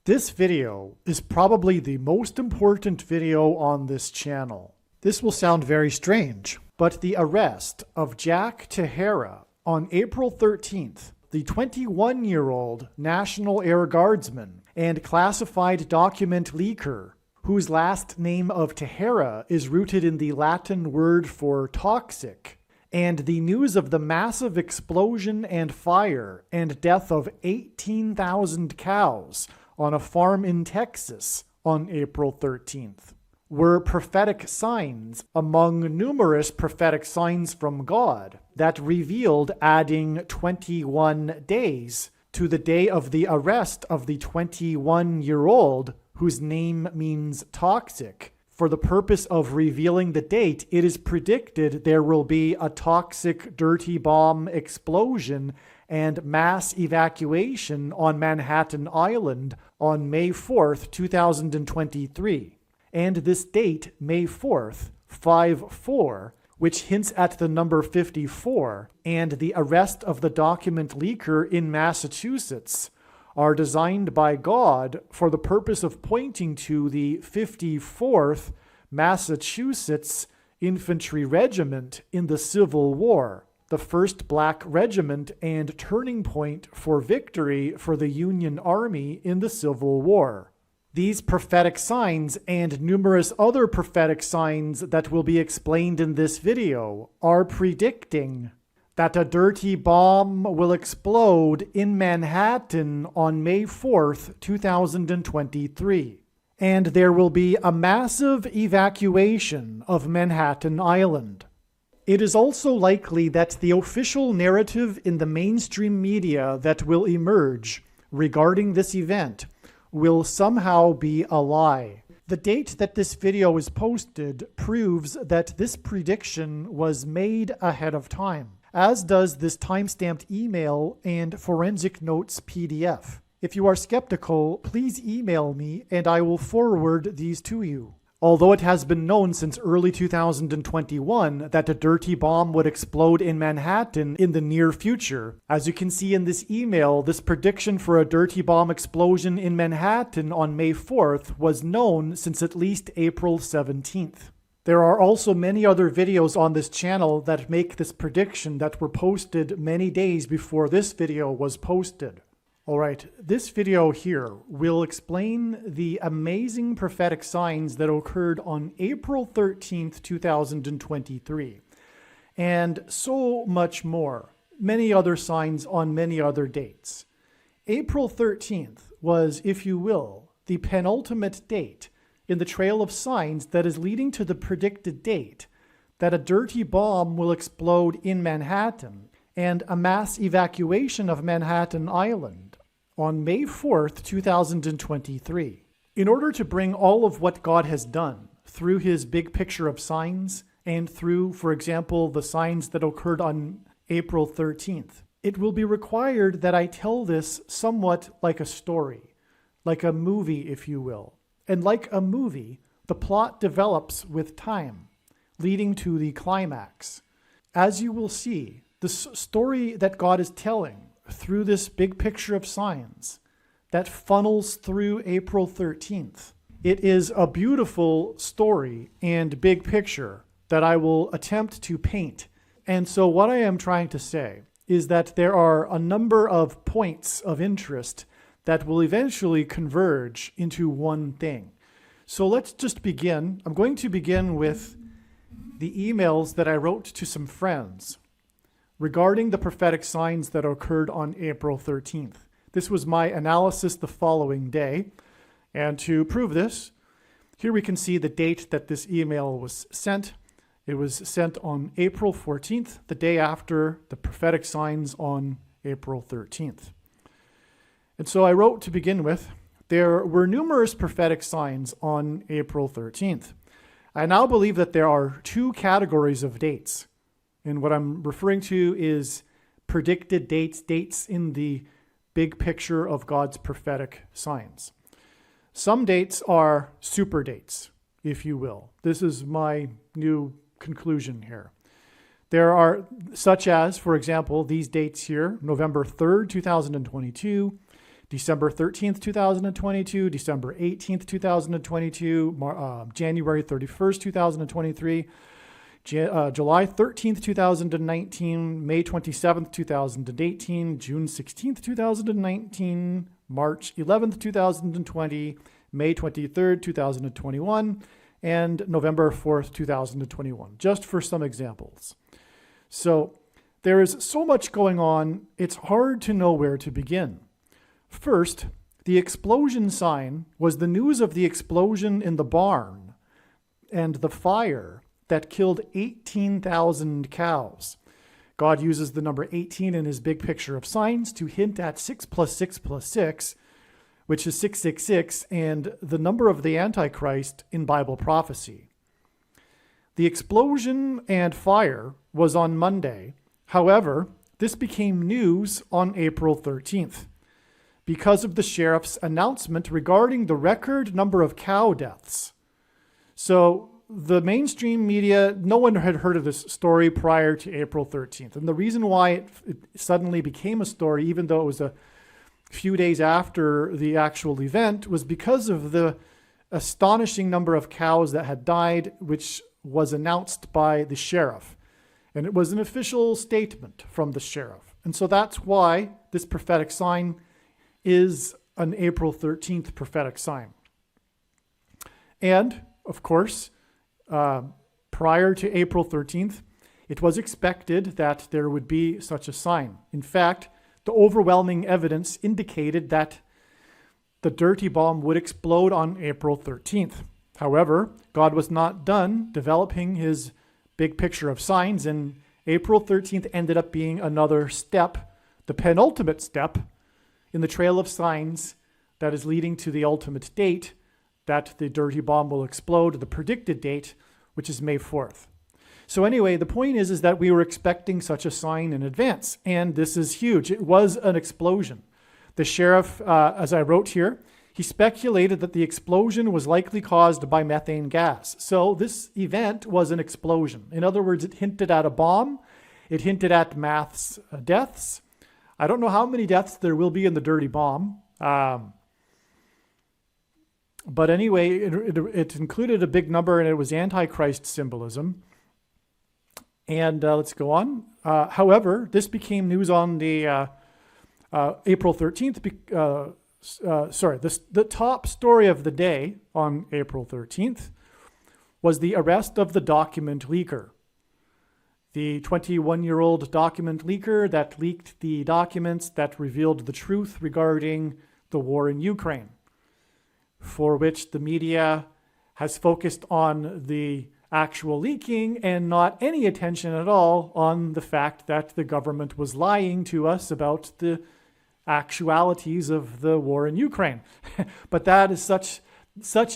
This video is probably the most important video on this channel. This will sound very strange, but the arrest of Jack Tahara on April 13th, the 21-year-old National Air Guardsman and classified document leaker, whose last name of Tahara is rooted in the Latin word for toxic, and the news of the massive explosion and fire and death of 18,000 cows on a farm in Texas on April 13th were prophetic signs among numerous prophetic signs from God that revealed adding 21 days to the day of the arrest of the 21-year-old whose name means toxic. For the purpose of revealing the date, it is predicted there will be a toxic dirty bomb explosion and mass evacuation on Manhattan Island on May 4th, 2023. And this date, May 4th, 5-4, which hints at the number 54, and the arrest of the document leaker in Massachusetts, are designed by God for the purpose of pointing to the 54th Massachusetts Infantry Regiment in the Civil War, the first black regiment and turning point for victory for the Union Army in the Civil War. These prophetic signs and numerous other prophetic signs that will be explained in this video are predicting that a dirty bomb will explode in Manhattan on May 4th, 2023, and there will be a massive evacuation of Manhattan Island. It is also likely that the official narrative in the mainstream media that will emerge regarding this event will somehow be a lie. The date that this video is posted proves that this prediction was made ahead of time, as does this timestamped email and forensic notes PDF. If you are skeptical, please email me and I will forward these to you. Although it has been known since early 2021 that a dirty bomb would explode in Manhattan in the near future, as you can see in this email, this prediction for a dirty bomb explosion in Manhattan on May 4th was known since at least April 17th. There are also many other videos on this channel that make this prediction that were posted many days before this video was posted. Alright, this video here will explain the amazing prophetic signs that occurred on April 13th, 2023, and so much more, many other signs on many other dates. April 13th was, if you will, the penultimate date in the trail of signs that is leading to the predicted date that a dirty bomb will explode in Manhattan and a mass evacuation of Manhattan Island on May 4th, 2023. In order to bring all of what God has done through his big picture of signs and through, for example, the signs that occurred on April 13th, it will be required that I tell this somewhat like a story, like a movie, if you will. And like a movie, the plot develops with time, leading to the climax. As you will see, the story that God is telling through this big picture of signs that funnels through April 13th. It is a beautiful story and big picture that I will attempt to paint. And so what I am trying to say is that there are a number of points of interest that will eventually converge into one thing. So let's just begin. I'm going to begin with the emails that I wrote to some friends regarding the prophetic signs that occurred on April 13th. This was my analysis the following day. And to prove this, here we can see the date that this email was sent. It was sent on April 14th, the day after the prophetic signs on April 13th. And so I wrote to begin with, there were numerous prophetic signs on April 13th. I now believe that there are two categories of dates. And what I'm referring to is predicted dates, dates in the big picture of God's prophetic signs. Some dates are super dates, if you will. This is my new conclusion here. There are, such as, for example, these dates here, November 3rd, 2022, December 13th, 2022, December 18th, 2022, January 31st, 2023, July 13th, 2019, May 27th, 2018, June 16th, 2019, March 11th, 2020, May 23rd, 2021, and November 4th, 2021, just for some examples. So there is so much going on, it's hard to know where to begin. First, the explosion sign was the news of the explosion in the barn and the fire that killed 18,000 cows. God uses the number 18 in his big picture of signs to hint at 6 plus 6 plus 6, which is 666, and the number of the Antichrist in Bible prophecy. The explosion and fire was on Monday. However, this became news on April 13th. Because of the sheriff's announcement regarding the record number of cow deaths. So the mainstream media, no one had heard of this story prior to April 13th. And the reason why it suddenly became a story, even though it was a few days after the actual event, was because of the astonishing number of cows that had died, which was announced by the sheriff. And it was an official statement from the sheriff. And so that's why this prophetic sign is an April 13th prophetic sign. And, of course, prior to April 13th, it was expected that there would be such a sign. In fact, the overwhelming evidence indicated that the dirty bomb would explode on April 13th. However, God was not done developing his big picture of signs, and April 13th ended up being another step, the penultimate step, in the trail of signs that is leading to the ultimate date that the dirty bomb will explode, the predicted date, which is May 4th. So anyway, the point is that we were expecting such a sign in advance, and this is huge. It was an explosion. The sheriff, as I wrote here, he speculated that the explosion was likely caused by methane gas. So this event was an explosion. In other words, it hinted at a bomb. It hinted at mass deaths. I don't know how many deaths there will be in the dirty bomb. But anyway, it included a big number, and it was Antichrist symbolism. And let's go on. However, this became news on the April 13th. The top story of the day on April 13th was the arrest of the document leaker. The 21-year-old document leaker that leaked the documents that revealed the truth regarding the war in Ukraine, for which the media has focused on the actual leaking and not any attention at all on the fact that the government was lying to us about the actualities of the war in Ukraine. But that is such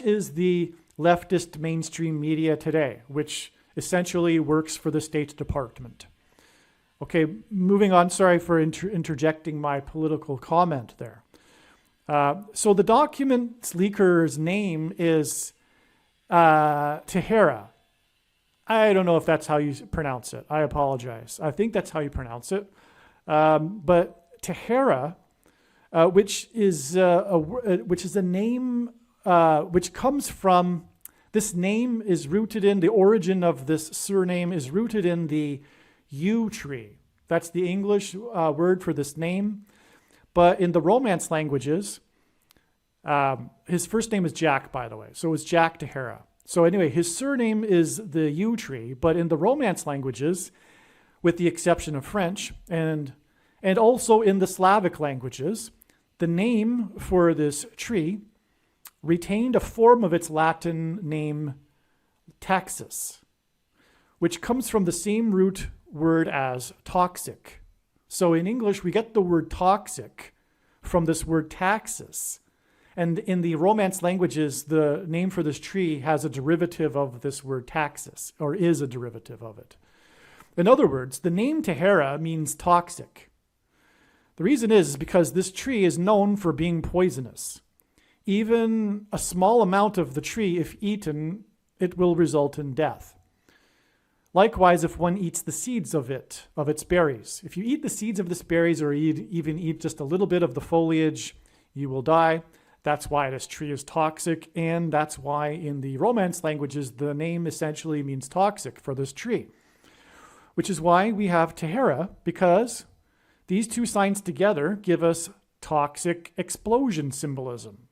is the leftist mainstream media today, which essentially works for the State Department. Okay, moving on. Sorry for interjecting my political comment there. So the document leaker's name is Tahera. I don't know if that's how you pronounce it. I apologize. I think that's how you pronounce it. But Tahera, which is a name which comes from, this name is rooted in, the origin of this surname is rooted in the yew tree. That's the English word for this name. But in the Romance languages, his first name is Jack, by the way. So it's Jack Tahera. So anyway, his surname is the yew tree, but in the Romance languages, with the exception of French, and also in the Slavic languages, the name for this tree retained a form of its Latin name, taxus, which comes from the same root word as toxic. So in English, we get the word toxic from this word taxus. And in the Romance languages, the name for this tree has a derivative of this word taxus, or is a derivative of it. In other words, the name Tahera means toxic. The reason is because this tree is known for being poisonous. Even a small amount of the tree, if eaten, it will result in death. Likewise, if one eats the seeds of its berries. If you eat the seeds of this berries or even eat just a little bit of the foliage, you will die. That's why this tree is toxic, and that's why in the Romance languages, the name essentially means toxic for this tree. Which is why we have Tahara, because these two signs together give us toxic explosion symbolism,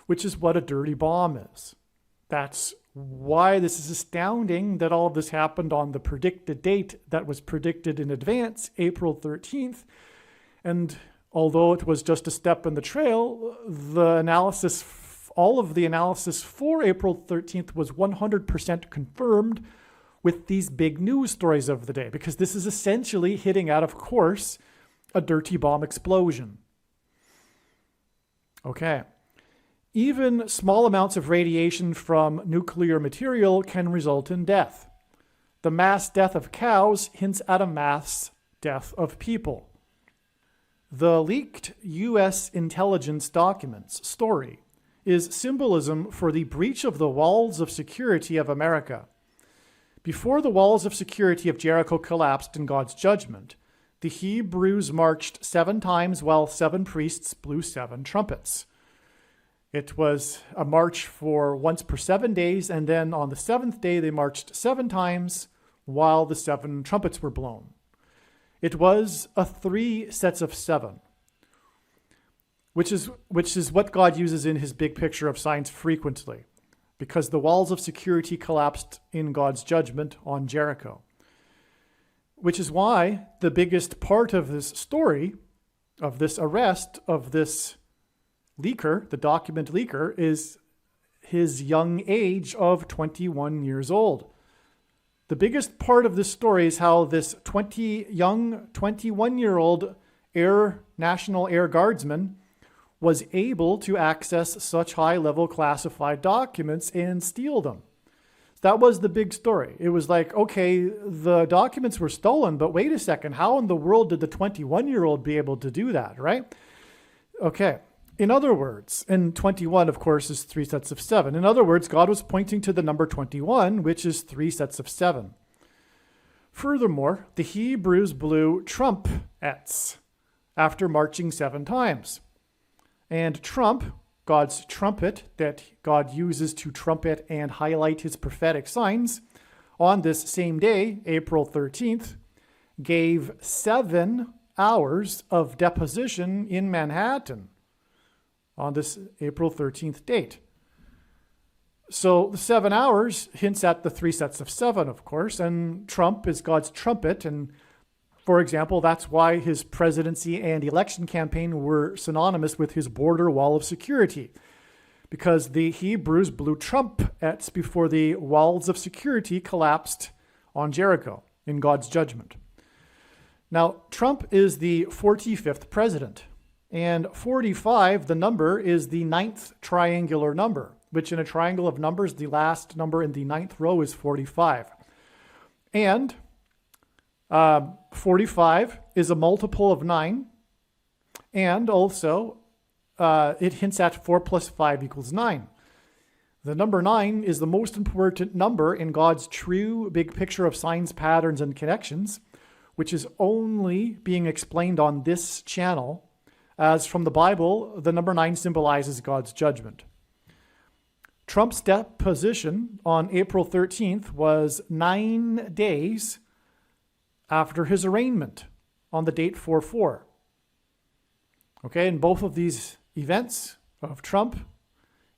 which is what a dirty bomb is. That's why this is astounding that all of this happened on the predicted date that was predicted in advance, April 13th. And although it was just a step in the trail, all of the analysis for April 13th was 100% confirmed with these big news stories of the day, because this is essentially hitting at, of course, a dirty bomb explosion. Okay. Even small amounts of radiation from nuclear material can result in death. The mass death of cows hints at a mass death of people. The leaked U.S. intelligence documents story is symbolism for the breach of the walls of security of America. Before the walls of security of Jericho collapsed in God's judgment, the Hebrews marched 7 times while 7 priests blew 7 trumpets. It was a march for once per 7 days, and then on the 7th day they marched 7 times while the 7 trumpets were blown. It was a 3 sets of 7, which is what God uses in his big picture of signs frequently, because the walls of security collapsed in God's judgment on Jericho. Which is why the biggest part of this story, of this arrest, of this leaker, the document leaker, is his young age of 21 years old. The biggest part of this story is how this young 21-year-old National Air Guardsman was able to access such high-level classified documents and steal them. That was the big story. It was like, okay, the documents were stolen, but wait a second, how in the world did the 21-year-old be able to do that, right? Okay. In other words, and 21, of course, is 3 sets of 7. In other words, God was pointing to the number 21, which is 3 sets of 7. Furthermore, the Hebrews blew trumpets after marching 7 times. And trump, God's trumpet that God uses to trumpet and highlight his prophetic signs, on this same day, April 13th, gave 7 hours of deposition in Manhattan on this April 13th date. So the 7 hours hints at the 3 sets of 7, of course, and trump is God's trumpet. And for example, that's why his presidency and election campaign were synonymous with his border wall of security, because the Hebrews blew trumpets before the walls of security collapsed on Jericho in God's judgment. Now, Trump is the 45th president. And 45, the number, is the 9th triangular number, which in a triangle of numbers, the last number in the 9th row is 45. And 45 is a multiple of 9. And also, it hints at 4 plus 5 equals 9. The number 9 is the most important number in God's true big picture of signs, patterns, and connections, which is only being explained on this channel. As from the Bible, the number 9 symbolizes God's judgment. Trump's deposition on April 13th was 9 days after his arraignment on the date 4/4. Okay, and both of these events of Trump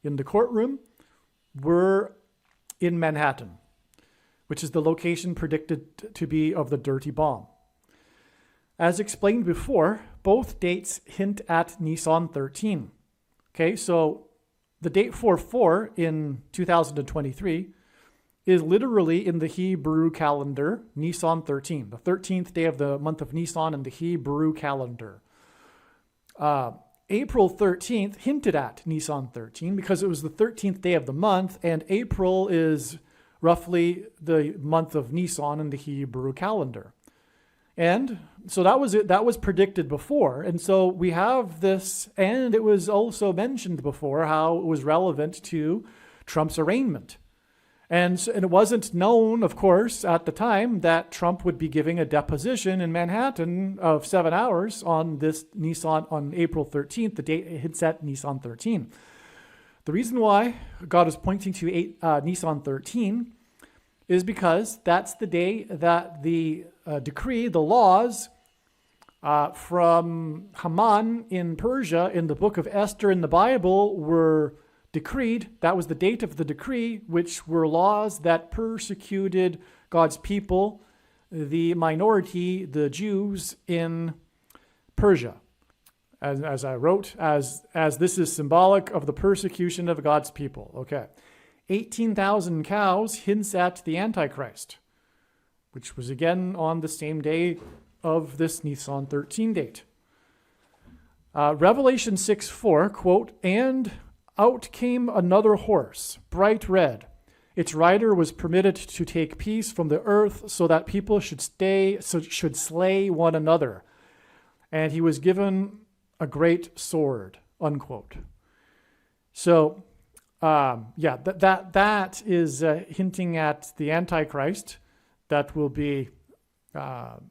in the courtroom were in Manhattan, which is the location predicted to be of the dirty bomb. As explained before, both dates hint at Nisan 13. Okay, so the date 4/4 in 2023 is literally in the Hebrew calendar, Nisan 13, the 13th day of the month of Nisan in the Hebrew calendar. April 13th hinted at Nisan 13 because it was the 13th day of the month, and April is roughly the month of Nisan in the Hebrew calendar. And so that was it. That was predicted before. And so we have this, and it was also mentioned before how it was relevant to Trump's arraignment. And it wasn't known, of course, at the time that Trump would be giving a deposition in Manhattan of 7 hours on this Nissan on April 13th, the date it hints at Nissan 13. The reason why God is pointing to Nissan 13 is because that's the day that the decree, the laws from Haman in Persia in the book of Esther in the Bible were decreed. That was the date of the decree, which were laws that persecuted God's people, the minority, the Jews in Persia. As I wrote, as this is symbolic of the persecution of God's people. Okay. 18,000 cows hints at the Antichrist, which was again on the same day of this Nissan 13 date. Revelation 6:4, quote, "And out came another horse, bright red. Its rider was permitted to take peace from the earth so that people should slay one another. And he was given a great sword," unquote. So, that is hinting at the Antichrist. That will be like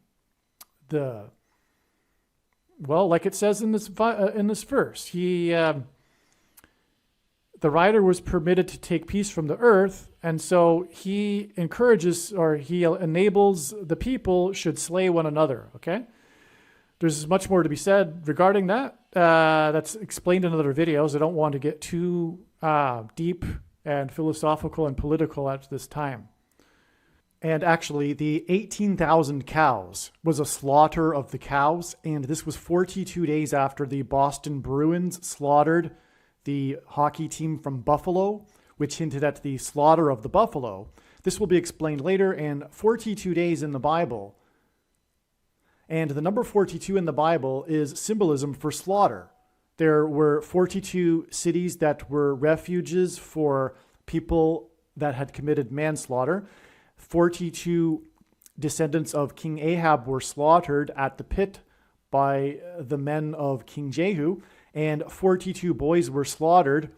it says in this verse, the rider was permitted to take peace from the earth, and so he encourages or he enables the people should slay one another, okay? There's much more to be said regarding that. That's explained in other videos. I don't want to get too deep and philosophical and political at this time. And actually, the 18,000 cows was a slaughter of the cows, and this was 42 days after the Boston Bruins slaughtered the hockey team from Buffalo, which hinted at the slaughter of the buffalo. This will be explained later, and 42 days in the Bible. And the number 42 in the Bible is symbolism for slaughter. There were 42 cities that were refuges for people that had committed manslaughter. 42 descendants of King Ahab were slaughtered at the pit by the men of King Jehu, and 42 boys were slaughtered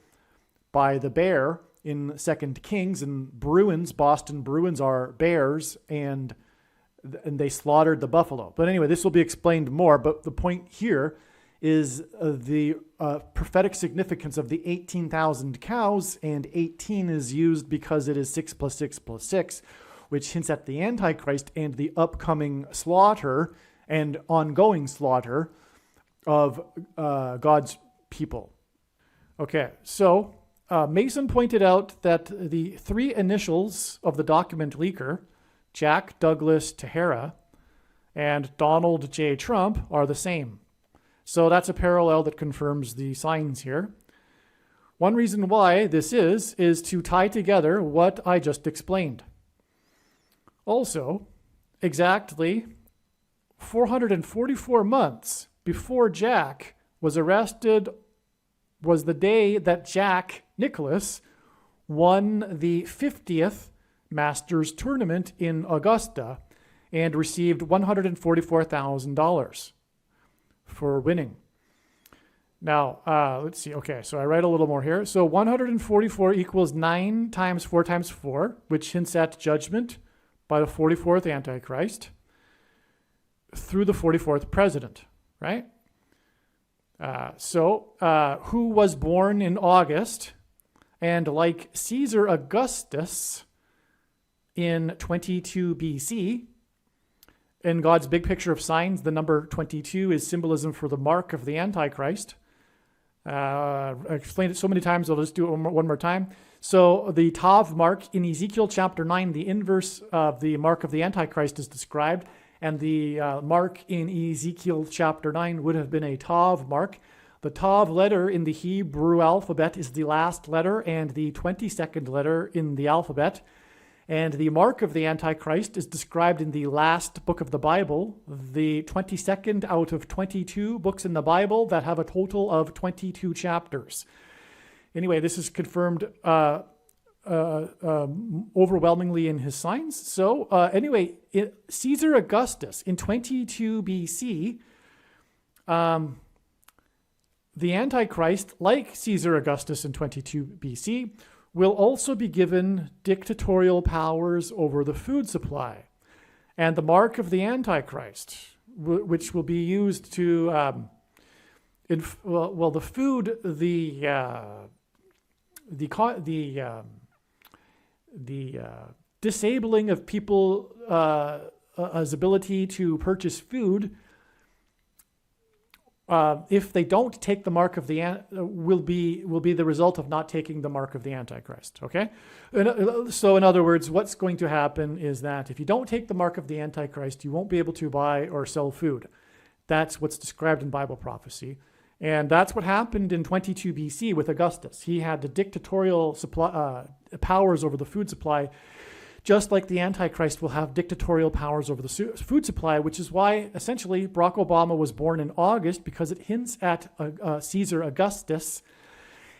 by the bear in 2 Kings. And Bruins, Boston Bruins, are bears, and they slaughtered the buffalo. But anyway, this will be explained more, but the point here is the prophetic significance of the 18,000 cows, and 18 is used because it is 6 plus 6 plus 6, which hints at the Antichrist and the upcoming slaughter and ongoing slaughter of God's people. Okay, so Mason pointed out that the three initials of the document leaker, Jack Douglas Tahara and Donald J. Trump, are the same. So that's a parallel that confirms the signs here. One reason why this is to tie together what I just explained. Also, exactly 444 months before Jack was arrested was the day that Jack Nicklaus won the 50th Masters tournament in Augusta and received $144,000 for winning. Now, let's see. Okay, so I write a little more here. So 144 equals 9 times 4 times 4, which hints at judgment by the 44th Antichrist through the 44th president, right? Who was born in August, and like Caesar Augustus in 22 BC, in God's big picture of signs, the number 22 is symbolism for the mark of the Antichrist. I explained it so many times, I'll just do it one more time. So the Tav mark in Ezekiel chapter 9, the inverse of the mark of the Antichrist is described, and the mark in Ezekiel chapter 9 would have been a Tav mark. The Tav letter in the Hebrew alphabet is the last letter and the 22nd letter in the alphabet. And the mark of the Antichrist is described in the last book of the Bible, the 22nd out of 22 books in the Bible that have a total of 22 chapters. Anyway, this is confirmed overwhelmingly in his signs. So Caesar Augustus in 22 BC, the Antichrist, like Caesar Augustus in 22 BC, will also be given dictatorial powers over the food supply. And the mark of the Antichrist, which will be used to, the food, the disabling of people's ability to purchase food, if they don't take the mark of the will be the result of not taking the mark of the Antichrist. Okay, so in other words, what's going to happen is that if you don't take the mark of the Antichrist, you won't be able to buy or sell food. That's what's described in Bible prophecy, and that's what happened in 22 BC with Augustus. He had the dictatorial powers over the food supply, just like the Antichrist will have dictatorial powers over the food supply, which is why essentially Barack Obama was born in August, because it hints at Caesar Augustus.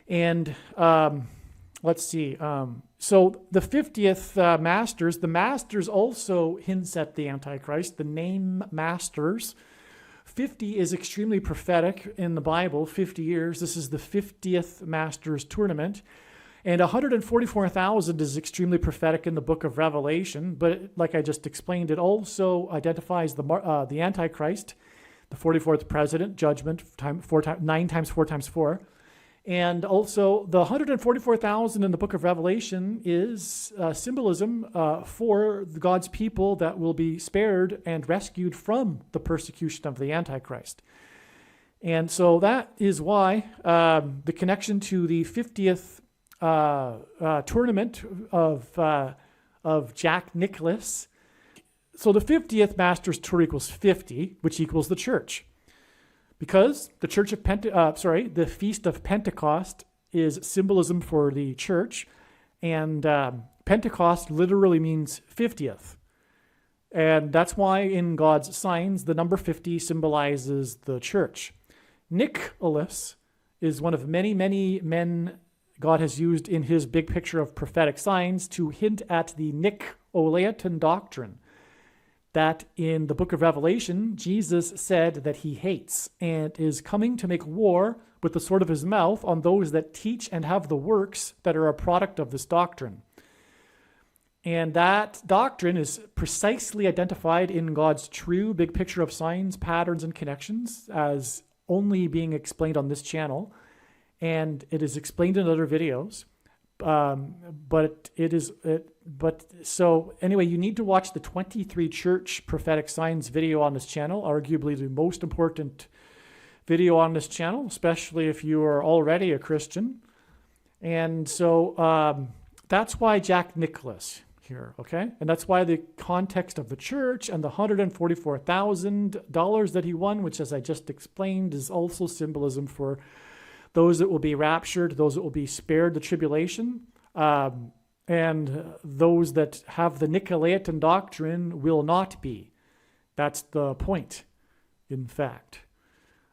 And let's see. So the 50th Masters, the Masters also hints at the Antichrist, the name Masters. 50 is extremely prophetic in the Bible, 50 years. This is the 50th Masters tournament. And 144,000 is extremely prophetic in the book of Revelation, but like I just explained, it also identifies the Antichrist, the 44th president, judgment, 9 times 4 times 4. And also the 144,000 in the book of Revelation is symbolism for God's people that will be spared and rescued from the persecution of the Antichrist. And so that is why the connection to the 50th tournament of Jack Nicklaus. So the 50th Masters Tour equals 50, which equals the church. Because the Church of the Feast of Pentecost is symbolism for the church, and Pentecost literally means 50th. And that's why in God's signs, the number 50 symbolizes the church. Nicholas is one of many, many men God has used in his big picture of prophetic signs to hint at the Nicolaitan doctrine that in the book of Revelation, Jesus said that he hates and is coming to make war with the sword of his mouth on those that teach and have the works that are a product of this doctrine. And that doctrine is precisely identified in God's true big picture of signs, patterns, and connections as only being explained on this channel. And it is explained in other videos, so anyway, you need to watch the 23 church prophetic signs video on this channel, arguably the most important video on this channel, especially if you are already a Christian. And so that's why Jack Nicklaus here, okay? And that's why the context of the church and the $144,000 that he won, which as I just explained is also symbolism for those that will be raptured, those that will be spared the tribulation, and those that have the Nicolaitan doctrine will not be. That's the point, in fact.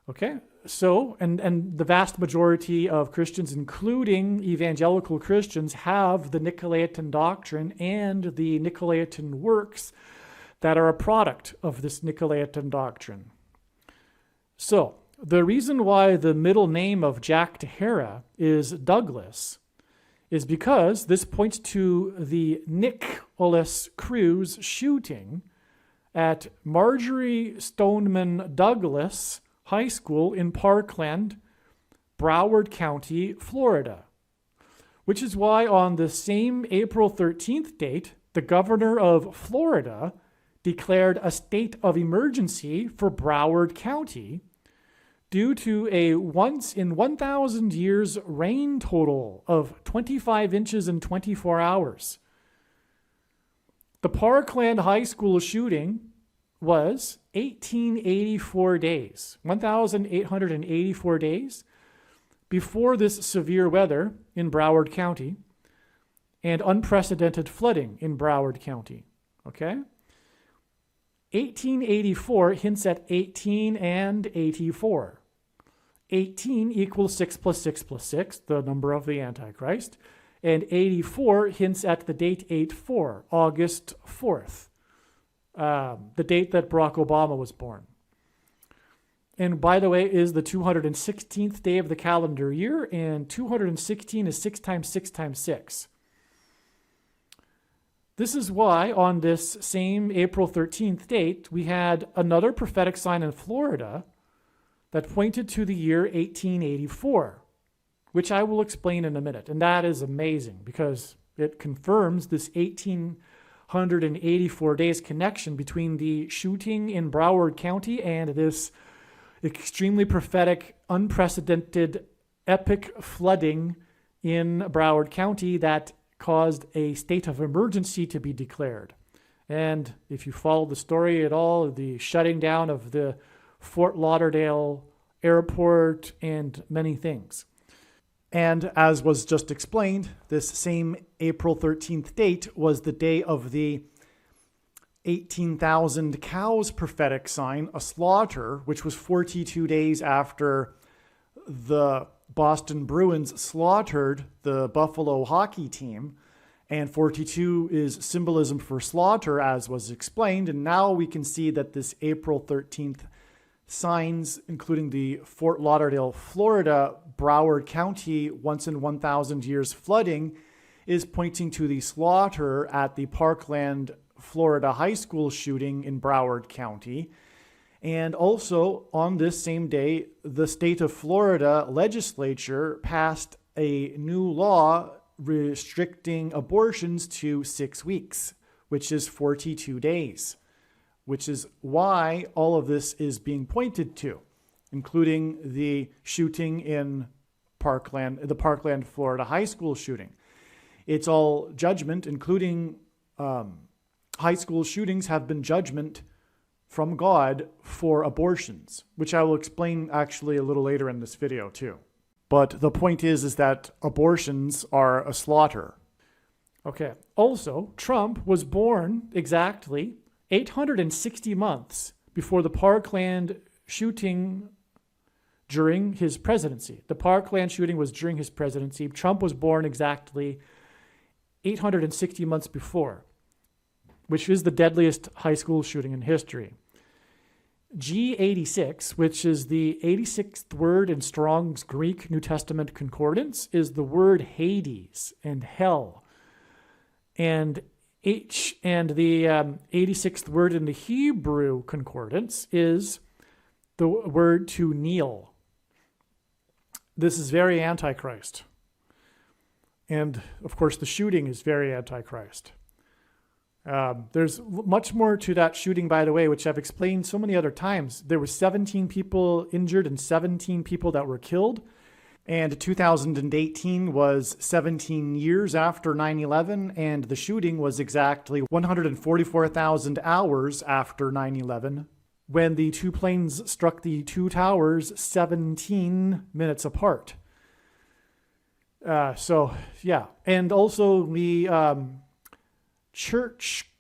Okay? So, and the vast majority of Christians, including evangelical Christians, have the Nicolaitan doctrine and the Nicolaitan works that are a product of this Nicolaitan doctrine. So, the reason why the middle name of Jack Tahara is Douglas is because this points to the Nicholas Cruz shooting at Marjorie Stoneman Douglas High School in Parkland, Broward County, Florida, which is why on the same April 13th date, the governor of Florida declared a state of emergency for Broward County due to a once in 1,000 years rain total of 25 inches in 24 hours. The Parkland High School shooting was 1,884 days, 1,884 days before this severe weather in Broward County and unprecedented flooding in Broward County, okay? 1884 hints at 18 and 84. 18 equals 6 plus 6 plus 6, the number of the Antichrist. And 84 hints at the date 8-4, August 4th, the date that Barack Obama was born. And by the way, is the 216th day of the calendar year, and 216 is 6 times 6 times 6. This is why on this same April 13th date, we had another prophetic sign in Florida that pointed to the year 1884, which I will explain in a minute. And that is amazing because it confirms this 1884 days connection between the shooting in Broward County and this extremely prophetic, unprecedented, epic flooding in Broward County that caused a state of emergency to be declared. And if you follow the story at all, the shutting down of the Fort Lauderdale airport and many things. And as was just explained, this same April 13th date was the day of the 18,000 cows prophetic sign, a slaughter, which was 42 days after the Boston Bruins slaughtered the Buffalo hockey team. And 42 is symbolism for slaughter, as was explained. And now we can see that this April 13th signs, including the Fort Lauderdale, Florida, Broward County, once in 1,000 years flooding, is pointing to the slaughter at the Parkland, Florida high school shooting in Broward County. And also on this same day, the state of Florida legislature passed a new law restricting abortions to 6 weeks, which is 42 days, which is why all of this is being pointed to, including the shooting in Parkland, the Parkland, Florida high school shooting. It's all judgment, including high school shootings have been judgment from God for abortions, which I will explain actually a little later in this video too. But the point is that abortions are a slaughter. Okay. Also, Trump was born exactly 860 months before the Parkland shooting during his presidency. The Parkland shooting was during his presidency. Trump was born exactly 860 months before, which is the deadliest high school shooting in history. G86, which is the 86th word in Strong's Greek New Testament Concordance, is the word Hades and hell. And the 86th word in the Hebrew Concordance is the word to kneel. This is very Antichrist. And, of course, the shooting is very Antichrist. There's much more to that shooting, by the way, which I've explained so many other times. There were 17 people injured and 17 people that were killed. And 2018 was 17 years after 9/11, and the shooting was exactly 144,000 hours after 9/11, when the two planes struck the two towers 17 minutes apart. And also the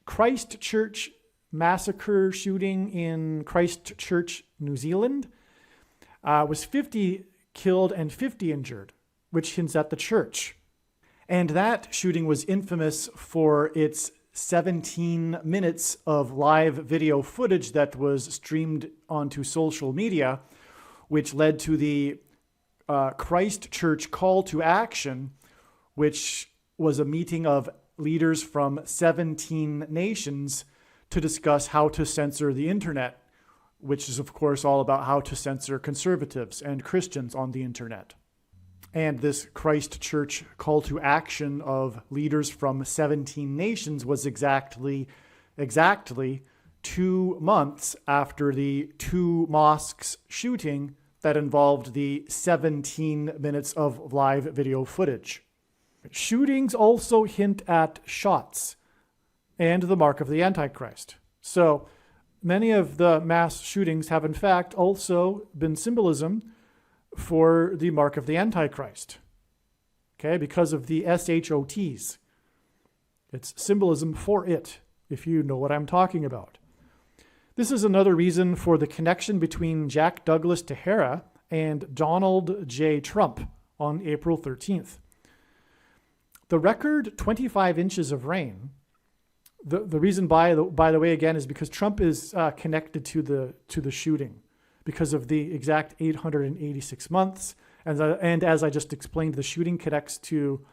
Christchurch massacre shooting in Christchurch, New Zealand, was 50 killed and 50 injured, which hints at the church. And that shooting was infamous for its 17 minutes of live video footage that was streamed onto social media, which led to the Christchurch call to action, which was a meeting of leaders from 17 nations to discuss how to censor the internet, which is, of course, all about how to censor conservatives and Christians on the internet. And this Christchurch call to action of leaders from 17 nations was exactly 2 months after the two mosques shooting that involved the 17 minutes of live video footage. Shootings also hint at shots and the mark of the Antichrist. So many of the mass shootings have in fact also been symbolism for the mark of the Antichrist. Okay, because of the SHOTs. It's symbolism for it, if you know what I'm talking about. This is another reason for the connection between Jack Douglas Tejera and Donald J. Trump on April 13th. The record 25 inches of rain, the reason by the way again is because Trump is connected to the shooting, because of the exact 886 months. And as I just explained, the shooting connects to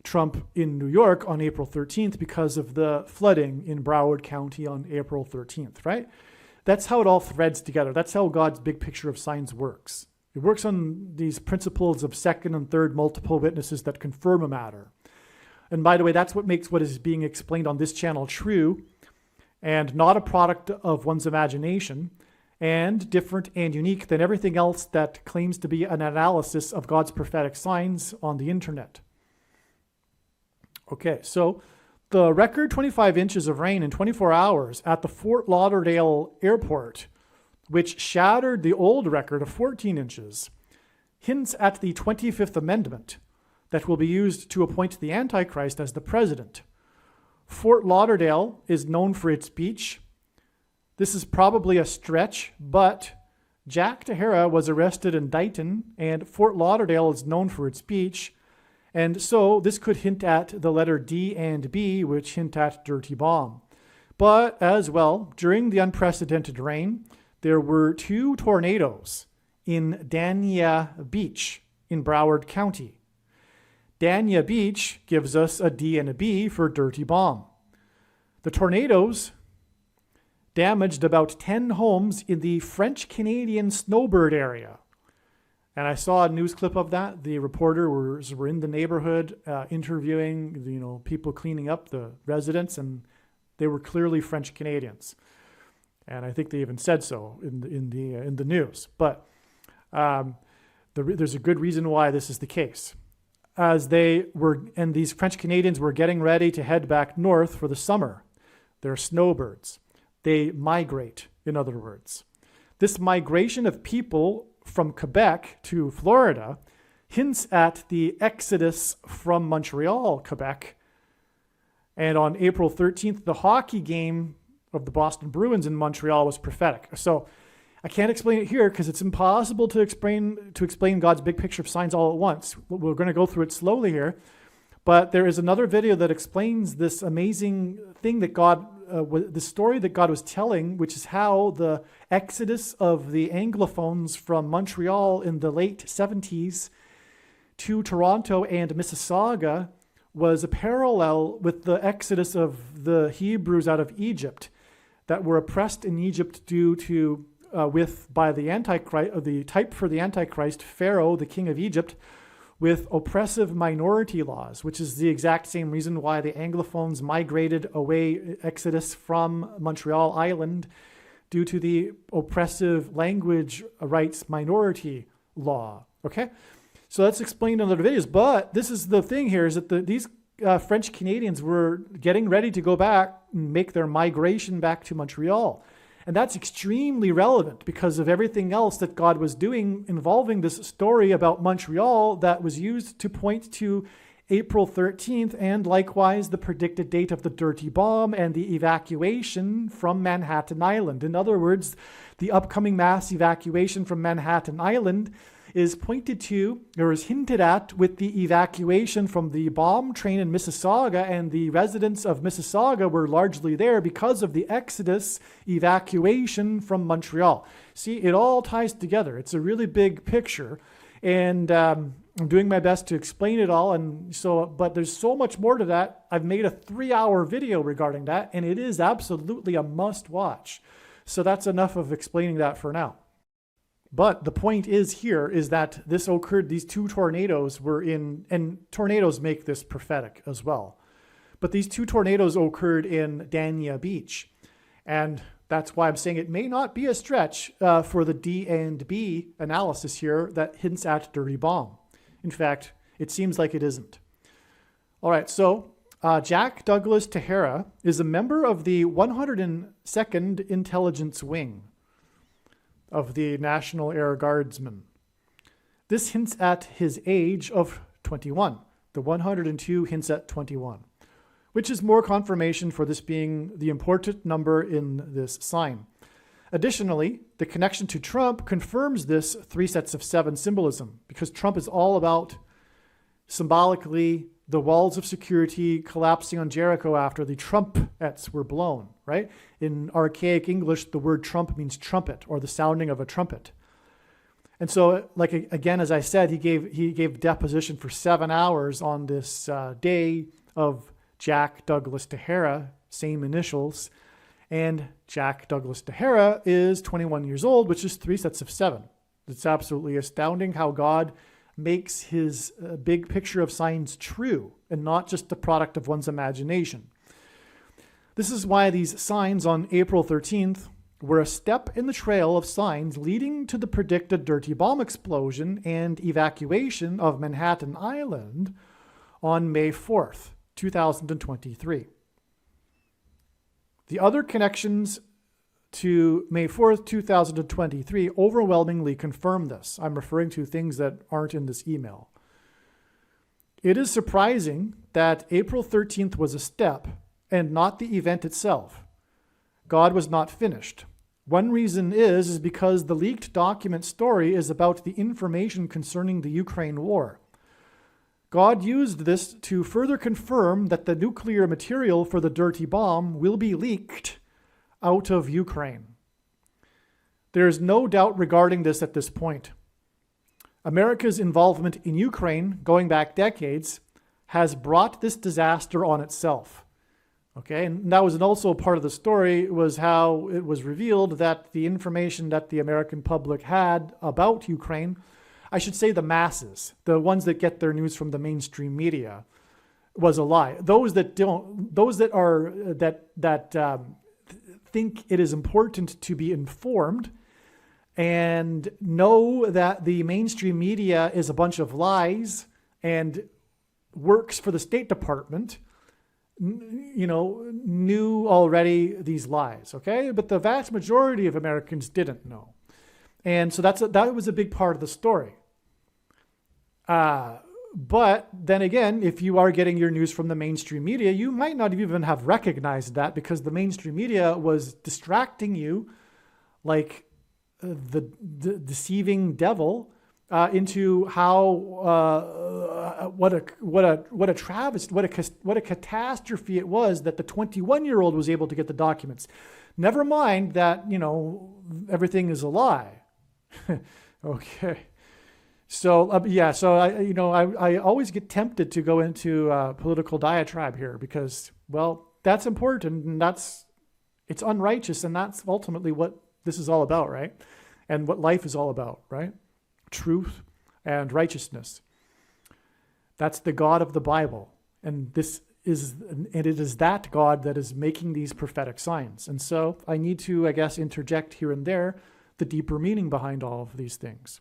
Trump in New York on April 13th because of the flooding in Broward County on April 13th, right? That's how it all threads together. That's how God's big picture of signs works. It works on these principles of second and third multiple witnesses that confirm a matter. And by the way, that's what makes what is being explained on this channel true and not a product of one's imagination, and different and unique than everything else that claims to be an analysis of God's prophetic signs on the internet. Okay, so the record 25 inches of rain in 24 hours at the Fort Lauderdale airport, which shattered the old record of 14 inches, hints at the 25th Amendment that will be used to appoint the Antichrist as the president. Fort Lauderdale is known for its beach. This is probably a stretch, but Jack Tejera was arrested in Dighton, and Fort Lauderdale is known for its beach. And so this could hint at the letter D and B, which hint at dirty bomb. But as well, during the unprecedented rain, there were 2 tornadoes in Dania Beach in Broward County. Dania Beach gives us a D and a B for dirty bomb. The tornadoes damaged about 10 homes in the French-Canadian Snowbird area. And I saw a news clip of that. The reporters were in the neighborhood interviewing people cleaning up the residents, and they were clearly French Canadians. And I think they even said so in the news. But there's a good reason why this is the case. As these French Canadians were getting ready to head back north for the summer. They're snowbirds. They migrate, in other words. This migration of people from Quebec to Florida hints at the exodus from Montreal, Quebec. And on April 13th, the hockey game of the Boston Bruins in Montreal was prophetic. So I can't explain it here because it's impossible to explain God's big picture of signs all at once. We're going to go through it slowly here. But there is another video that explains this amazing thing that the story that God was telling, which is how the exodus of the Anglophones from Montreal in the late 70s to Toronto and Mississauga was a parallel with the exodus of the Hebrews out of Egypt that were oppressed in Egypt due to by the Antichrist, the type for the Antichrist, Pharaoh, the king of Egypt, with oppressive minority laws, which is the exact same reason why the Anglophones migrated away, exodus from Montreal Island, due to the oppressive language rights minority law. Okay, so that's explained in other videos. But this is the thing here: is that these French Canadians were getting ready to go back and make their migration back to Montreal. And that's extremely relevant because of everything else that God was doing involving this story about Montreal that was used to point to April 13th and likewise the predicted date of the dirty bomb and the evacuation from Manhattan Island. In other words, the upcoming mass evacuation from Manhattan Island is pointed to or is hinted at with the evacuation from the bomb train in Mississauga, and the residents of Mississauga were largely there because of the exodus evacuation from Montreal. See, it all ties together. It's a really big picture, and I'm doing my best to explain it all. But there's so much more to that. I've made a 3-hour video regarding that, and it is absolutely a must watch. So that's enough of explaining that for now. But the point is that this occurred, these 2 tornadoes were and tornadoes make this prophetic as well. But these 2 tornadoes occurred in Dania Beach. And that's why I'm saying it may not be a stretch for the D and B analysis here that hints at dirty bomb. In fact, it seems like it isn't. All right, so Jack Douglas Tejera is a member of the 102nd Intelligence Wing of the National Air Guardsmen. This hints at his age of 21. The 102 hints at 21, which is more confirmation for this being the important number in this sign. Additionally, the connection to Trump confirms this 3 sets of 7 symbolism, because Trump is all about symbolically the walls of security collapsing on Jericho after the trumpets were blown, right? In archaic English, the word trump means trumpet, or the sounding of a trumpet. And so, like, again, as I said, he gave deposition for 7 hours on this day of Jack Douglas Tahara, same initials. And Jack Douglas Tahara is 21 years old, which is 3 sets of 7. It's absolutely astounding how God makes his big picture of signs true and not just the product of one's imagination. This is why these signs on April 13th were a step in the trail of signs leading to the predicted dirty bomb explosion and evacuation of Manhattan Island on May 4th, 2023. The other connections to May 4th, 2023 overwhelmingly confirm this. I'm referring to things that aren't in this email. It is surprising that April 13th was a step and not the event itself. God was not finished. One reason is because the leaked document story is about the information concerning the Ukraine war. God used this to further confirm that the nuclear material for the dirty bomb will be leaked out of Ukraine. There is no doubt regarding this at this point. America's involvement in Ukraine, going back decades, has brought this disaster on itself. Okay, and that was also part of the story, was how it was revealed that the information that the American public had about Ukraine, I should say the masses, the ones that get their news from the mainstream media, was a lie. Those that don't, those that are think it is important to be informed and know that the mainstream media is a bunch of lies and works for the State Department, knew already these lies, okay? But the vast majority of Americans didn't know. And so that was a big part of the story. But then again, if you are getting your news from the mainstream media, you might not even have recognized that because the mainstream media was distracting you like the deceiving devil into how what a travesty, what a catastrophe it was that the 21-year-old was able to get the documents. Never mind that everything is a lie. Okay. So I always get tempted to go into political diatribe here because, well, that's important and it's unrighteous, and that's ultimately what this is all about, right? And what life is all about, right? Truth and righteousness. That's the God of the Bible, and it is that God that is making these prophetic signs. And so I need to, I guess, interject here and there the deeper meaning behind all of these things.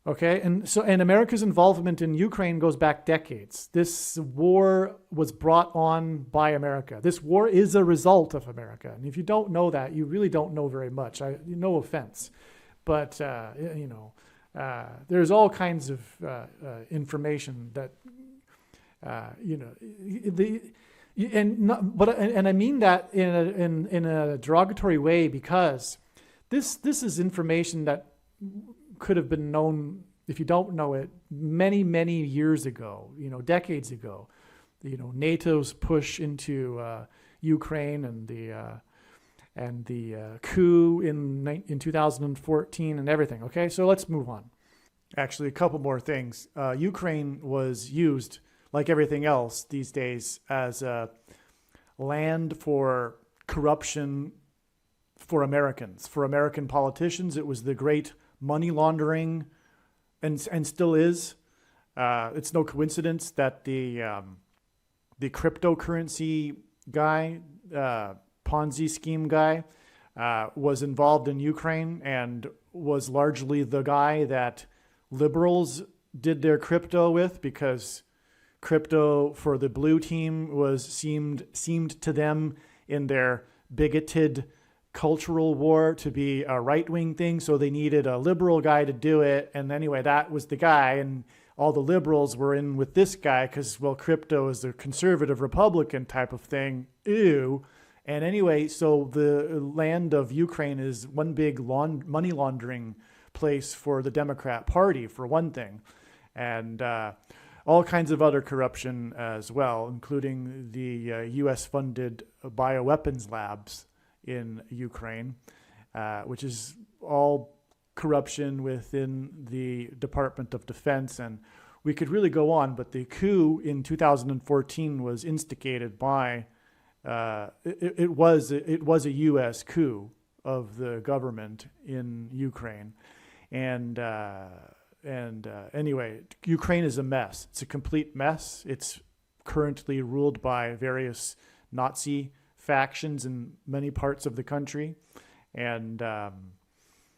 Okay, and America's involvement in Ukraine goes back decades. This war was brought on by America. This war is a result of America. And if you don't know that, you really don't know very much. No offense. But, there's all kinds of information that, and I mean that in a derogatory way because this is information that could have been known, if you don't know it, many, many years ago, decades ago. NATO's push into Ukraine and the coup in 2014 and everything. Okay, so let's move on. Actually, a couple more things. Ukraine was used, like everything else these days, as a land for corruption for Americans, for American politicians. It was the great money laundering, and still is. It's no coincidence that the cryptocurrency guy, Ponzi scheme guy, was involved in Ukraine and was largely the guy that liberals did their crypto with, because crypto for the blue team seemed to them in their bigoted cultural war to be a right-wing thing, so they needed a liberal guy to do it. And anyway, that was the guy, and all the liberals were in with this guy because, well, crypto is a conservative Republican type of thing. Ew. And anyway, so the land of Ukraine is one big money laundering place for the Democrat Party, for one thing. And all kinds of other corruption as well, including the U.S.-funded bioweapons labs in Ukraine, which is all corruption within the Department of Defense. And we could really go on, but the coup in 2014 was instigated by, it was a U.S. coup of the government in Ukraine. And anyway, Ukraine is a mess. It's a complete mess. It's currently ruled by various Nazi factions in many parts of the country. And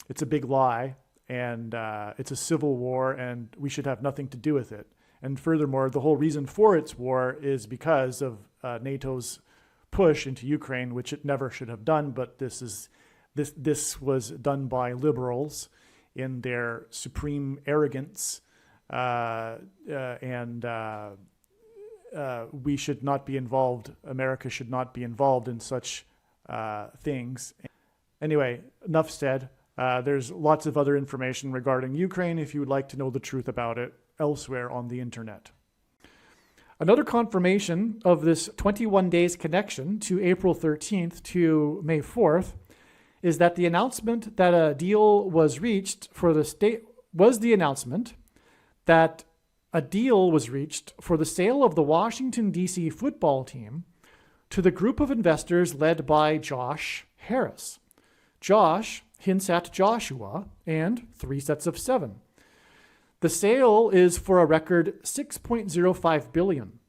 it's a big lie. And it's a civil war, and we should have nothing to do with it. And furthermore, the whole reason for its war is because of NATO's push into Ukraine, which it never should have done. But this was done by liberals in their supreme arrogance, and we should not be involved. America should not be involved in such things. Anyway, enough said. There's lots of other information regarding Ukraine if you would like to know the truth about it elsewhere on the internet. Another confirmation of this 21 days connection to April 13th to May 4th is that the announcement that a deal was reached for the state was the announcement that a deal was reached for the sale of the Washington, D.C. football team to the group of investors led by Josh Harris. Josh hints at Joshua and 3 sets of 7. The sale is for a record $6.05 billion.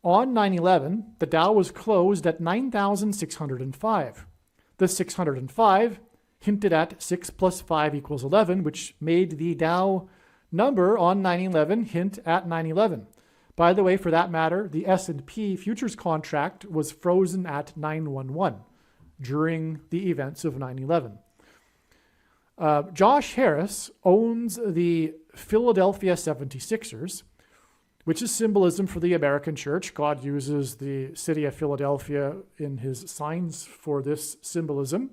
On 9/11, the Dow was closed at 9,605. The 605 hinted at 6 plus 5 equals 11, which made the Dow number on 9/11 hint at 9/11. By the way, for that matter, the S&P futures contract was frozen at 9/11 during the events of 9/11. Josh Harris owns the Philadelphia 76ers, which is symbolism for the American church. God uses the city of Philadelphia in his signs for this symbolism.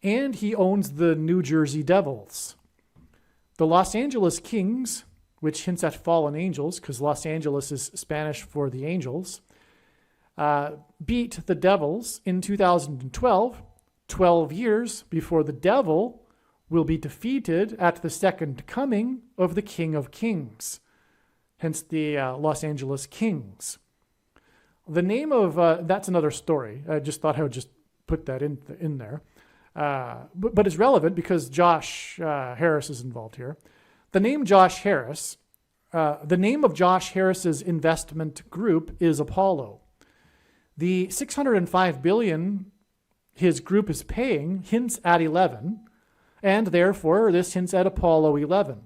And he owns the New Jersey Devils. The Los Angeles Kings, which hints at fallen angels, because Los Angeles is Spanish for the angels, beat the Devils in 2012, 12 years before the devil will be defeated at the second coming of the King of Kings. Hence the Los Angeles Kings. The name of, that's another story. I just thought I would just put that in there. But it's relevant because Josh Harris is involved here. The name Josh Harris, the name of Josh Harris's investment group is Apollo. The $605 billion his group is paying hints at 11, and therefore this hints at Apollo 11.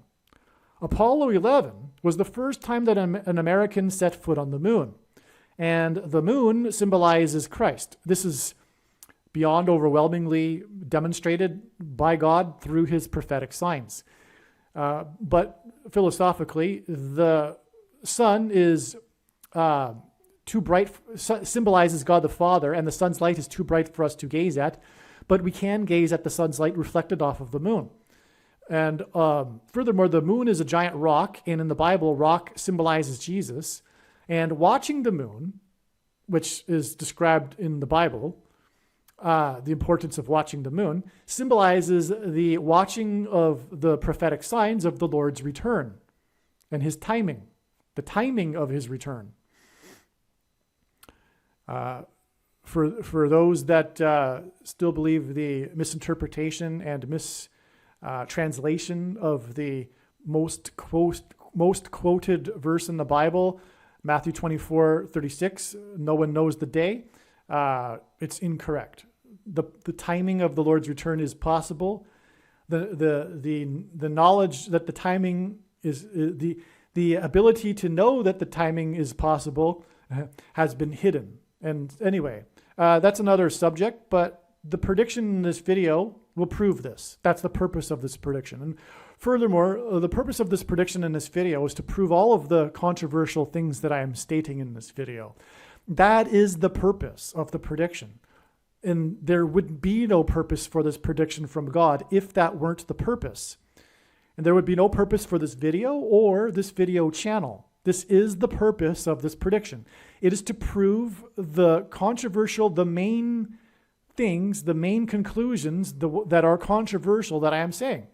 Apollo 11 was the first time that an American set foot on the moon. And the moon symbolizes Christ. This is beyond overwhelmingly demonstrated by God through his prophetic signs. But philosophically, the sun is too bright, symbolizes God the Father, and the sun's light is too bright for us to gaze at. But we can gaze at the sun's light reflected off of the moon. And furthermore, the moon is a giant rock, and in the Bible, rock symbolizes Jesus. And watching the moon, which is described in the Bible, the importance of watching the moon, symbolizes the watching of the prophetic signs of the Lord's return and his timing, the timing of his return. For those that still believe the misinterpretation and translation of the most quoted verse in the Bible, Matthew 24:36, no one knows the day, it's incorrect. The timing of the Lord's return is possible. The knowledge that the timing is, the ability to know that the timing is possible has been hidden. And anyway, that's another subject, but the prediction in this video will prove this. That's the purpose of this prediction. And furthermore, the purpose of this prediction in this video is to prove all of the controversial things that I am stating in this video. That is the purpose of the prediction. And there would be no purpose for this prediction from God if that weren't the purpose. And there would be no purpose for this video or this video channel. This is the purpose of this prediction. It is to prove the controversial, the main things, the main conclusions that are controversial that I am saying.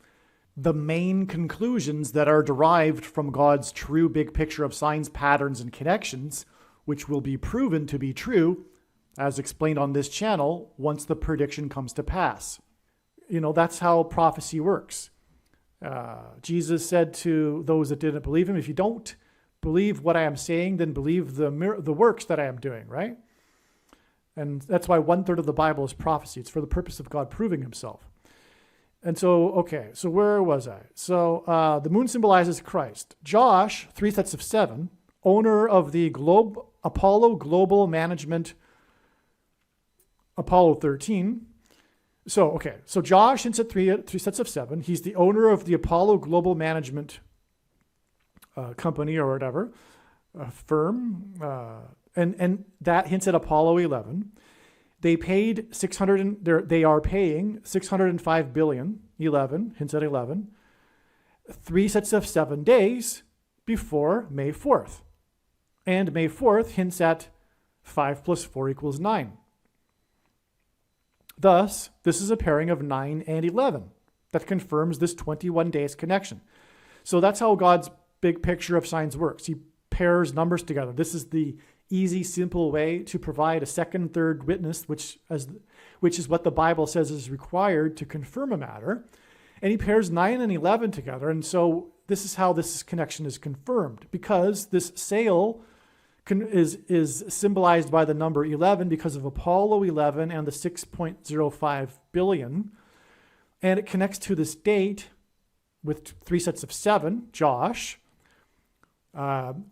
The main conclusions that are derived from God's true big picture of signs, patterns, and connections, which will be proven to be true, as explained on this channel, once the prediction comes to pass. That's how prophecy works. Jesus said to those that didn't believe him, if you don't believe what I am saying, then believe the works that I am doing, right? And that's why 1/3 of the Bible is prophecy. It's for the purpose of God proving himself. And so where was I? So the moon symbolizes Christ. Josh, 3 sets of 7, owner of the Apollo Global Management, Apollo 13. So Josh hints at three sets of 7. He's the owner of the Apollo Global Management company or whatever, firm, and that hints at Apollo 11. They are paying 605 billion. 11 hints at 11. 3 sets of 7 days before May 4th, and May 4th hints at 5 + 4 = 9. Thus, this is a pairing of 9 and 11 that confirms this 21 days connection. So that's how God's big picture of signs works. He pairs numbers together. This is the easy, simple way to provide a second, third witness, which is what the Bible says is required to confirm a matter. And he pairs 9 and 11 together. And so this is how this connection is confirmed, because this sail is symbolized by the number 11 because of Apollo 11 and the 6.05 billion. And it connects to this date with 3 sets of 7, Josh,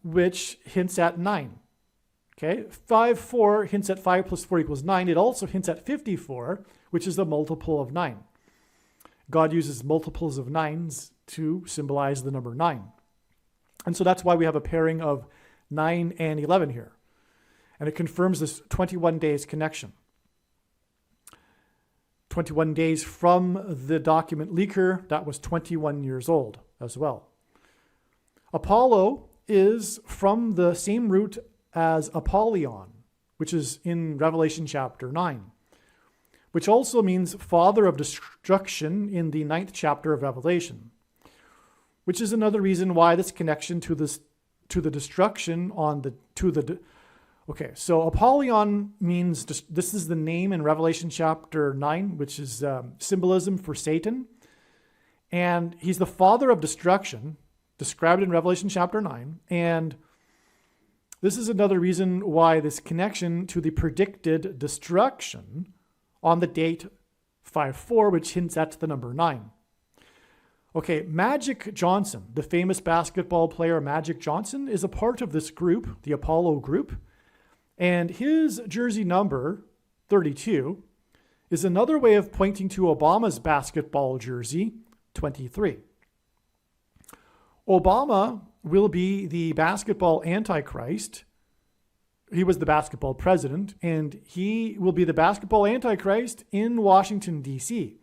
which hints at 9. Okay, 5-4 hints at 5 + 4 = 9. It also hints at 54, which is the multiple of 9. God uses multiples of 9s to symbolize the number 9. And so that's why we have a pairing of 9 and 11 here. And it confirms this 21 days connection. 21 days from the document leaker that was 21 years old as well. Apollo is from the same root as Apollyon, which is in Revelation chapter 9, which also means father of destruction in the 9th chapter of Revelation, which is another reason why this connection to the destruction so Apollyon means, this is the name in Revelation chapter 9, which is symbolism for Satan. And he's the father of destruction, described in Revelation chapter 9. And this is another reason why this connection to the predicted destruction on the date 5-4, which hints at the number 9. Okay, Magic Johnson, the famous basketball player Magic Johnson, is a part of this group, the Apollo group. And his jersey number, 32, is another way of pointing to Obama's basketball jersey, 23. Obama will be the basketball antichrist. He was the basketball president, and he will be the basketball antichrist in Washington, D.C.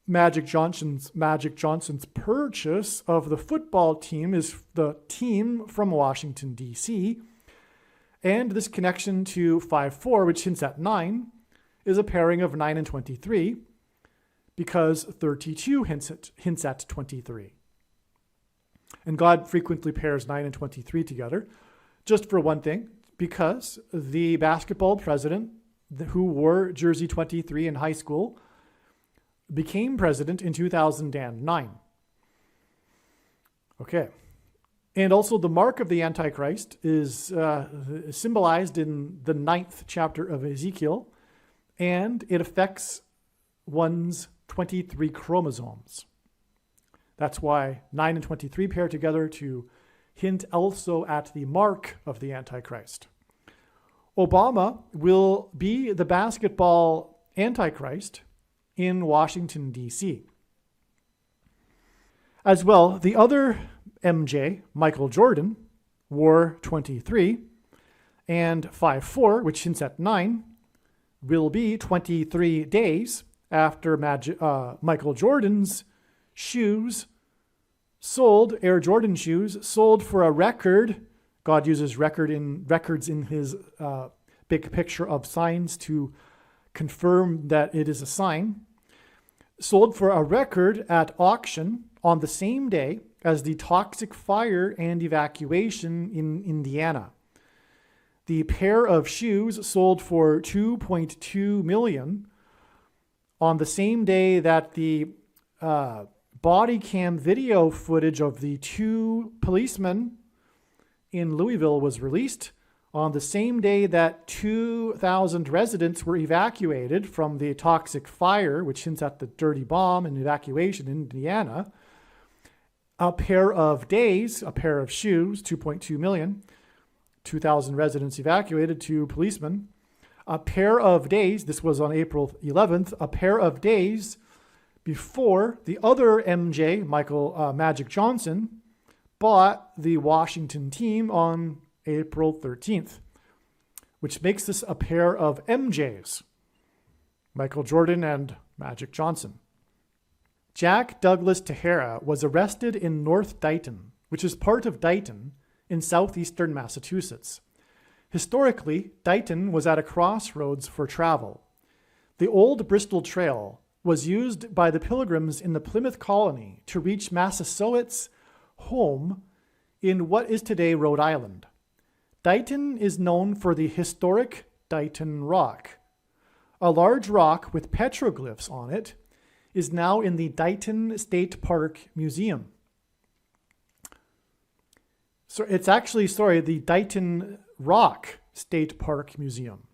Magic Johnson's purchase of the football team is the team from Washington, D.C., and this connection to 5-4, which hints at 9, is a pairing of 9 and 23, because 32 hints at 23. And God frequently pairs 9 and 23 together, just for one thing, because the basketball president who wore jersey 23 in high school became president in 2009. Okay. And also the mark of the Antichrist is symbolized in the 9th chapter of Ezekiel, and it affects one's 23 chromosomes. That's why 9 and 23 pair together to hint also at the mark of the Antichrist. Obama will be the basketball Antichrist in Washington, D.C. As well, the other MJ, Michael Jordan, wore 23, and 5-4, which hints at 9, will be 23 days after Michael Jordan's shoes sold, Air Jordan shoes, sold for a record. God uses records in his big picture of signs to confirm that it is a sign. Sold for a record at auction on the same day as the toxic fire and evacuation in Indiana. The pair of shoes sold for $2.2 million on the same day that the body cam video footage of the two policemen in Louisville was released, on the same day that 2,000 residents were evacuated from the toxic fire, which hints at the dirty bomb and evacuation in Indiana. A pair of days, a pair of shoes, $2.2 million, 2,000 residents evacuated, 2 policemen. A pair of days, this was on April 11th, a pair of days before the other MJ, Michael Magic Johnson, bought the Washington team on April 13th, which makes this a pair of MJs, Michael Jordan and Magic Johnson. Jack Douglas Tejera was arrested in North Dighton, which is part of Dighton in southeastern Massachusetts. Historically, Dighton was at a crossroads for travel. The old Bristol Trail was used by the Pilgrims in the Plymouth colony to reach Massasoit's home in what is today Rhode Island. Dighton is known for the historic Dighton Rock. A large rock with petroglyphs on it is now in the Dighton State Park Museum. So it's actually, the Dighton Rock State Park Museum.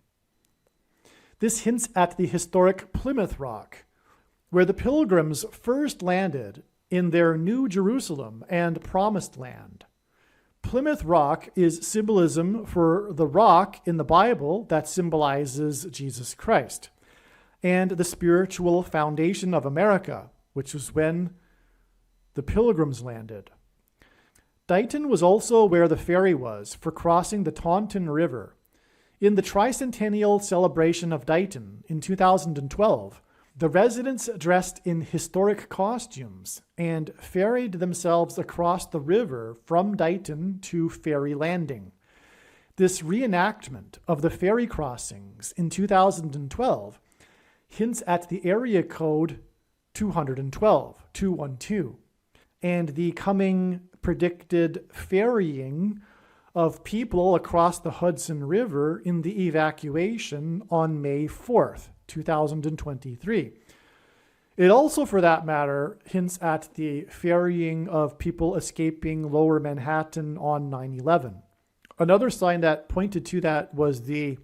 This hints at the historic Plymouth Rock, where the Pilgrims first landed in their New Jerusalem and Promised Land. Plymouth Rock is symbolism for the rock in the Bible that symbolizes Jesus Christ, and the spiritual foundation of America, which was when the Pilgrims landed. Dighton was also where the ferry was for crossing the Taunton River. In the tricentennial celebration of Dighton in 2012, the residents dressed in historic costumes and ferried themselves across the river from Dighton to Ferry Landing. This reenactment of the ferry crossings in 2012 hints at the area code 212, and the coming predicted ferrying of people across the Hudson River in the evacuation on May 4th, 2023. It also, for that matter, hints at the ferrying of people escaping Lower Manhattan on 9/11. Another sign that pointed to that was the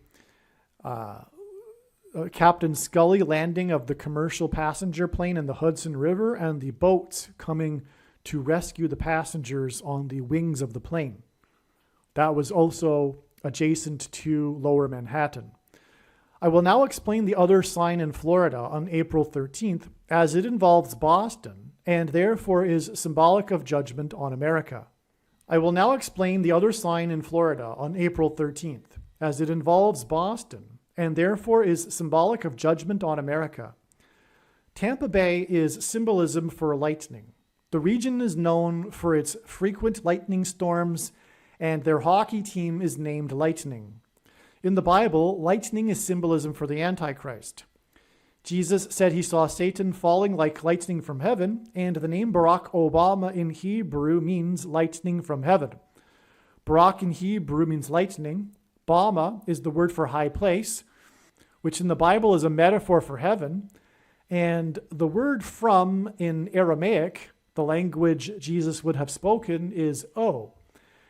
Captain Scully landing of the commercial passenger plane in the Hudson River and the boats coming to rescue the passengers on the wings of the plane. That was also adjacent to Lower Manhattan. I will now explain the other sign in Florida on April 13th, as it involves Boston and therefore is symbolic of judgment on America. I will now explain the other sign in Florida on April 13th, as it involves Boston and therefore is symbolic of judgment on America. Tampa Bay is symbolism for lightning. The region is known for its frequent lightning storms, and their hockey team is named Lightning. In the Bible, lightning is symbolism for the Antichrist. Jesus said he saw Satan falling like lightning from heaven, and the name Barack Obama in Hebrew means lightning from heaven. Barack in Hebrew means lightning. Bama is the word for high place, which in the Bible is a metaphor for heaven. And the word from in Aramaic, the language Jesus would have spoken, is O.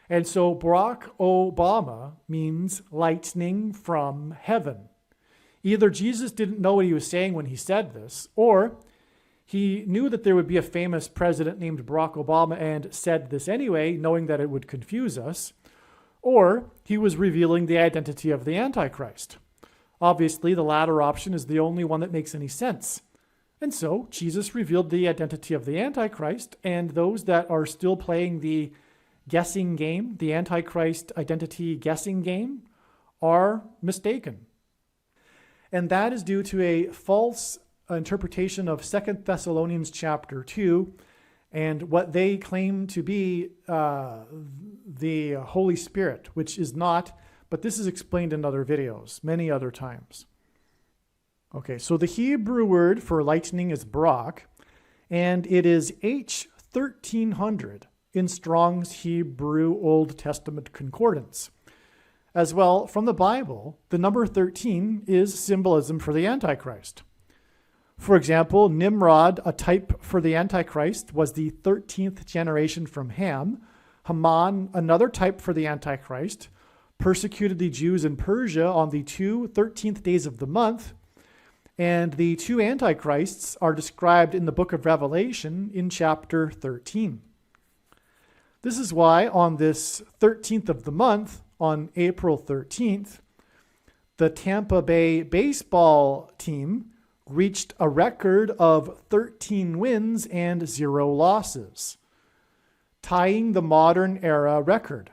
And so Barack Obama means lightning from heaven. Either Jesus didn't know what he was saying when he said this, or he knew that there would be a famous president named Barack Obama and said this anyway, knowing that it would confuse us, or he was revealing the identity of the Antichrist. Obviously, the latter option is the only one that makes any sense. And so Jesus revealed the identity of the Antichrist, and those that are still playing the guessing game, the Antichrist identity guessing game, are mistaken. And that is due to a false interpretation of 2 Thessalonians chapter 2 and what they claim to be the Holy Spirit, which is not, but this is explained in other videos, many other times. Okay, so the Hebrew word for lightning is barak, and it is H1300 in Strong's Hebrew Old Testament Concordance. As well, from the Bible, the number 13 is symbolism for the Antichrist. For example, Nimrod, a type for the Antichrist, was the 13th generation from Ham. Haman, another type for the Antichrist, persecuted the Jews in Persia on the 13th days of the month. And the two Antichrists are described in the book of Revelation in chapter 13. This is why on this 13th of the month, on April 13th, the Tampa Bay baseball team reached a record of 13 wins and 0 losses, tying the modern era record.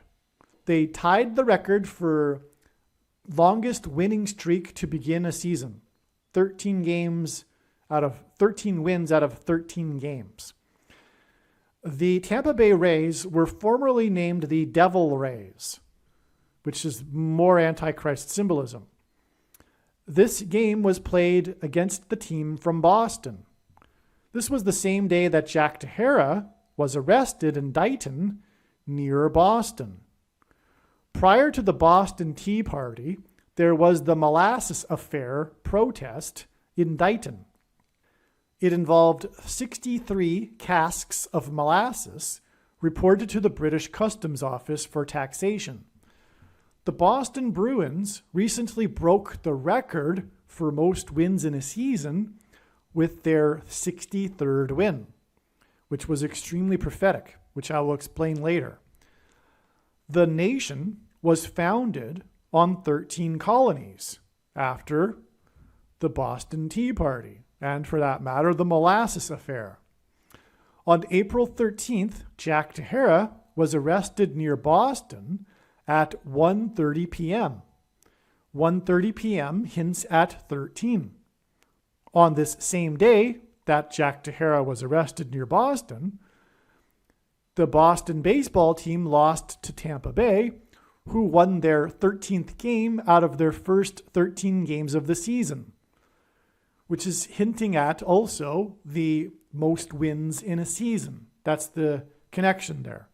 They tied the record for longest winning streak to begin a season. 13 wins out of 13 games. The Tampa Bay Rays were formerly named the Devil Rays, which is more Antichrist symbolism. This game was played against the team from Boston. This was the same day that Jack Tahara was arrested in Dighton, near Boston. Prior to the Boston Tea Party, there was the Molasses Affair protest in Dighton. It involved 63 casks of molasses reported to the British Customs Office for taxation. The Boston Bruins recently broke the record for most wins in a season with their 63rd win, which was extremely prophetic, which I will explain later. The nation was founded on 13 colonies after the Boston Tea Party, and for that matter, the Molasses Affair. On April 13th, Jack Tahara was arrested near Boston at 1:30 p.m. 1:30 p.m. hints at 13. On this same day that Jack Tahara was arrested near Boston, the Boston baseball team lost to Tampa Bay, who won their 13th game out of their first 13 games of the season, which is hinting at also the most wins in a season. That's the connection there.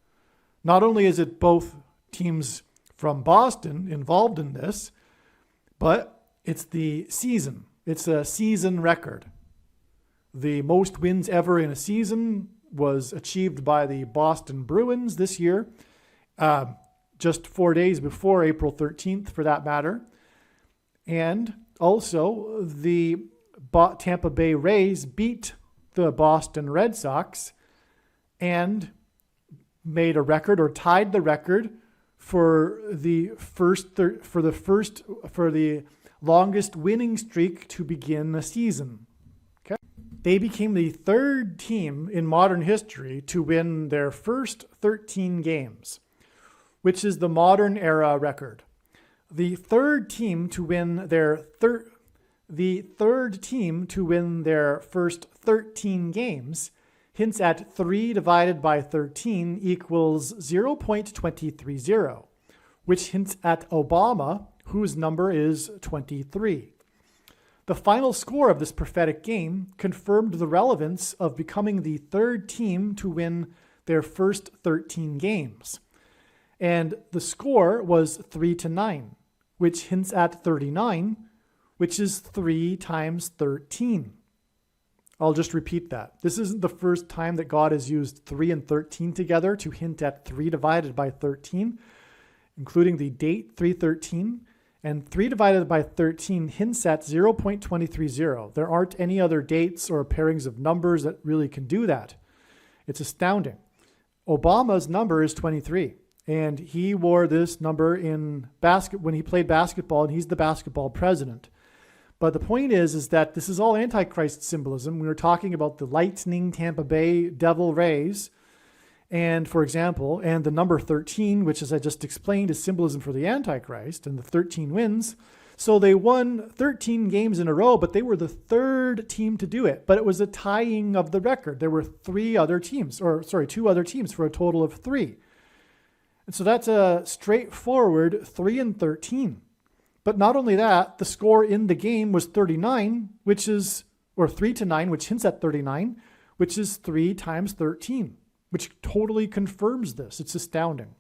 Not only is it both teams from Boston involved in this, but it's the season. It's a season record. The most wins ever in a season was achieved by the Boston Bruins this year, just 4 days before April 13th, for that matter. And also, the Tampa Bay Rays beat the Boston Red Sox and made a record, or tied the record, for the longest winning streak to begin a season. Okay? They became the third team in modern history to win their first 13 games, which is the modern era record. The third team to win their first 13 games hints at 3 divided by 13 equals 0.230, which hints at Obama, whose number is 23. The final score of this prophetic game confirmed the relevance of becoming the third team to win their first 13 games. And the score was 3-9, which hints at 39, which is 3 times 13. I'll just repeat that. This isn't the first time that God has used 3 and 13 together to hint at 3 divided by 13, including the date 313. And 3 divided by 13 hints at 0.230. There aren't any other dates or pairings of numbers that really can do that. It's astounding. Obama's number is 23, and he wore this number in when he played basketball, and he's the basketball president. But the point is that this is all Antichrist symbolism. We were talking about the lightning Tampa Bay Devil Rays, and for example, and the number 13, which, as I just explained, is symbolism for the Antichrist, and the 13 wins. So they won 13 games in a row, but they were the third team to do it. But it was a tying of the record. There were two other teams for a total of 3. And so that's a straightforward 3-13. But not only that, the score in the game was 39, or 3-9, which hints at 39, which is 3 times 13, which totally confirms this. It's astounding.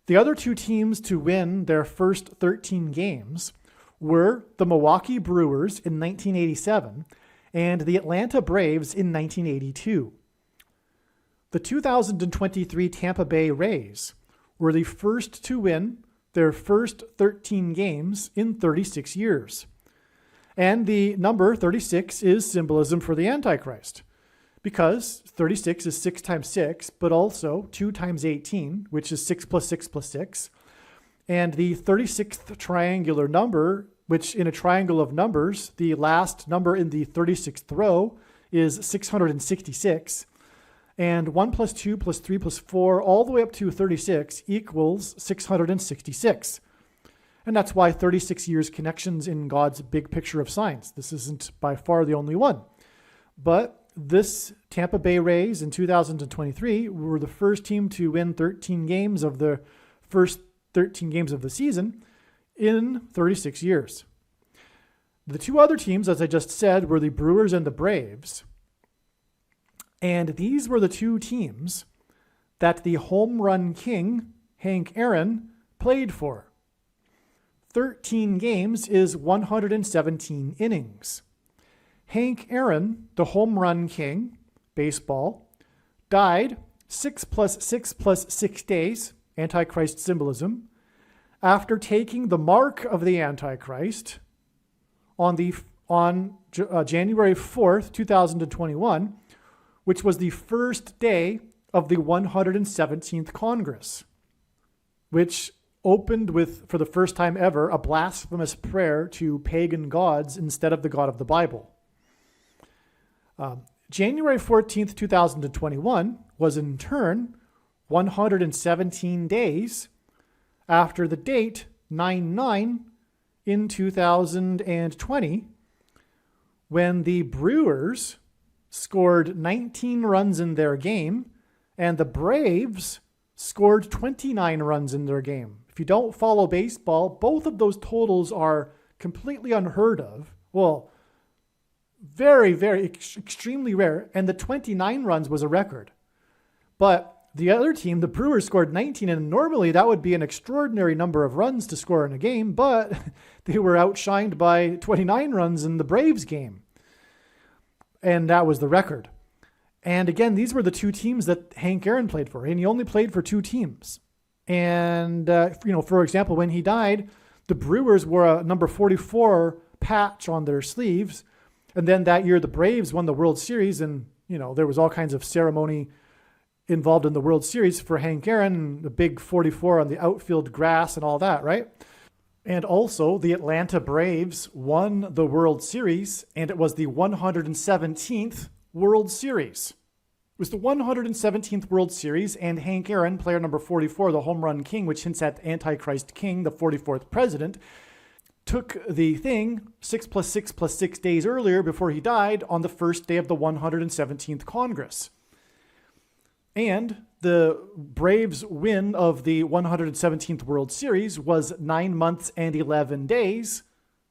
The other 2 teams to win their first 13 games were the Milwaukee Brewers in 1987 and the Atlanta Braves in 1982. The 2023 Tampa Bay Rays were the first to win their first 13 games in 36 years. And the number 36 is symbolism for the Antichrist, because 36 is 6 times 6, but also 2 times 18, which is 6 plus 6 plus 6. And the 36th triangular number, which in a triangle of numbers, the last number in the 36th row is 666. And 1 plus 2 plus 3 plus 4, all the way up to 36 equals 666. And that's why 36 years connections in God's big picture of science. This isn't by far the only one. But this Tampa Bay Rays in 2023 were the first team to win 13 games of the first 13 games of the season in 36 years. The 2 other teams, as I just said, were the Brewers and the Braves. And these were the 2 teams that the home run king, Hank Aaron, played for. 13 games is 117 innings. Hank Aaron, the home run king, baseball, died 6 plus 6 plus 6 days, Antichrist symbolism, after taking the mark of the Antichrist on January 4th, 2021, which was the first day of the 117th Congress, which opened with, for the first time ever, a blasphemous prayer to pagan gods instead of the God of the Bible. January 14th, 2021 was in turn 117 days after the date 9/9 in 2020, when the Brewers scored 19 runs in their game and the Braves scored 29 runs in their game. If you don't follow baseball, both of those totals are completely unheard of. Well, very, very extremely rare. And the 29 runs was a record. But the other team, the Brewers, scored 19, and normally that would be an extraordinary number of runs to score in a game, but they were outshined by 29 runs in the Braves game. And that was the record. And again, these were the 2 teams that Hank Aaron played for, and he only played for 2 teams. And, for example, when he died, the Brewers wore a number 44 patch on their sleeves. And then that year, the Braves won the World Series, and, there was all kinds of ceremony involved in the World Series for Hank Aaron, the big 44 on the outfield grass and all that, right? And also, the Atlanta Braves won the World Series, and it was the 117th World Series. It was the 117th World Series, and Hank Aaron, player number 44, the home run king, which hints at Antichrist King, the 44th president, took the thing 6 plus 6 plus 6 days earlier before he died on the first day of the 117th Congress. And the Braves' win of the 117th World Series was 9 months and 11 days,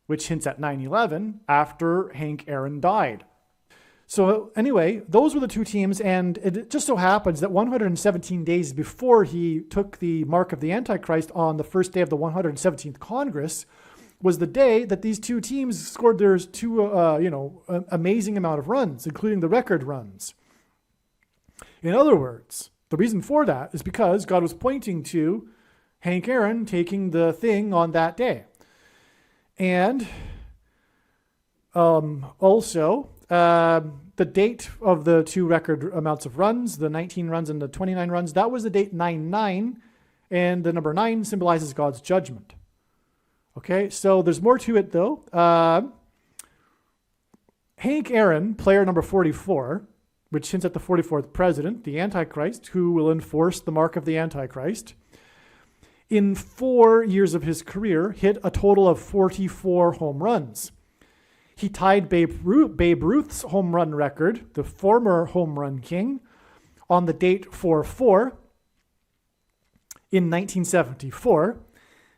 which hints at 9/11, after Hank Aaron died. So anyway, those were the 2 teams, and it just so happens that 117 days before he took the mark of the Antichrist on the first day of the 117th Congress was the day that these 2 teams scored their 2, amazing amount of runs, including the record runs. In other words, the reason for that is because God was pointing to Hank Aaron taking the thing on that day. And also, the date of the 2 record amounts of runs, the 19 runs and the 29 runs, that was the date 9/9, and the number 9 symbolizes God's judgment. Okay, so there's more to it, though. Hank Aaron, player number 44, which hints at the 44th president, the Antichrist, who will enforce the mark of the Antichrist, in 4 years of his career, hit a total of 44 home runs. He tied Babe Ruth's home run record, the former home run king, on the date 4-4 in 1974,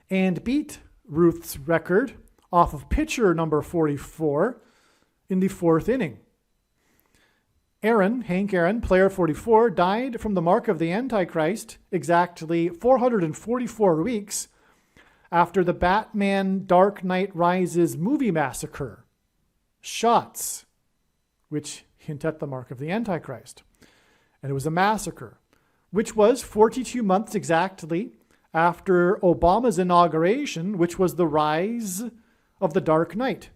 and beat Ruth's record off of pitcher number 44 in the 4th inning. Hank Aaron, player 44, died from the mark of the Antichrist exactly 444 weeks after the Batman Dark Knight Rises movie massacre. Shots, which hint at the mark of the Antichrist. And it was a massacre, which was 42 months exactly after Obama's inauguration, which was the rise of the Dark Knight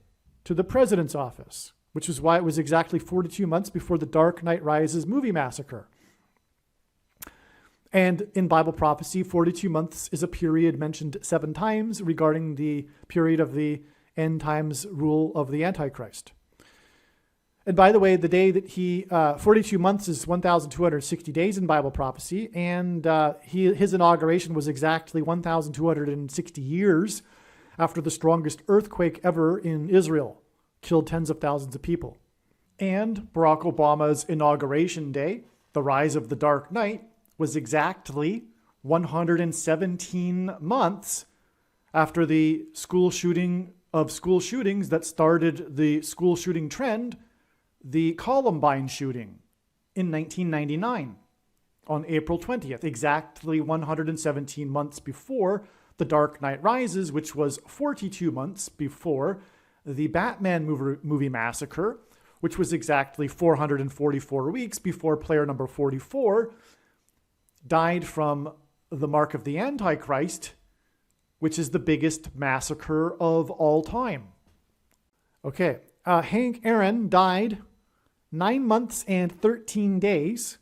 to the president's office, which is why it was exactly 42 months before the Dark Knight Rises movie massacre. And in Bible prophecy, 42 months is a period mentioned 7 times regarding the period of the end times rule of the Antichrist. And by the way, the day that 42 months is 1,260 days in Bible prophecy, and his inauguration was exactly 1,260 years after the strongest earthquake ever in Israel, killed tens of thousands of people. And Barack Obama's inauguration day, the rise of the Dark Knight, was exactly 117 months after the school shootings that started the school shooting trend, the Columbine shooting in 1999 on April 20th, exactly 117 months before The Dark Knight Rises, which was 42 months before the Batman movie massacre, which was exactly 444 weeks before player number 44 died from the mark of the Antichrist, which is the biggest massacre of all time. Okay, Hank Aaron died 9 months and 13 days,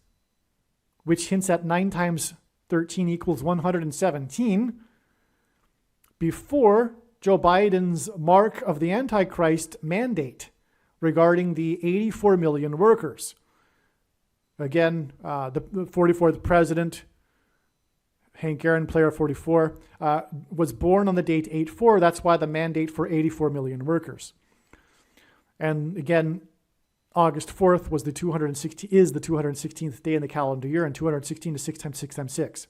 which hints at 9 times 13 equals 117, before Joe Biden's mark of the Antichrist mandate regarding the 84 million workers. Again, the 44th president, Hank Aaron, player 44, was born on the date 8-4. That's why the mandate for 84 million workers. And again, August 4th is the 216th day in the calendar year, and 216 is 6 times 6 times 6.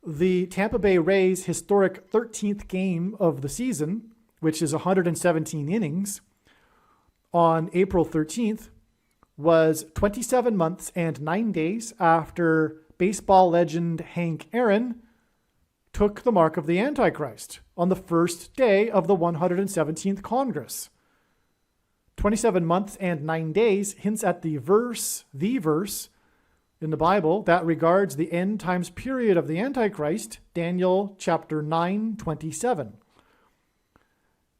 The Tampa Bay Rays' historic 13th game of the season, which is 117 innings, on April 13th, was 27 months and 9 days after baseball legend Hank Aaron took the mark of the Antichrist on the first day of the 117th Congress. 27 months and 9 days hints at the verse in the Bible that regards the end times period of the Antichrist, Daniel chapter 9:27.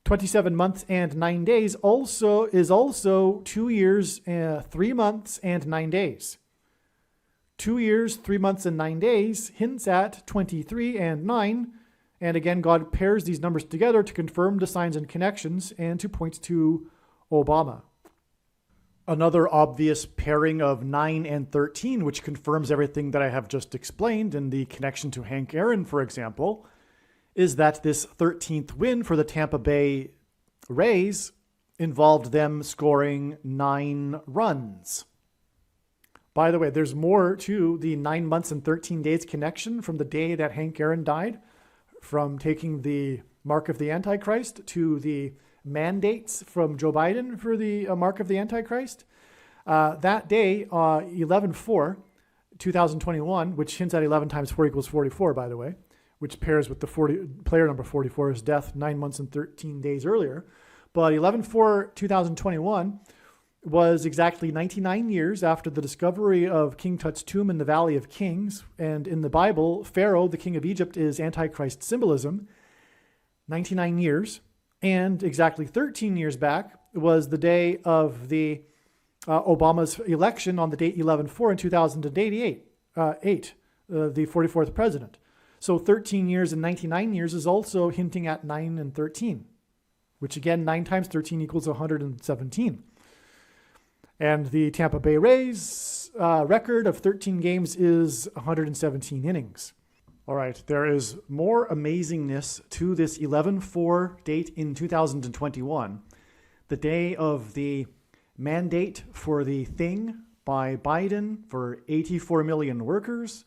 27 months and 9 days is also 2 years, 3 months and 9 days. 2 years, 3 months and 9 days hints at 23 and 9. And again, God pairs these numbers together to confirm the signs and connections and to point to Obama. Another obvious pairing of 9 and 13, which confirms everything that I have just explained in the connection to Hank Aaron, for example, is that this 13th win for the Tampa Bay Rays involved them scoring 9 runs. By the way, there's more to the 9 months and 13 days connection from the day that Hank Aaron died, from taking the mark of the Antichrist to the mandates from Joe Biden for the mark of the Antichrist. That day, 11/4, 2021, which hints at 11 times 4 equals 44, by the way, which pairs with the player number 44's death 9 months and 13 days earlier. But 11/4, 2021 was exactly 99 years after the discovery of King Tut's tomb in the Valley of Kings. And in the Bible, Pharaoh, the king of Egypt, is Antichrist symbolism. 99 years. And exactly 13 years back was the day of the Obama's election on the date 11/4 in 2008, the 44th president. So 13 years and 99 years is also hinting at 9 and 13, which again, 9 times 13 equals 117. And the Tampa Bay Rays record of 13 games is 117 innings. All right, there is more amazingness to this 11/4 date in 2021, the day of the mandate for the thing by Biden for 84 million workers.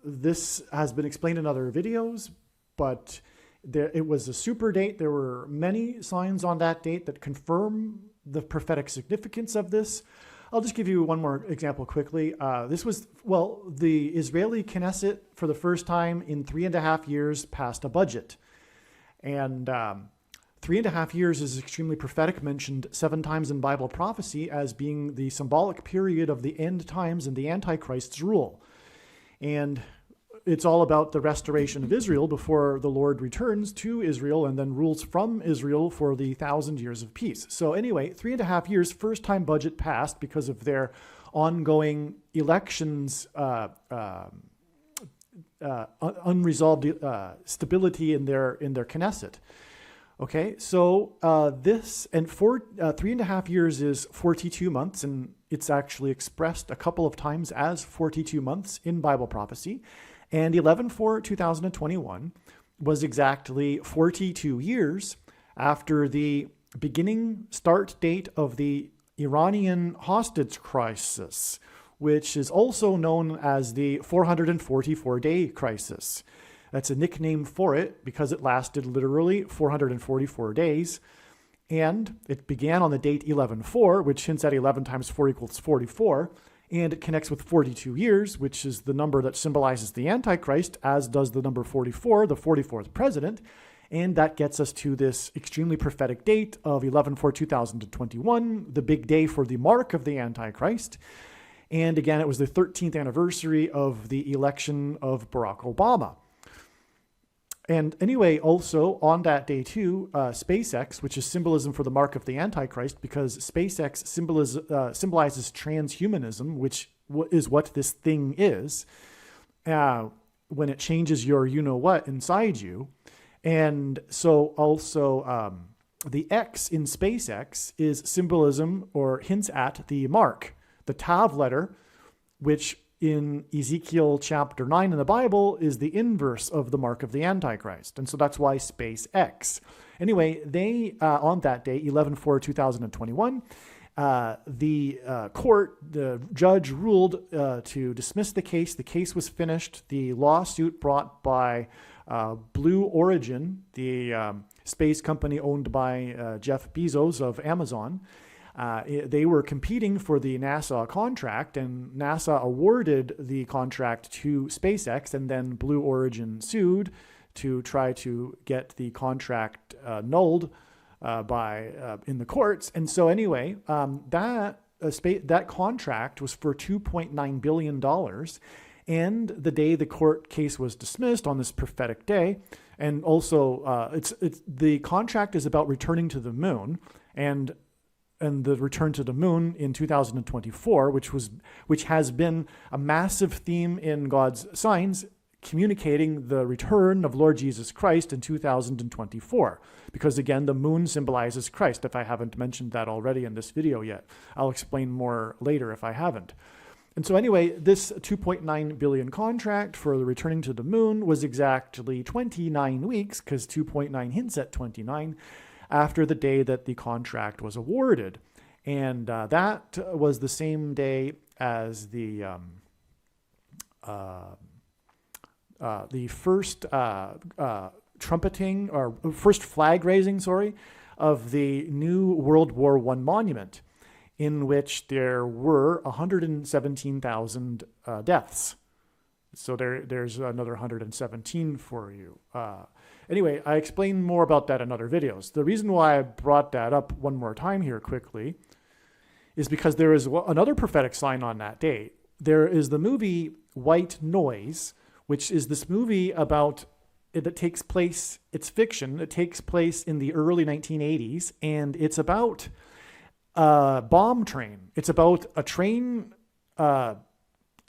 This has been explained in other videos, but it was a super date. There were many signs on that date that confirm the prophetic significance of this. I'll just give you one more example quickly. This was, the Israeli Knesset, for the first time in 3.5 years, passed a budget. And 3.5 years is extremely prophetic, mentioned 7 times in Bible prophecy as being the symbolic period of the end times and the Antichrist's rule. And it's all about the restoration of Israel before the Lord returns to Israel and then rules from Israel for the 1,000 years of peace. So anyway, 3.5 years, first time budget passed because of their ongoing elections, unresolved stability in their Knesset. Okay, so this, and 3.5 years is 42 months, and it's actually expressed a couple of times as 42 months in Bible prophecy. And 11/4/2021 was exactly 42 years after the beginning start date of the Iranian hostage crisis, which is also known as the 444-day crisis. That's a nickname for it because it lasted literally 444 days. And it began on the date 11/4, which hints at 11 times 4 equals 44. And it connects with 42 years, which is the number that symbolizes the Antichrist, as does the number 44, the 44th president. And that gets us to this extremely prophetic date of 11/4/2021, the big day for the mark of the Antichrist. And again, it was the 13th anniversary of the election of Barack Obama. And anyway, also on that day too, SpaceX, which is symbolism for the mark of the Antichrist, because SpaceX symbolizes transhumanism, which is what this thing is, when it changes your you-know-what inside you. And so also the X in SpaceX is symbolism or hints at the mark, the Tav letter, which in Ezekiel chapter 9 in the Bible is the inverse of the mark of the Antichrist. And so that's why SpaceX. Anyway, they, on that day, 11/4/2021, the court, the judge ruled to dismiss the case. The case was finished. The lawsuit brought by Blue Origin, the space company owned by Jeff Bezos of Amazon, they were competing for the NASA contract, and NASA awarded the contract to SpaceX, and then Blue Origin sued to try to get the contract nulled in the courts. And so anyway, that contract was for $2.9 billion. And the day the court case was dismissed on this prophetic day, and also the contract is about returning to the moon, and the return to the moon in 2024, which has been a massive theme in God's signs, communicating the return of Lord Jesus Christ in 2024. Because again, the moon symbolizes Christ, if I haven't mentioned that already in this video yet. I'll explain more later if I haven't. And so anyway, this $2.9 billion contract for the returning to the moon was exactly 29 weeks, because 2.9 hints at 29, after the day that the contract was awarded. And that was the same day as the first trumpeting, or first flag raising, of the new World War I monument, in which there were 117,000 deaths. So there's another 117 for you. Anyway, I explain more about that in other videos. The reason why I brought that up one more time here quickly is because there is another prophetic sign on that date. There is the movie White Noise, which is this movie about that takes place, it's fiction, it takes place in the early 1980s, and it's about a bomb train. It's about a train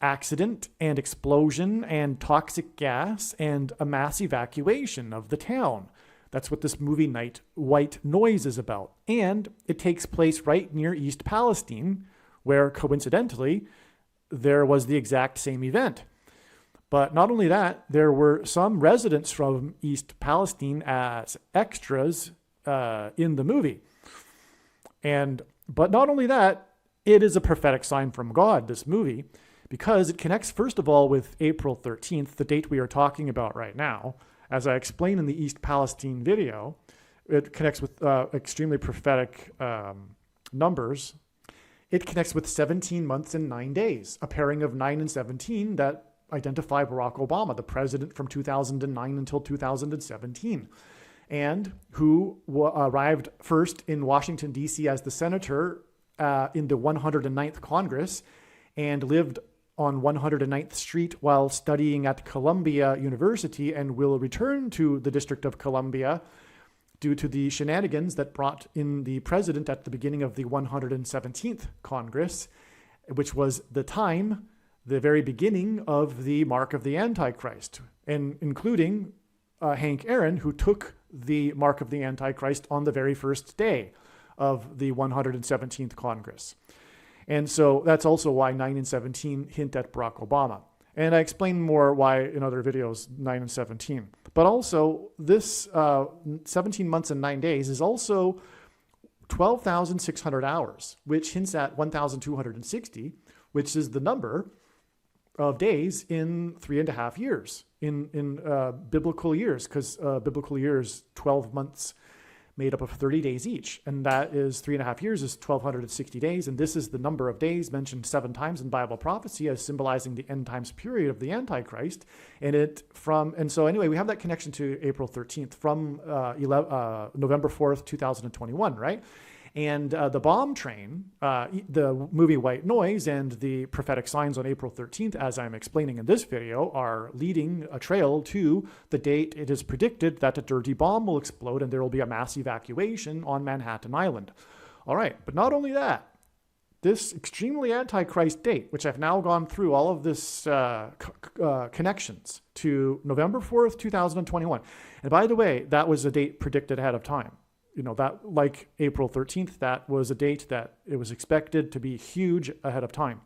accident and explosion and toxic gas and a mass evacuation of the town. That's what this movie White Noise is about. And it takes place right near East Palestine, where coincidentally there was the exact same event. But not only that, there were some residents from East Palestine as extras in the movie. But not only that, it is a prophetic sign from God, this movie, because it connects, first of all, with April 13th, the date we are talking about right now. As I explained in the East Palestine video, it connects with extremely prophetic numbers. It connects with 17 months and 9 days, a pairing of 9 and 17 that identify Barack Obama, the president from 2009 until 2017, and who arrived first in Washington, D.C. as the senator in the 109th Congress and lived on 109th Street while studying at Columbia University, and will return to the District of Columbia due to the shenanigans that brought in the president at the beginning of the 117th Congress, which was the very beginning of the mark of the Antichrist, and including Hank Aaron, who took the mark of the Antichrist on the very first day of the 117th Congress. And so that's also why 9 and 17 hint at Barack Obama. And I explain more why in other videos, 9 and 17. But also, this 17 months and 9 days is also 12,600 hours, which hints at 1,260, which is the number of days in 3.5 years, in biblical years, because biblical years, 12 months made up of 30 days each. And that is 3.5 years is 1,260 days. And this is the number of days mentioned 7 times in Bible prophecy as symbolizing the end times period of the Antichrist. And so anyway, we have that connection to April 13th from November 4th, 2021, right? And the bomb train, the movie White Noise, and the prophetic signs on April 13th, as I'm explaining in this video, are leading a trail to the date it is predicted that a dirty bomb will explode and there will be a mass evacuation on Manhattan Island. All right, but not only that, this extremely antichrist date, which I've now gone through all of this connections to November 4th, 2021. And by the way, that was a date predicted ahead of time. You know, that, like April 13th, that was a date that it was expected to be huge ahead of time.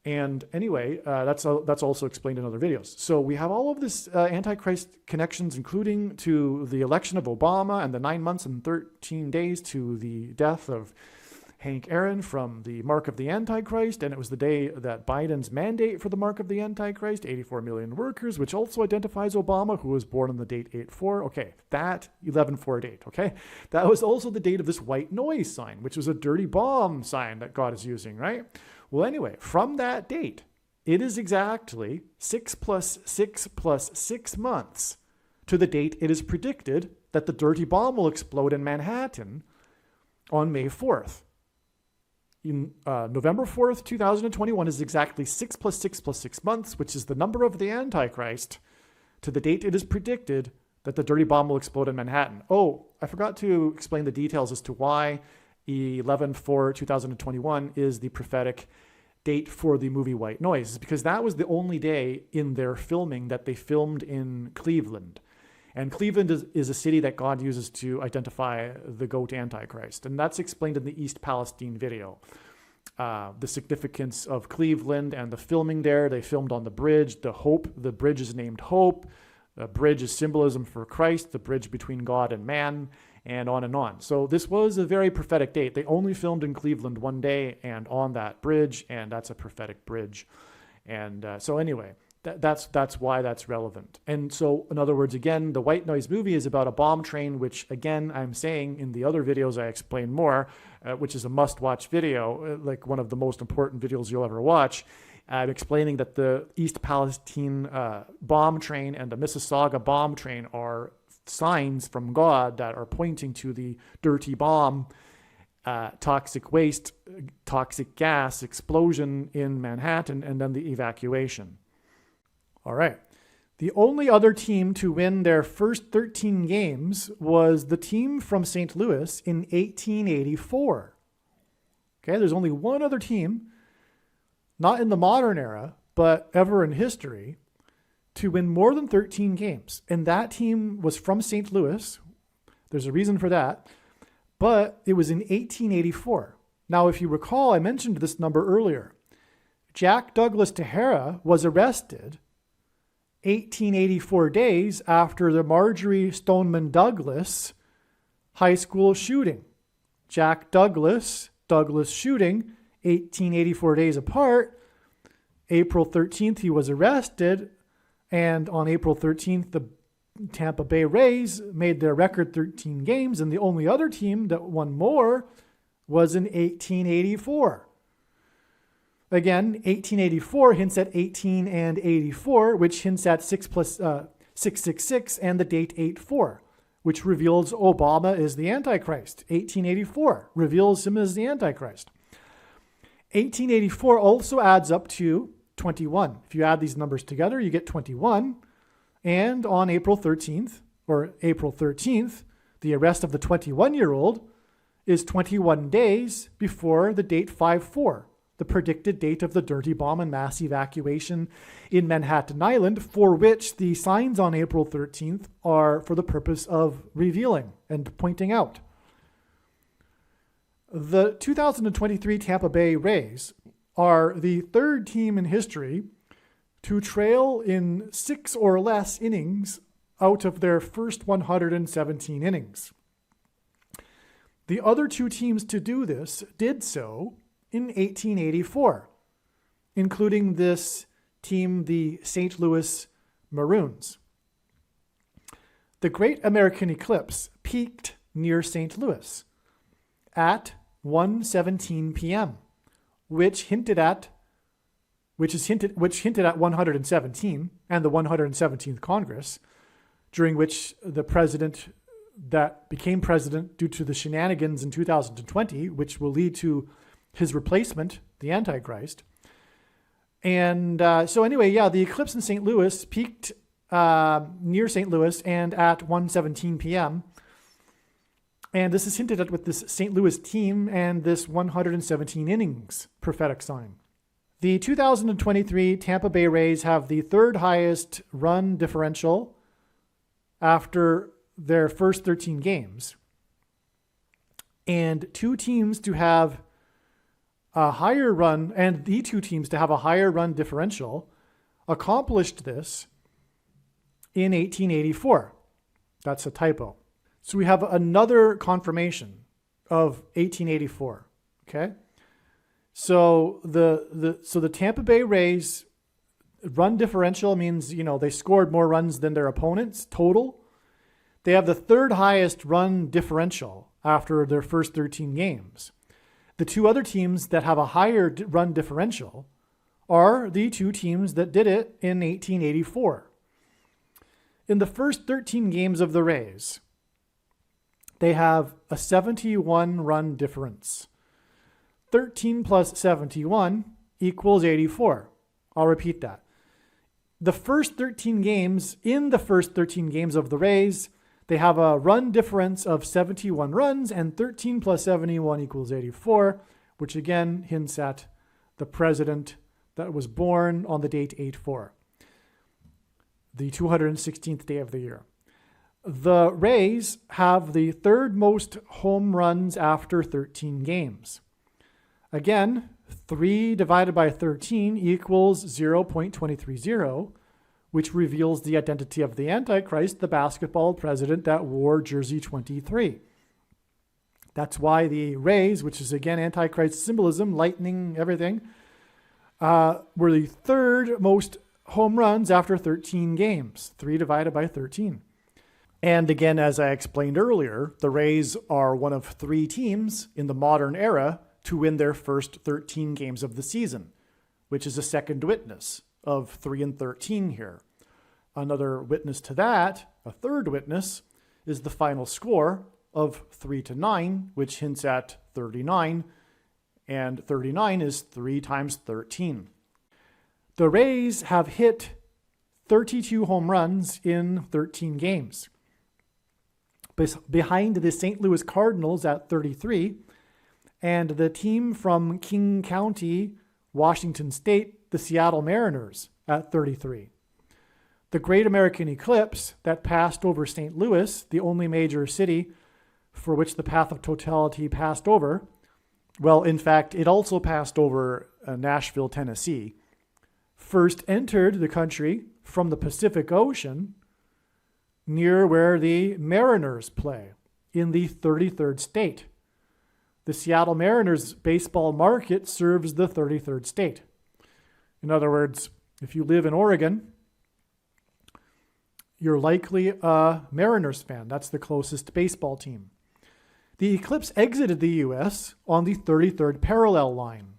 And anyway, that's also explained in other videos. So we have all of this Antichrist connections, including to the election of Obama and the 9 months and 13 days to the death of Hank Aaron from the mark of the Antichrist. And it was the day that Biden's mandate for the mark of the Antichrist, 84 million workers, which also identifies Obama, who was born on the date 8/4. Okay, that 11/4 date, okay? That was also the date of this white noise sign, which was a dirty bomb sign that God is using, right? Well, anyway, from that date, it is exactly 6 plus 6 plus 6 months to the date it is predicted that the dirty bomb will explode in Manhattan on May 4th. In November 4th, 2021 is exactly 6 plus 6 plus 6 months, which is the number of the Antichrist, to the date it is predicted that the dirty bomb will explode in Manhattan. Oh, I forgot to explain the details as to why 11/4/2021 is the prophetic date for the movie White Noise, because that was the only day in their filming that they filmed in Cleveland. And Cleveland is a city that God uses to identify the goat Antichrist. And that's explained in the East Palestine video. The significance of Cleveland and the filming there. They filmed on the bridge. The bridge is named Hope. The bridge is symbolism for Christ, the bridge between God and man, and on and on. So this was a very prophetic date. They only filmed in Cleveland one day and on that bridge, and that's a prophetic bridge. And so anyway, that's why that's relevant. And so, in other words, again, the White Noise movie is about a bomb train, which, again, I'm saying in the other videos I explain more, which is a must-watch video, like one of the most important videos you'll ever watch. I'm explaining that the East Palestine bomb train and the Mississauga bomb train are signs from God that are pointing to the dirty bomb, toxic waste, toxic gas explosion in Manhattan, and then the evacuation. All right. The only other team to win their first 13 games was the team from St. Louis in 1884. Okay, there's only one other team, not in the modern era, but ever in history, to win more than 13 games. And that team was from St. Louis. There's a reason for that. But it was in 1884. Now, if you recall, I mentioned this number earlier. Jack Douglas Tejera was arrested 1884 days after the Marjorie Stoneman Douglas high school shooting. Jack Douglas shooting, 1884 days apart. April 13th, he was arrested. And on April 13th, the Tampa Bay Rays made their record 13 games. And the only other team that won more was in 1884. Again, 1884 hints at 18 and 84, which hints at 666 and the date 84, which reveals Obama is the Antichrist. 1884 reveals him as the Antichrist. 1884 also adds up to 21. If you add these numbers together, you get 21. And on April 13th, the arrest of the 21-year-old is 21 days before the date 5/4, the predicted date of the dirty bomb and mass evacuation in Manhattan Island, for which the signs on April 13th are for the purpose of revealing and pointing out. The 2023 Tampa Bay Rays are the third team in history to trail in 6 or less innings out of their first 117 innings. The other two teams to do this did so in 1884, including this team, the St. Louis Maroons. The Great American Eclipse peaked near St. Louis at 1:17 p.m., which hinted at 117 and the 117th Congress, during which the president that became president due to the shenanigans in 2020, which will lead to his replacement, the Antichrist. And the eclipse in St. Louis peaked near St. Louis and at 1:17 p.m. And this is hinted at with this St. Louis team and this 117 innings prophetic sign. The 2023 Tampa Bay Rays have the third highest run differential after their first 13 games. And two teams to have a higher run, and the two teams to have a higher run differential accomplished this in 1884. That's a typo. So we have another confirmation of 1884. Okay. So the Tampa Bay Rays run differential means, they scored more runs than their opponents total. They have the third highest run differential after their first 13 games. The two other teams that have a higher run differential are the two teams that did it in 1884. In the first 13 games of the Rays, they have a 71 run difference. 13 plus 71 equals 84. I'll repeat that. In the first 13 games of the Rays, they have a run difference of 71 runs, and 13 plus 71 equals 84, which again hints at the president that was born on the date 8/4, the 216th day of the year. The Rays have the third most home runs after 13 games. Again, 3 divided by 13 equals 0.230, which reveals the identity of the Antichrist, the basketball president that wore jersey 23. That's why the Rays, which is again Antichrist symbolism, lightning, everything, were the third most home runs after 13 games, 3 divided by 13. And again, as I explained earlier, the Rays are one of 3 teams in the modern era to win their first 13 games of the season, which is a second witness of 3-13 here. Another witness to that, a third witness, is the final score of 3-9, which hints at 39, and 39 is 3 times 13. The Rays have hit 32 home runs in 13 games, behind the St. Louis Cardinals at 33, and the team from King County, Washington State, the Seattle Mariners, at 33. The Great American Eclipse that passed over St. Louis, the only major city for which the path of totality passed over, well, in fact, it also passed over Nashville, Tennessee. first entered the country from the Pacific Ocean near where the Mariners play in the 33rd state. The Seattle Mariners baseball market serves the 33rd state. In other words, if you live in Oregon, you're likely a Mariners fan. That's the closest baseball team. The Eclipse exited the U.S. on the 33rd parallel line.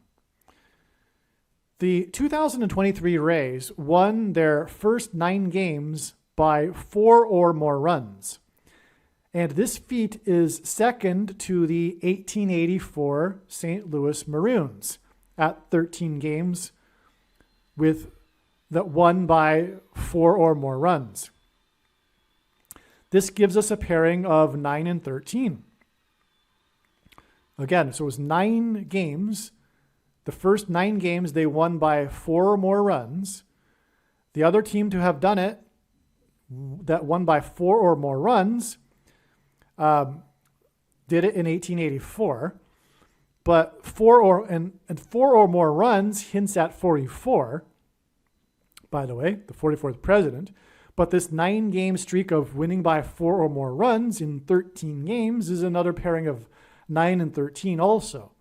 The 2023 Rays won their first 9 games by 4 or more runs. And this feat is second to the 1884 St. Louis Maroons at 13 games that won by 4 or more runs. This gives us a pairing of 9 and 13. Again, so it was 9 games. The first 9 games they won by 4 or more runs. The other team to have done it, that won by 4 or more runs, did it in 1884. But 4 or more runs hints at 44. By the way, the 44th president. But this 9-game streak of winning by 4 or more runs in 13 games is another pairing of 9 and 13 also.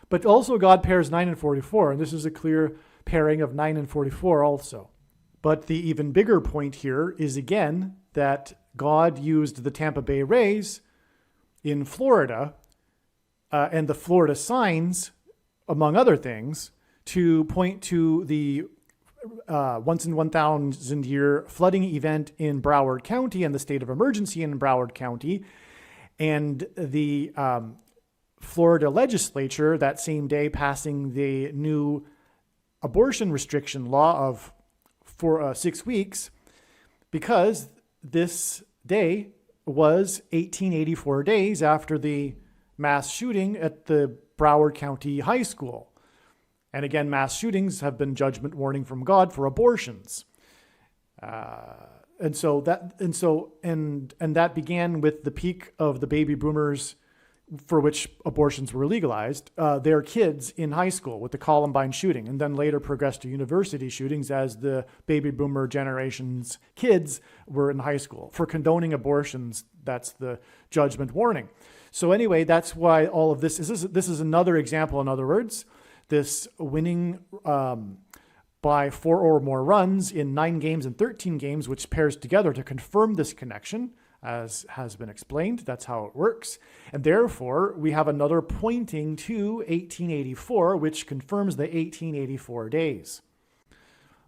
But also God pairs 9 and 44, and this is a clear pairing of 9 and 44 also. But the even bigger point here is, again, that God used the Tampa Bay Rays in Florida and the Florida signs, among other things, to point to the once in 1,000 year flooding event in Broward County and the state of emergency in Broward County, and the Florida legislature that same day passing the new abortion restriction law for 6 weeks, because this day was 1884 days after the mass shooting at the Broward County High School. And again, mass shootings have been judgment warning from God for abortions. And that began with the peak of the baby boomers for which abortions were legalized, their kids in high school with the Columbine shooting, and then later progressed to university shootings as the baby boomer generation's kids were in high school. For condoning abortions, that's the judgment warning. So anyway, that's why all of this is another example, in other words, this winning by 4 or more runs in 9 games and 13 games, which pairs together to confirm this connection, as has been explained. That's how it works. And therefore, we have another pointing to 1884, which confirms the 1884 days.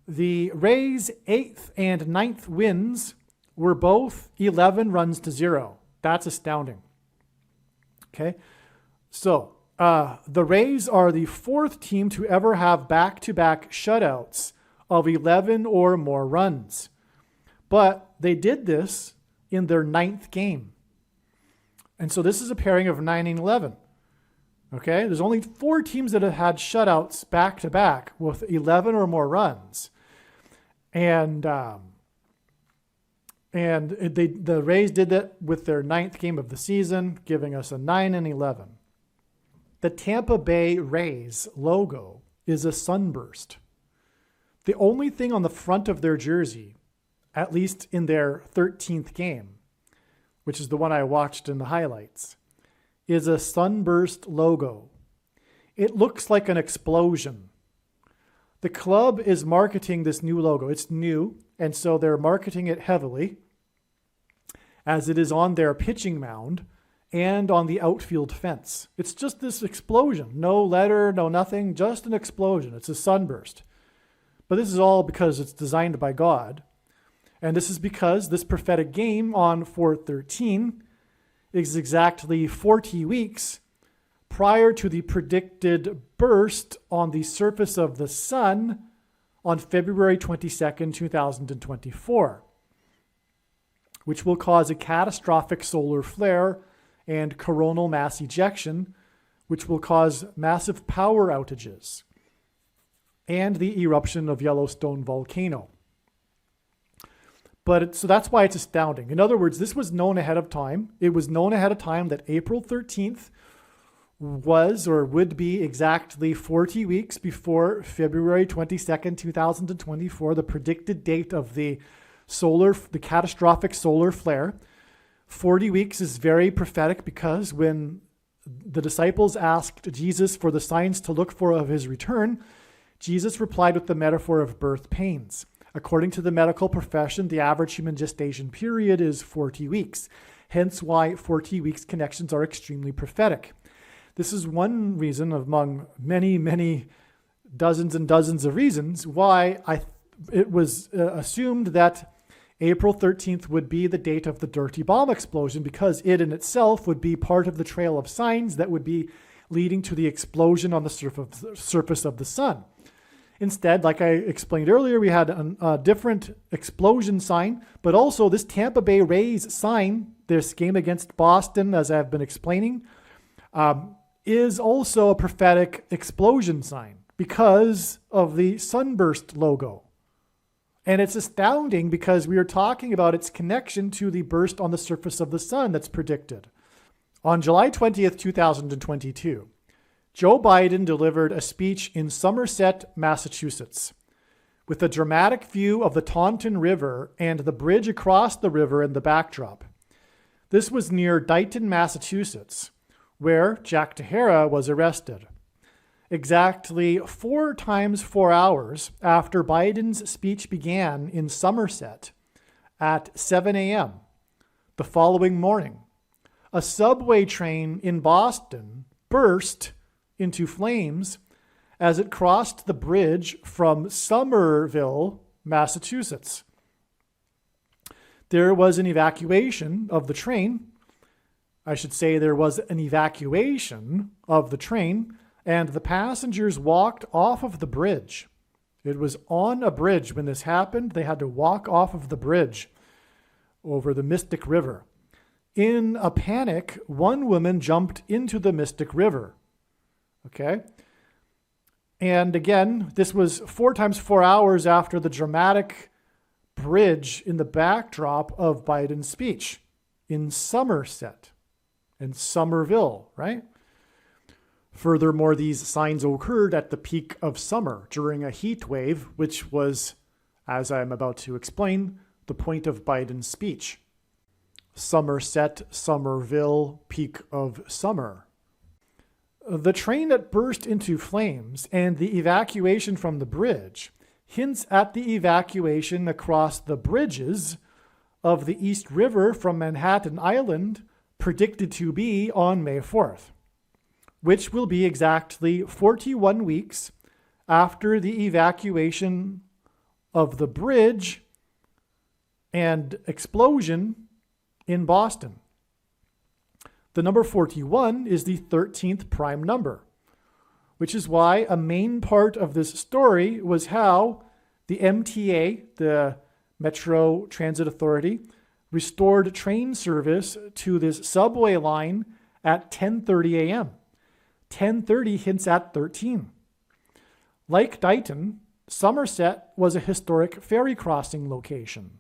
The Rays' 8th and 9th wins were both 11 runs to 0. That's astounding. Okay, so the Rays are the 4th team to ever have back-to-back shutouts of 11 or more runs. But they did this in their 9th game. And so this is a pairing of 9 and 11. Okay, there's only 4 teams that have had shutouts back-to-back with 11 or more runs. And the Rays did that with their 9th game of the season, giving us a 9 and 11. The Tampa Bay Rays logo is a sunburst. The only thing on the front of their jersey, at least in their 13th game, which is the one I watched in the highlights, is a sunburst logo. It looks like an explosion. The club is marketing this new logo. It's new, and so they're marketing it heavily, as it is on their pitching mound and on the outfield fence. It's just this explosion. No letter, no nothing, just an explosion. It's a sunburst. But this is all because it's designed by God. And this is because this prophetic game on 4/13 is exactly 40 weeks prior to the predicted burst on the surface of the sun on February 22nd, 2024, which will cause a catastrophic solar flare and coronal mass ejection, which will cause massive power outages, and the eruption of Yellowstone volcano. So that's why it's astounding. In other words, this was known ahead of time. It was known ahead of time that April 13th was or would be exactly 40 weeks before February 22nd, 2024, the predicted date of the catastrophic solar flare. 40 weeks is very prophetic because when the disciples asked Jesus for the signs to look for of his return, Jesus replied with the metaphor of birth pains. According to the medical profession, the average human gestation period is 40 weeks, hence why 40 weeks connections are extremely prophetic. This is one reason among many, many dozens and dozens of reasons why it was assumed that April 13th would be the date of the dirty bomb explosion, because it in itself would be part of the trail of signs that would be leading to the explosion on the surface of the sun. Instead, like I explained earlier, we had a different explosion sign, but also this Tampa Bay Rays sign, this game against Boston, as I've been explaining, is also a prophetic explosion sign because of the sunburst logo. And it's astounding because we are talking about its connection to the burst on the surface of the sun that's predicted. On July 20th, 2022, Joe Biden delivered a speech in Somerset, Massachusetts, with a dramatic view of the Taunton River and the bridge across the river in the backdrop. This was near Dighton, Massachusetts, where Jack Tahara was arrested. Exactly 4 times 4 hours after Biden's speech began in Somerset at 7 a.m. the following morning, a subway train in Boston burst into flames as it crossed the bridge from Somerville, Massachusetts. There was an evacuation of the train. I should say there was an evacuation of the train, and the passengers walked off of the bridge. It was on a bridge when this happened. They had to walk off of the bridge over the Mystic River. In a panic, one woman jumped into the Mystic River. Okay? And again, this was 4 times 4 hours after the dramatic bridge in the backdrop of Biden's speech in Somerset and Somerville, right? Furthermore, these signs occurred at the peak of summer during a heat wave, which was, as I'm about to explain, the point of Biden's speech. Somerset, Somerville, peak of summer. The train that burst into flames and the evacuation from the bridge hints at the evacuation across the bridges of the East River from Manhattan Island, predicted to be on May 4th, which will be exactly 41 weeks after the evacuation of the bridge and explosion in Boston. The number 41 is the 13th prime number, which is why a main part of this story was how the MTA, the Metro Transit Authority, restored train service to this subway line at 10:30 a.m. 10:30 hints at 13. Like Dighton, Somerset was a historic ferry crossing location.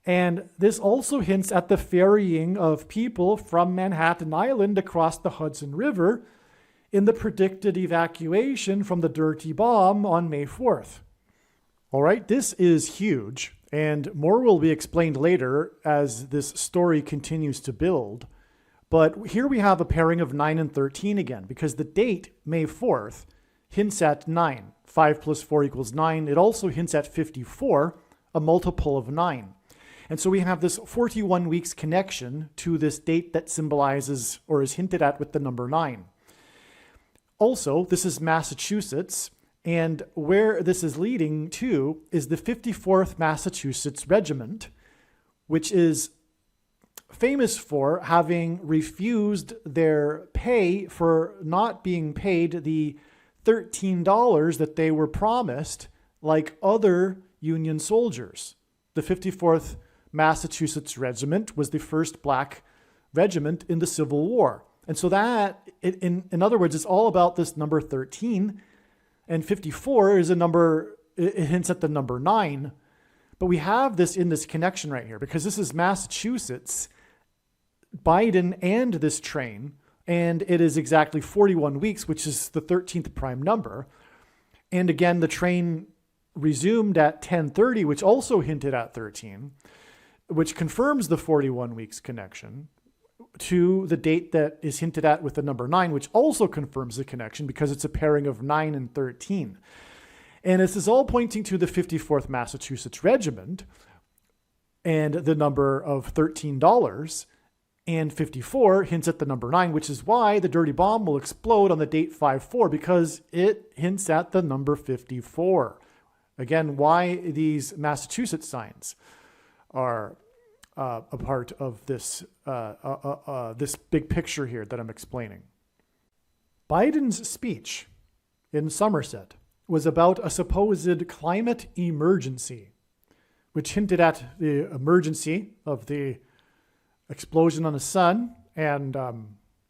And this also hints at the ferrying of people from Manhattan Island across the Hudson River in the predicted evacuation from the dirty bomb on May 4th. All right, this is huge, and more will be explained later as this story continues to build. But here we have a pairing of 9 and 13 again, because the date, May 4th, hints at 9. 5 plus 4 equals 9. It also hints at 54, a multiple of 9. And so we have this 41 weeks connection to this date that symbolizes or is hinted at with the number 9. Also, this is Massachusetts, and where this is leading to is the 54th Massachusetts Regiment, which is famous for having refused their pay for not being paid the $13 that they were promised like other Union soldiers. The 54th Massachusetts Regiment was the first black regiment in the Civil War. And so that, in other words, it's all about this number 13, and 54 is a number, it hints at the number 9. But we have this in this connection right here, because this is Massachusetts, Biden and this train, and it is exactly 41 weeks, which is the 13th prime number. And again, the train resumed at 10:30, which also hinted at 13, which confirms the 41 weeks connection to the date that is hinted at with the number 9, which also confirms the connection because it's a pairing of 9 and 13. And this is all pointing to the 54th Massachusetts Regiment and the number of $13, and 54 hints at the number 9, which is why the dirty bomb will explode on the date 5/4, because it hints at the number 54. Again, why these Massachusetts signs are a part of this this big picture here that I'm explaining. Biden's speech in Somerset was about a supposed climate emergency, which hinted at the emergency of the explosion on the sun and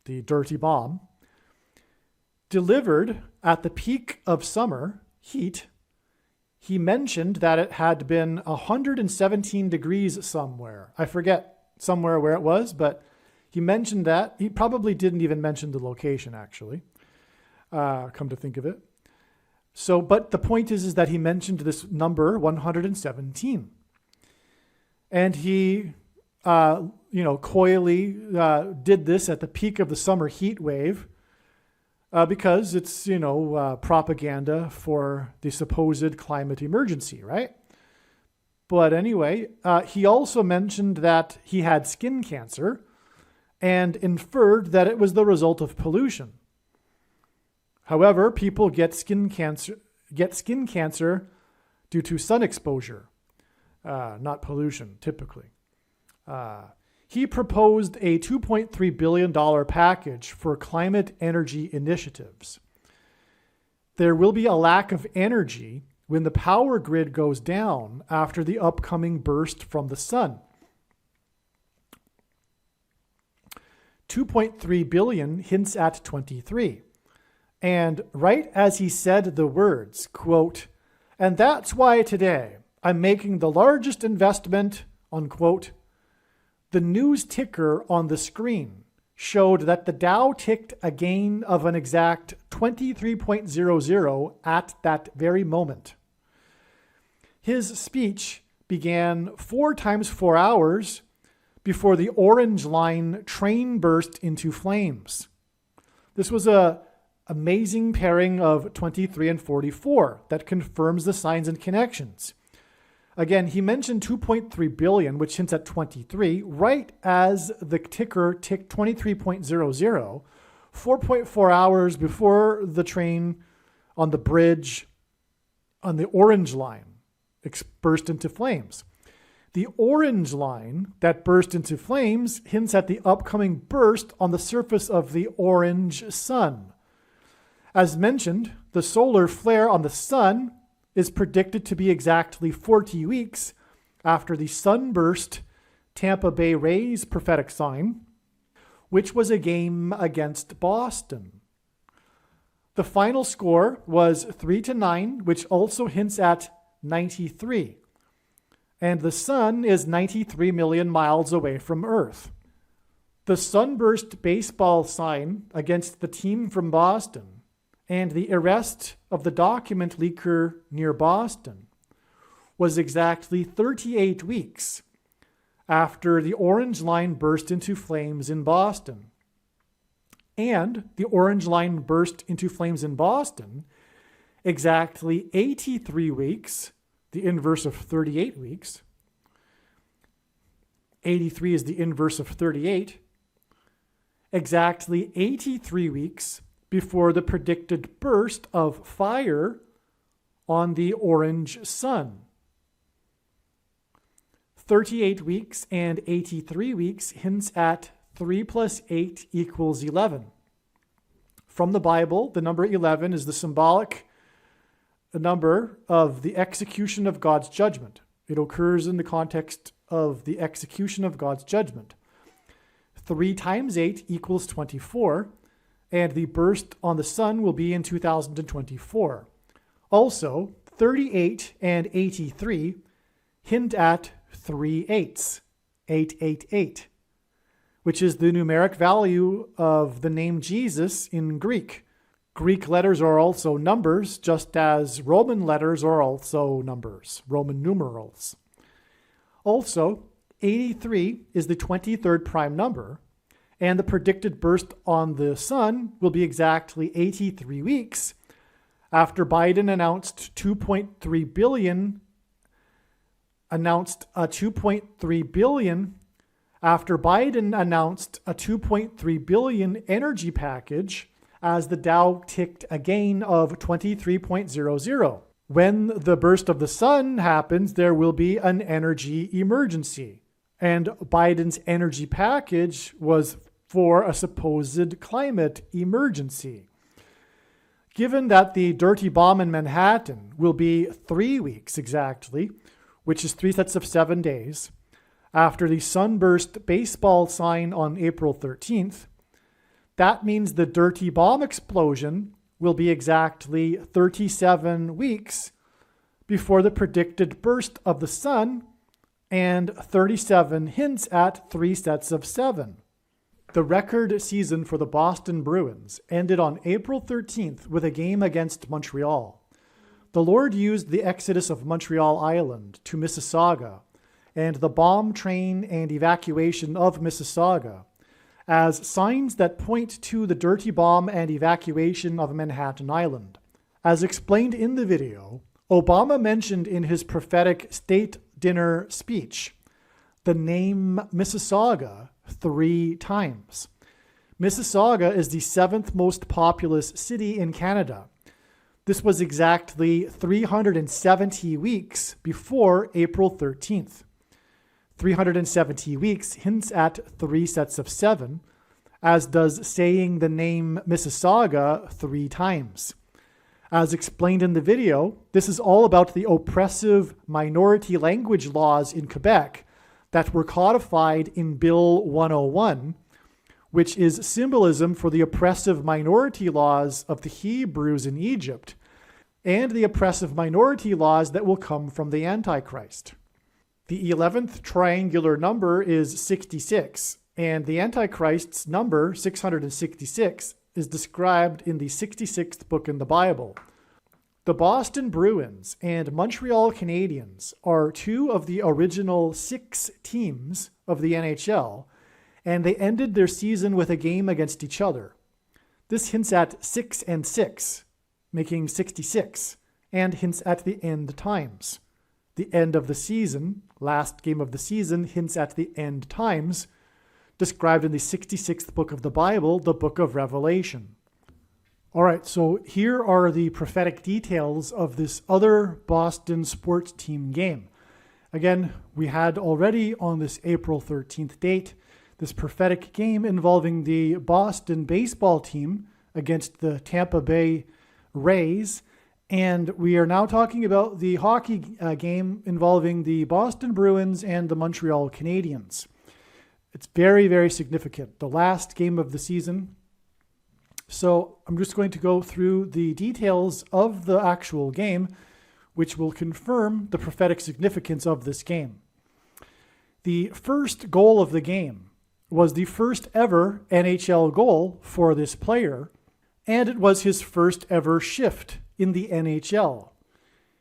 the dirty bomb. Delivered at the peak of summer heat, he mentioned that it had been 117 degrees somewhere. I forget somewhere where it was, but he mentioned that. He probably didn't even mention the location, actually, come to think of it. So, but the point is that he mentioned this number 117. And he, coyly did this at the peak of the summer heat wave because it's, propaganda for the supposed climate emergency, right? But anyway, he also mentioned that he had skin cancer and inferred that it was the result of pollution. However, people get skin cancer due to sun exposure, not pollution, typically. He proposed a $2.3 billion package for climate energy initiatives. There will be a lack of energy when the power grid goes down after the upcoming burst from the sun. $2.3 billion hints at 23. And right as he said the words, quote, "And that's why today I'm making the largest investment," unquote, the news ticker on the screen showed that the Dow ticked a gain of an exact 23.00 at that very moment. His speech began 4 times 4 hours before the Orange Line train burst into flames. This was an amazing pairing of 23 and 44 that confirms the signs and connections. Again, he mentioned 2.3 billion, which hints at 23, right as the ticker ticked 23.00, 4.4 hours before the train on the bridge on the Orange Line burst into flames. The Orange Line that burst into flames hints at the upcoming burst on the surface of the orange sun. As mentioned, the solar flare on the sun is predicted to be exactly 40 weeks after the sunburst Tampa Bay Rays prophetic sign, which was a game against Boston. The final score was 3-9, which also hints at 93. And the sun is 93 million miles away from Earth. The sunburst baseball sign against the team from Boston and the arrest of the document leaker near Boston was exactly 38 weeks after the Orange Line burst into flames in Boston. And the Orange Line burst into flames in Boston exactly 83 weeks, the inverse of 38 weeks. 83 is the inverse of 38. Exactly 83 weeks before the predicted burst of fire on the orange sun. 38 weeks and 83 weeks hints at 3 plus 8 equals 11. From the Bible, the number 11 is the symbolic number of the execution of God's judgment. It occurs in the context of the execution of God's judgment. 3 times 8 equals 24, and the burst on the sun will be in 2024. Also, 38 and 83 hint at 3 8s, 888, which is the numeric value of the name Jesus in Greek. Greek letters are also numbers, just as Roman letters are also numbers, Roman numerals. Also, 83 is the 23rd prime number, and the predicted burst on the sun will be exactly 83 weeks after Biden announced 2.3 billion after Biden announced a 2.3 billion energy package as the Dow ticked a gain of 23.00. When the burst of the sun happens, there will be an energy emergency. And Biden's energy package was for a supposed climate emergency. Given that the dirty bomb in Manhattan will be 3 weeks exactly, which is 3 sets of 7 days, after the sunburst baseball sign on April 13th, that means the dirty bomb explosion will be exactly 37 weeks before the predicted burst of the sun and 37 hints at 3 sets of 7. The record season for the Boston Bruins ended on April 13th with a game against Montreal. The Lord used the exodus of Montreal Island to Mississauga and the bomb train and evacuation of Mississauga as signs that point to the dirty bomb and evacuation of Manhattan Island. As explained in the video, Obama mentioned in his prophetic state dinner speech the name Mississauga 3 times. Mississauga is the 7th most populous city in Canada. This was exactly 370 weeks before April 13th. 370 weeks hints at 3 sets of 7, as does saying the name Mississauga 3 times. As explained in the video, this is all about the oppressive minority language laws in Quebec that were codified in Bill 101, which is symbolism for the oppressive minority laws of the Hebrews in Egypt and the oppressive minority laws that will come from the Antichrist. The 11th triangular number is 66, and the Antichrist's number, 666, is described in the 66th book in the Bible. The Boston Bruins and Montreal Canadiens are 2 of the original 6 teams of the NHL, and they ended their season with a game against each other. This hints at 6 and 6, making 66, and hints at the end times. The end of the season, last game of the season, hints at the end times, described in the 66th book of the Bible, the book of Revelation. All right, so here are the prophetic details of this other Boston sports team game. Again, we had already on this April 13th date this prophetic game involving the Boston baseball team against the Tampa Bay Rays. And we are now talking about the hockey game involving the Boston Bruins and the Montreal Canadiens. It's very, very significant. The last game of the season. So I'm just going to go through the details of the actual game, which will confirm the prophetic significance of this game. The first goal of the game was the first ever NHL goal for this player, and it was his first ever shift in the NHL.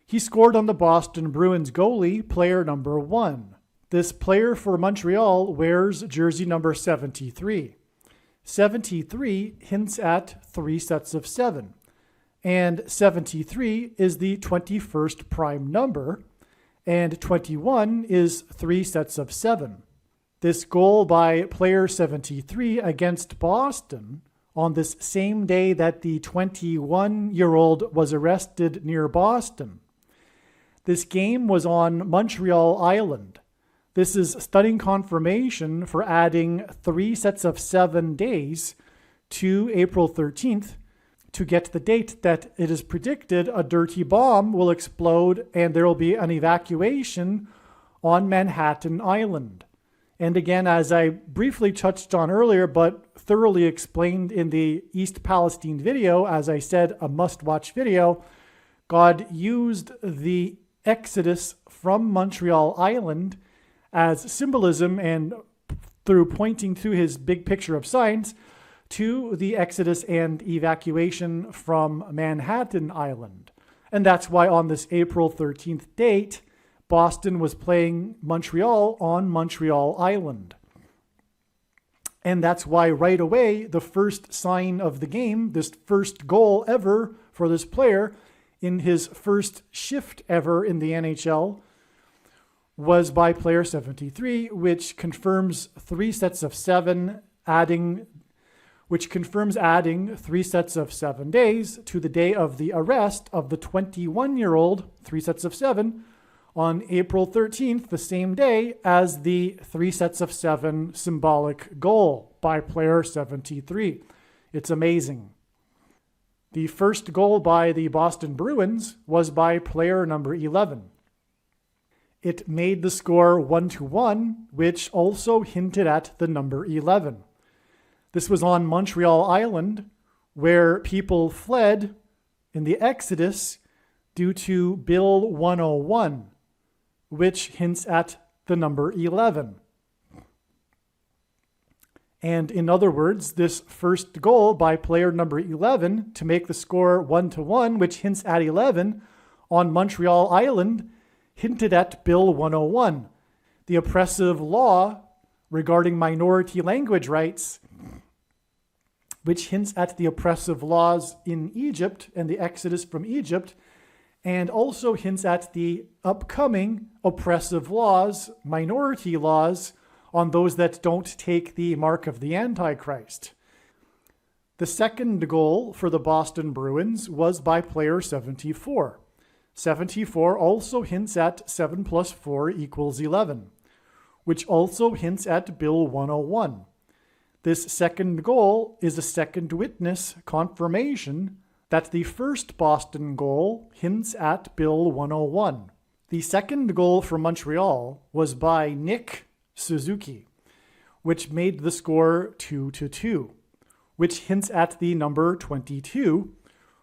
He scored on the Boston Bruins goalie, player number 1. This player for Montreal wears jersey number 73. 73 hints at 3 sets of 7, and 73 is the 21st prime number, and 21 is 3 sets of 7. This goal by player 73 against Boston on this same day that the 21-year-old was arrested near Boston. This game was on Montreal Island. This is stunning confirmation for adding 3 sets of 7 days to April 13th to get the date that it is predicted a dirty bomb will explode and there will be an evacuation on Manhattan Island. And again, as I briefly touched on earlier, but thoroughly explained in the East Palestine video, as I said, a must-watch video, God used the exodus from Montreal Island as symbolism and through pointing to his big picture of science to the exodus and evacuation from Manhattan Island. And that's why on this April 13th date, Boston was playing Montreal on Montreal Island. And that's why right away, the first sign of the game, this first goal ever for this player in his first shift ever in the NHL, was by player 73, which confirms adding 3 sets of 7 days to the day of the arrest of the 21-year-old, 3 sets of 7, on April 13th, the same day as the 3 sets of 7 symbolic goal by player 73. It's amazing. The first goal by the Boston Bruins was by player number 11. It made the score 1-1, which also hinted at the number 11. This was on Montreal Island, where people fled in the Exodus due to Bill 101, which hints at the number 11. And in other words, this first goal by player number 11 to make the score 1-1, which hints at 11, on Montreal Island, hinted at Bill 101, the oppressive law regarding minority language rights, which hints at the oppressive laws in Egypt and the exodus from Egypt, and also hints at the upcoming oppressive laws, minority laws, on those that don't take the mark of the Antichrist. The second goal for the Boston Bruins was by player 74. 74 also hints at 7 + 4 = 11, which also hints at Bill 101. This second goal is a second witness confirmation that the first Boston goal hints at Bill 101. The second goal for Montreal was by Nick Suzuki, which made the score 2-2, which hints at the number 22,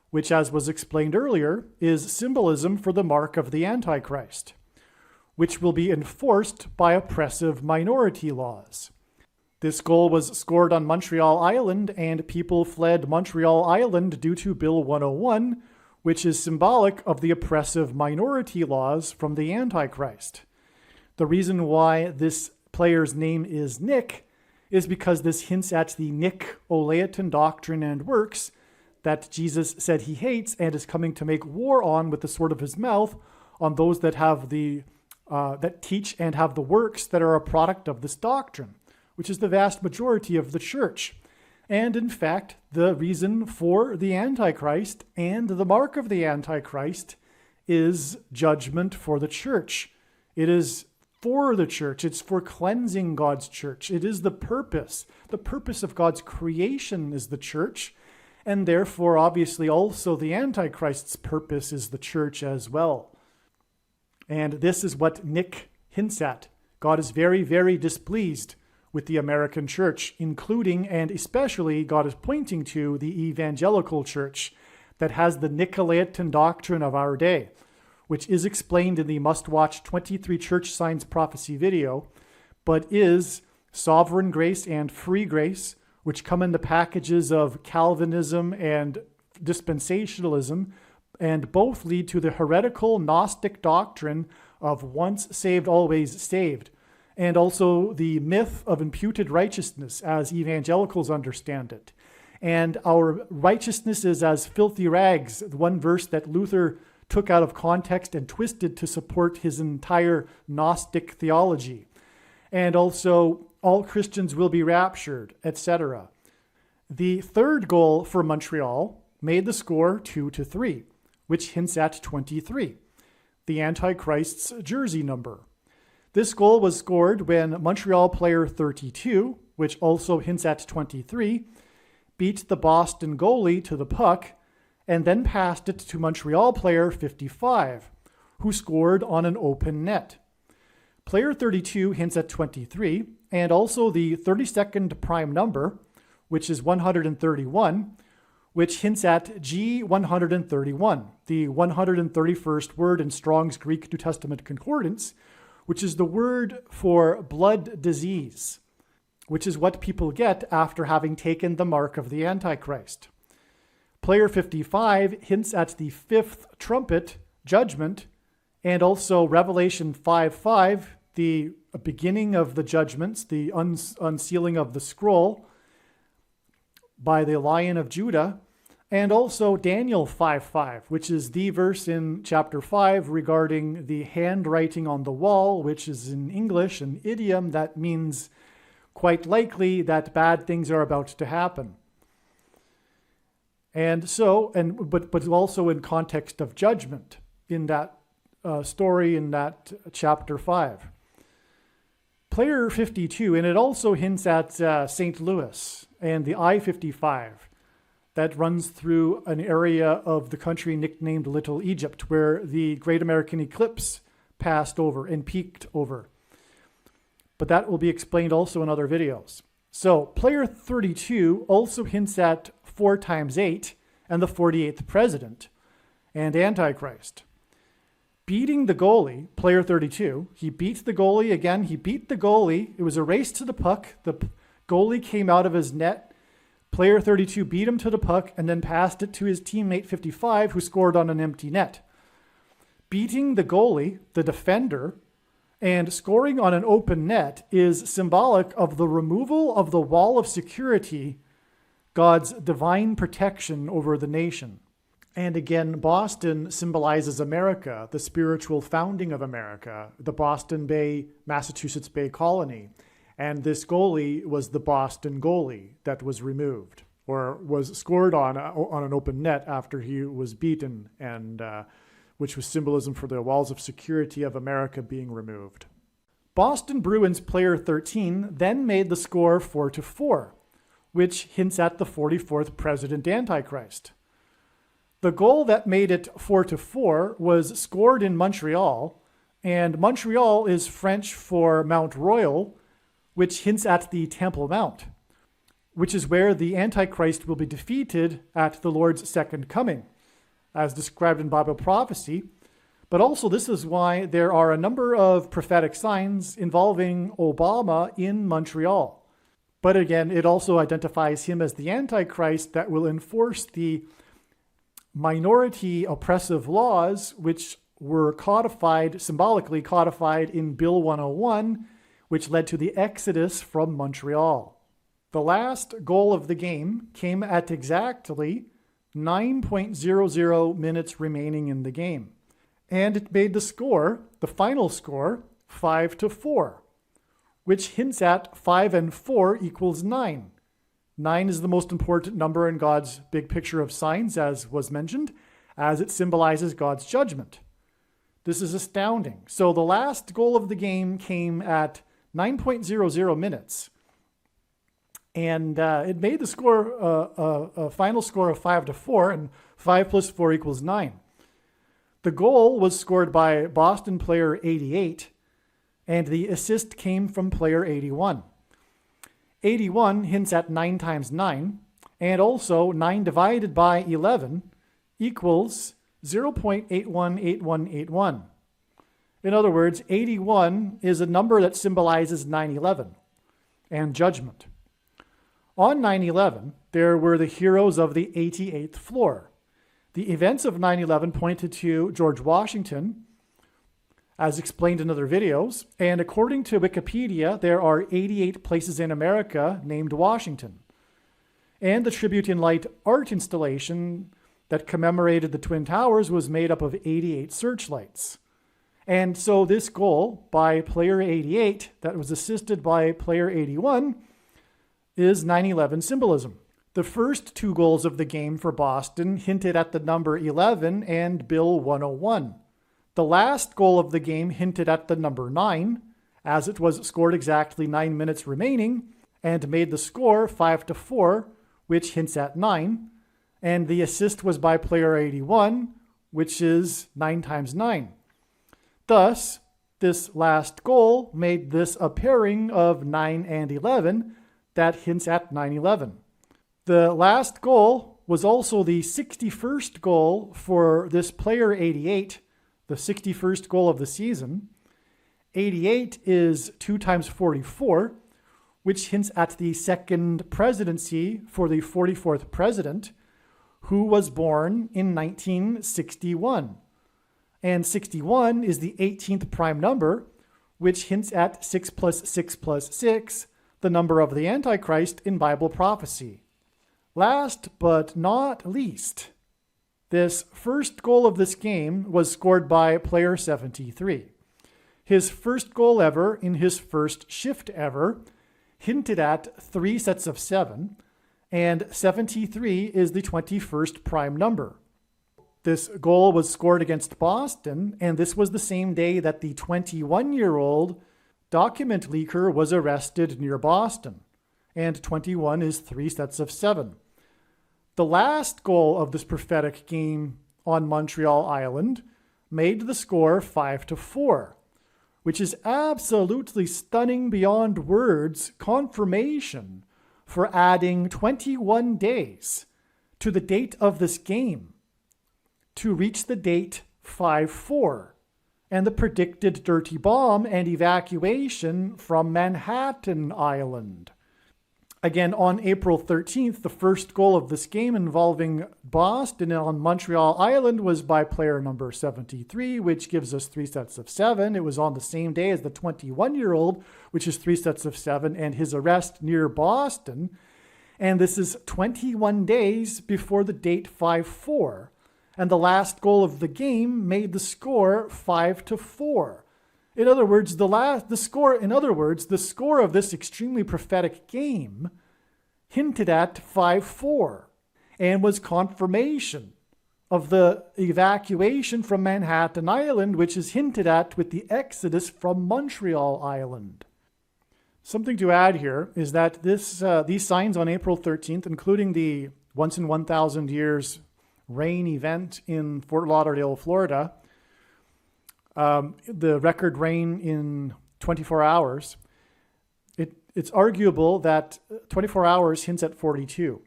which, as was explained earlier, is symbolism for the mark of the Antichrist, which will be enforced by oppressive minority laws. This goal was scored on Montreal Island, and people fled Montreal Island due to Bill 101, which is symbolic of the oppressive minority laws from the Antichrist. The reason why this player's name is Nick is because this hints at the Nick-Olaetan doctrine and works that Jesus said he hates and is coming to make war on with the sword of his mouth on those that have that teach and have the works that are a product of this doctrine, which is the vast majority of the church. And in fact, the reason for the Antichrist and the mark of the Antichrist is judgment for the church. It is for the church. It's for cleansing God's church. It is the purpose. The purpose of God's creation is the church. And therefore, obviously, also the Antichrist's purpose is the church as well. And this is what Nick hints at. God is very, very displeased with the American church, including and especially God is pointing to the evangelical church that has the Nicolaitan doctrine of our day, which is explained in the must-watch 23 Church Signs Prophecy video, but is sovereign grace and free grace, which come in the packages of Calvinism and dispensationalism, and both lead to the heretical Gnostic doctrine of once saved, always saved, and also the myth of imputed righteousness as evangelicals understand it. And our righteousness is as filthy rags, the one verse that Luther took out of context and twisted to support his entire Gnostic theology. And also, all Christians will be raptured, etc. The third goal for Montreal made the score 2-3, which hints at 23, the Antichrist's jersey number. This goal was scored when Montreal player 32, which also hints at 23, beat the Boston goalie to the puck and then passed it to Montreal player 55, who scored on an open net. Player 32 hints at 23, and also the 32nd prime number, which is 131, which hints at G131, the 131st word in Strong's Greek New Testament Concordance, which is the word for blood disease. which is what people get after having taken the mark of the Antichrist. Player 55 hints at the fifth trumpet, judgment, and also Revelation 5:5, the beginning of the judgments, the unsealing of the scroll by the Lion of Judah, and also Daniel 5:5, which is the verse in chapter 5 regarding the handwriting on the wall, which is in English an idiom that means quite likely that bad things are about to happen. And so, but also in context of judgment in that story in that chapter 5. Player 52, and it also hints at St. Louis and the I-55 that runs through an area of the country nicknamed Little Egypt, where the Great American Eclipse passed over and peaked over. But that will be explained also in other videos. So player 32 also hints at 4 times 8 and the 48th president and Antichrist. Beating the goalie, player 32, he beat the goalie again. He beat the goalie. It was a race to the puck. The goalie came out of his net. Player 32 beat him to the puck and then passed it to his teammate 55, who scored on an empty net. Beating the goalie, the defender, and scoring on an open net is symbolic of the removal of the wall of security, God's divine protection over the nation. And again, Boston symbolizes America, the spiritual founding of America, the Boston Bay, Massachusetts Bay Colony. And this goalie was the Boston goalie that was removed, or was scored on an open net after he was beaten, and which was symbolism for the walls of security of America being removed. Boston Bruins player 13 then made the score 4-4, which hints at the 44th president Antichrist. The goal that made it 4-4 was scored in Montreal, and Montreal is French for Mount Royal, which hints at the Temple Mount, which is where the Antichrist will be defeated at the Lord's second coming, as described in Bible prophecy. But also this is why there are a number of prophetic signs involving Obama in Montreal. But again, it also identifies him as the Antichrist that will enforce the minority oppressive laws, which were symbolically codified in Bill 101, which led to the exodus from Montreal. The last goal of the game came at exactly 9.00 minutes remaining in the game. And it made the score, the final score, 5-4, which hints at 5 and 4 equals 9. 9 is the most important number in God's big picture of signs, as was mentioned, as it symbolizes God's judgment. This is astounding. So the last goal of the game came at 9.00 minutes. And it made the score a final score of 5-4, and 5 plus 4 equals 9. The goal was scored by Boston player 88, and the assist came from player 81. 81 hints at 9 times 9, and also 9 divided by 11 equals 0.818181. In other words, 81 is a number that symbolizes 9/11 and judgment. On 9/11, there were the heroes of the 88th floor. The events of 9/11 pointed to George Washington, as explained in other videos, and according to Wikipedia, there are 88 places in America named Washington. And the Tribute in Light art installation that commemorated the Twin Towers was made up of 88 searchlights. And so this goal by player 88, that was assisted by player 81, is 9/11 symbolism. The first 2 goals of the game for Boston hinted at the number 11 and Bill 101. The last goal of the game hinted at the number 9, as it was scored exactly 9 minutes remaining, and made the score 5-4, which hints at 9. And the assist was by player 81, which is 9 times 9. Thus, this last goal made this a pairing of 9 and 11 that hints at 9/11. The last goal was also the 61st goal for this player 88, the 61st goal of the season. 88 is 2 times 44, which hints at the second presidency for the 44th president, who was born in 1961. And 61 is the 18th prime number, which hints at 6 plus 6 plus 6, the number of the Antichrist in Bible prophecy. Last but not least, this first goal of this game was scored by player 73. His first goal ever in his first shift ever hinted at 3 sets of 7, and 73 is the 21st prime number. This goal was scored against Boston, and this was the same day that the 21-year-old document leaker was arrested near Boston, and 21 is 3 sets of 7. The last goal of this prophetic game on Montreal Island made the score 5-4, which is absolutely stunning beyond words confirmation for adding 21 days to the date of this game to reach the date 5-4 and the predicted dirty bomb and evacuation from Manhattan Island. Again, on April 13th, the first goal of this game involving Boston on Montreal Island was by player number 73, which gives us 3 sets of 7. It was on the same day as the 21-year-old, which is 3 sets of 7, and his arrest near Boston. And this is 21 days before the date 5-4. And the last goal of the game made the score 5-4. In other words, the score of this extremely prophetic game hinted at 5-4 and was confirmation of the evacuation from Manhattan Island, which is hinted at with the exodus from Montreal Island. Something to add here is that these signs on April 13th, including the once in 1,000 years rain event in Fort Lauderdale, Florida, the record rain in 24 hours, it's arguable that 24 hours hints at 42.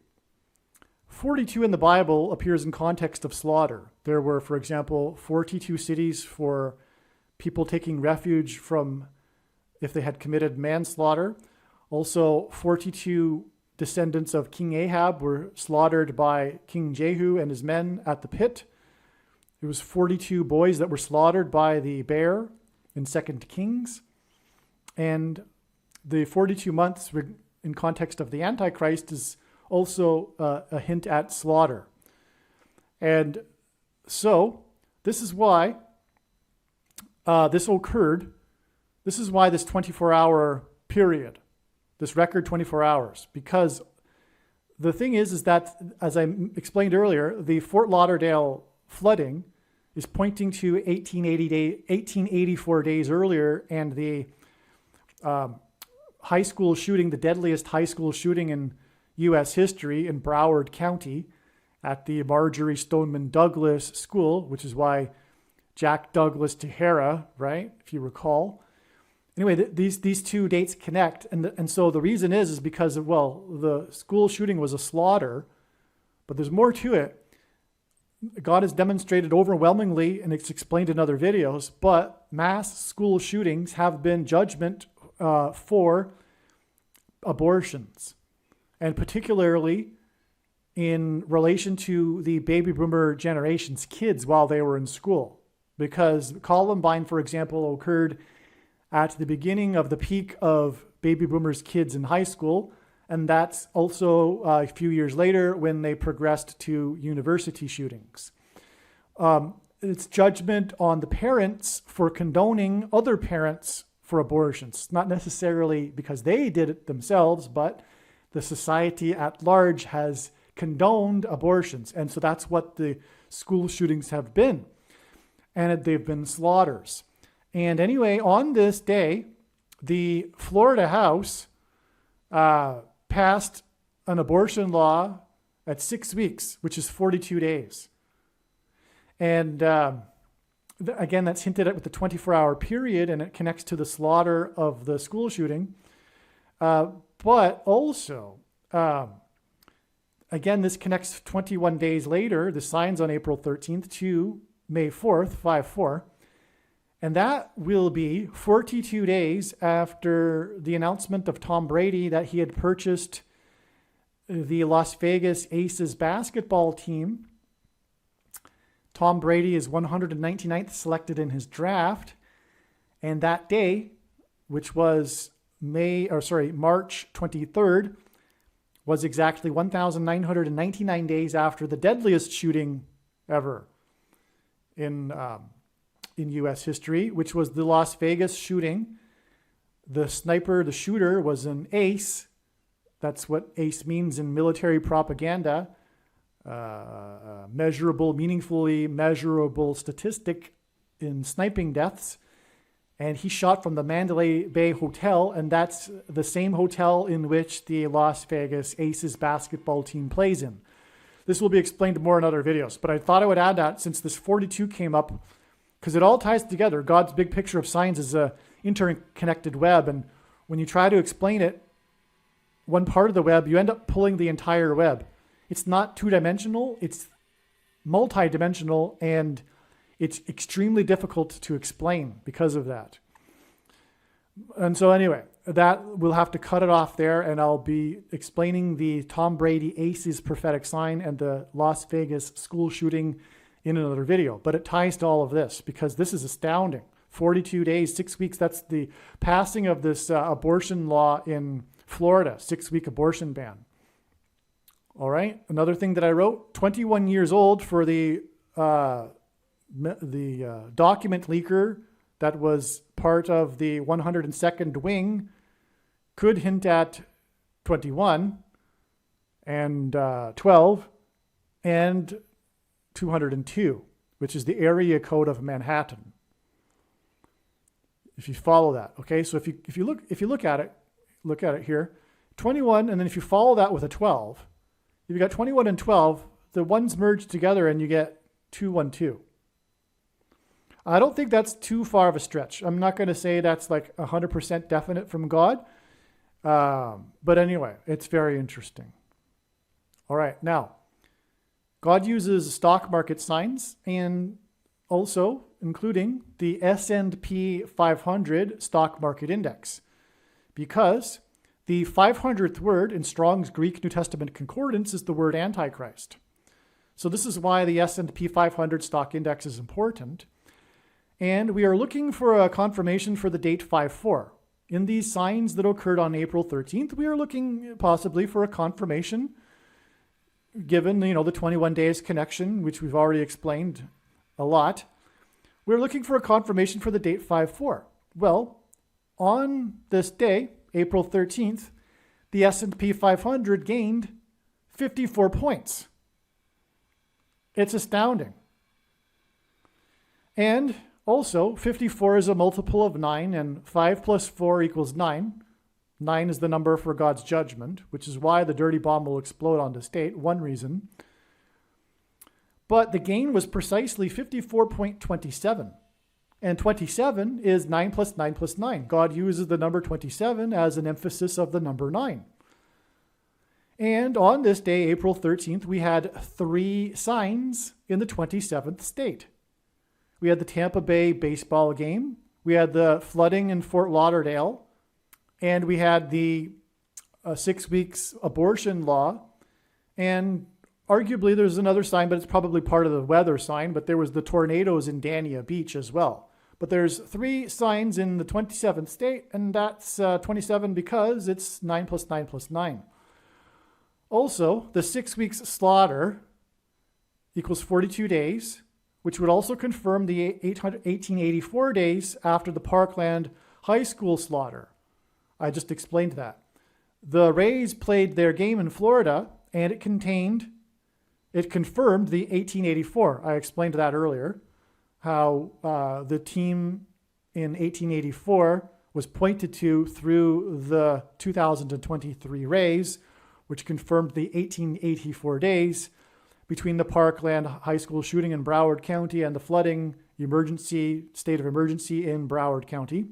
42 in the Bible appears in context of slaughter. There were, for example, 42 cities for people taking refuge from if they had committed manslaughter. Also, 42 descendants of King Ahab were slaughtered by King Jehu and his men at the pit. It was 42 boys that were slaughtered by the bear in 2 Kings. And the 42 months in context of the Antichrist is also a hint at slaughter. And so this is why this occurred. This is why this 24-hour period, this record 24 hours, because the thing is that, as I explained earlier, the Fort Lauderdale flooding is pointing to 1884 days earlier, and the high school shooting, the deadliest high school shooting in U.S. history in Broward County at the Marjorie Stoneman Douglas School, which is why Jack Douglas Tejera, right, if you recall. Anyway, these two dates connect, and so the reason is because, well, the school shooting was a slaughter, but there's more to it. God has demonstrated overwhelmingly, and it's explained in other videos, but mass school shootings have been judgment for abortions, and particularly in relation to the baby boomer generation's kids while they were in school. Because Columbine, for example, occurred at the beginning of the peak of baby boomers' kids in high school, and that's also a few years later when they progressed to university shootings. It's judgment on the parents for condoning other parents for abortions, not necessarily because they did it themselves, but the society at large has condoned abortions. And so that's what the school shootings have been. And they've been slaughters. And anyway, on this day, the Florida House passed an abortion law at 6 weeks, which is 42 days. And again, that's hinted at with the 24-hour period, and it connects to the slaughter of the school shooting. But also, again, this connects 21 days later, the signs on April 13th to May 4th, 5-4. And that will be 42 days after the announcement of Tom Brady that he had purchased the Las Vegas Aces basketball team. Tom Brady is 199th selected in his draft. And that day, which was March 23rd, was exactly 1,999 days after the deadliest shooting ever in U.S. history, which was the Las Vegas shooting. The shooter, was an ace. That's what ace means in military propaganda. Meaningfully measurable statistic in sniping deaths. And he shot from the Mandalay Bay Hotel, and that's the same hotel in which the Las Vegas Aces basketball team plays in. This will be explained more in other videos, but I thought I would add that since this 42 came up, because it all ties together. God's big picture of science is an interconnected web, and when you try to explain it, one part of the web, you end up pulling the entire web. It's not two-dimensional, it's multi-dimensional, and it's extremely difficult to explain because of that. And so anyway, that we'll have to cut it off there, and I'll be explaining the Tom Brady Aces prophetic sign and the Las Vegas school shooting in another video. But it ties to all of this because this is astounding. 42 days, 6 weeks, that's the passing of this abortion law in Florida, 6-week abortion ban. All right, another thing that I wrote, 21 years old for the document leaker that was part of the 102nd wing could hint at 21 and 12 and 202, which is the area code of Manhattan. If you follow that, okay. So if you look at it here, 21, and then if you follow that with a 12, if you got 21 and 12, the ones merge together and you get 212. I don't think that's too far of a stretch. I'm not going to say that's like 100% definite from God. But anyway, it's very interesting. All right. Now, God uses stock market signs and also including the S&P 500 stock market index, because the 500th word in Strong's Greek New Testament Concordance is the word Antichrist. So this is why the S&P 500 stock index is important. And we are looking for a confirmation for the date 5-4. In these signs that occurred on April 13th, we are looking possibly for a confirmation given, the 21 days connection, which we've already explained a lot. We're looking for a confirmation for the date 5-4. Well, on this day, April 13th, the S&P 500 gained 54 points. It's astounding. And also, 54 is a multiple of 9, and 5 plus 4 equals 9. 9 is the number for God's judgment, which is why the dirty bomb will explode on this date, one reason. But the gain was precisely 54.27. And 27 is 9 plus 9 plus 9. God uses the number 27 as an emphasis of the number 9. And on this day, April 13th, we had 3 signs in the 27th state. We had the Tampa Bay baseball game. We had the flooding in Fort Lauderdale. And we had the 6 weeks abortion law. And arguably there's another sign, but it's probably part of the weather sign. But there was the tornadoes in Dania Beach as well. But there's 3 signs in the 27th state. And that's 27 because it's 9 plus 9 plus 9. Also, the 6 weeks slaughter equals 42 days. Which would also confirm the 1884 days after the Parkland High School slaughter. I just explained that. The Rays played their game in Florida, and it confirmed the 1884. I explained that earlier, how the team in 1884 was pointed to through the 2023 Rays, which confirmed the 1884 days between the Parkland High School shooting in Broward County and the flooding state of emergency in Broward County.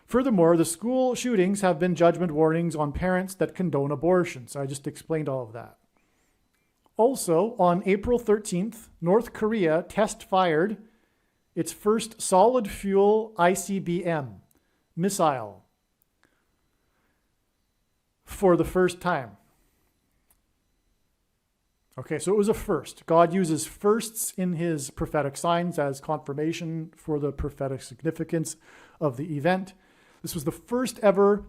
Furthermore, the school shootings have been judgment warnings on parents that condone abortions. I just explained all of that. Also, on April 13th, North Korea test fired its first solid fuel ICBM missile for the first time. Okay, so it was a first. God uses firsts in his prophetic signs as confirmation for the prophetic significance of the event. This was the first ever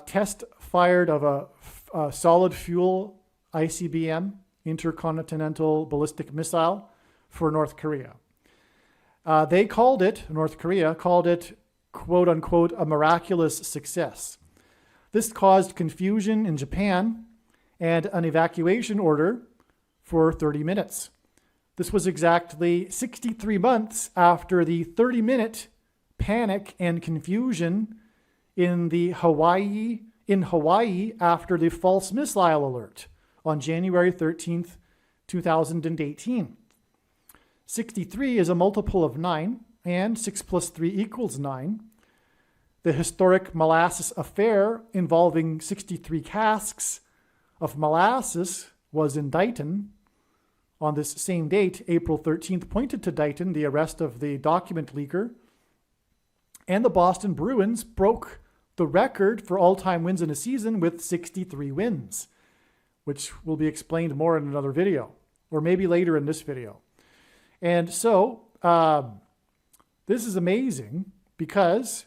test fired of a solid fuel ICBM, intercontinental ballistic missile, for North Korea. North Korea called it, quote unquote, a miraculous success. This caused confusion in Japan and an evacuation order for 30 minutes. This was exactly 63 months after the 30-minute panic and confusion in Hawaii after the false missile alert on January 13th, 2018. 63 is a multiple of 9, and 6 plus 3 equals 9. The historic molasses affair involving 63 casks of molasses was in Dayton on this same date. April 13th pointed to Dayton, the arrest of the document leaker. And the Boston Bruins broke the record for all-time wins in a season with 63 wins, which will be explained more in another video, or maybe later in this video. And so this is amazing because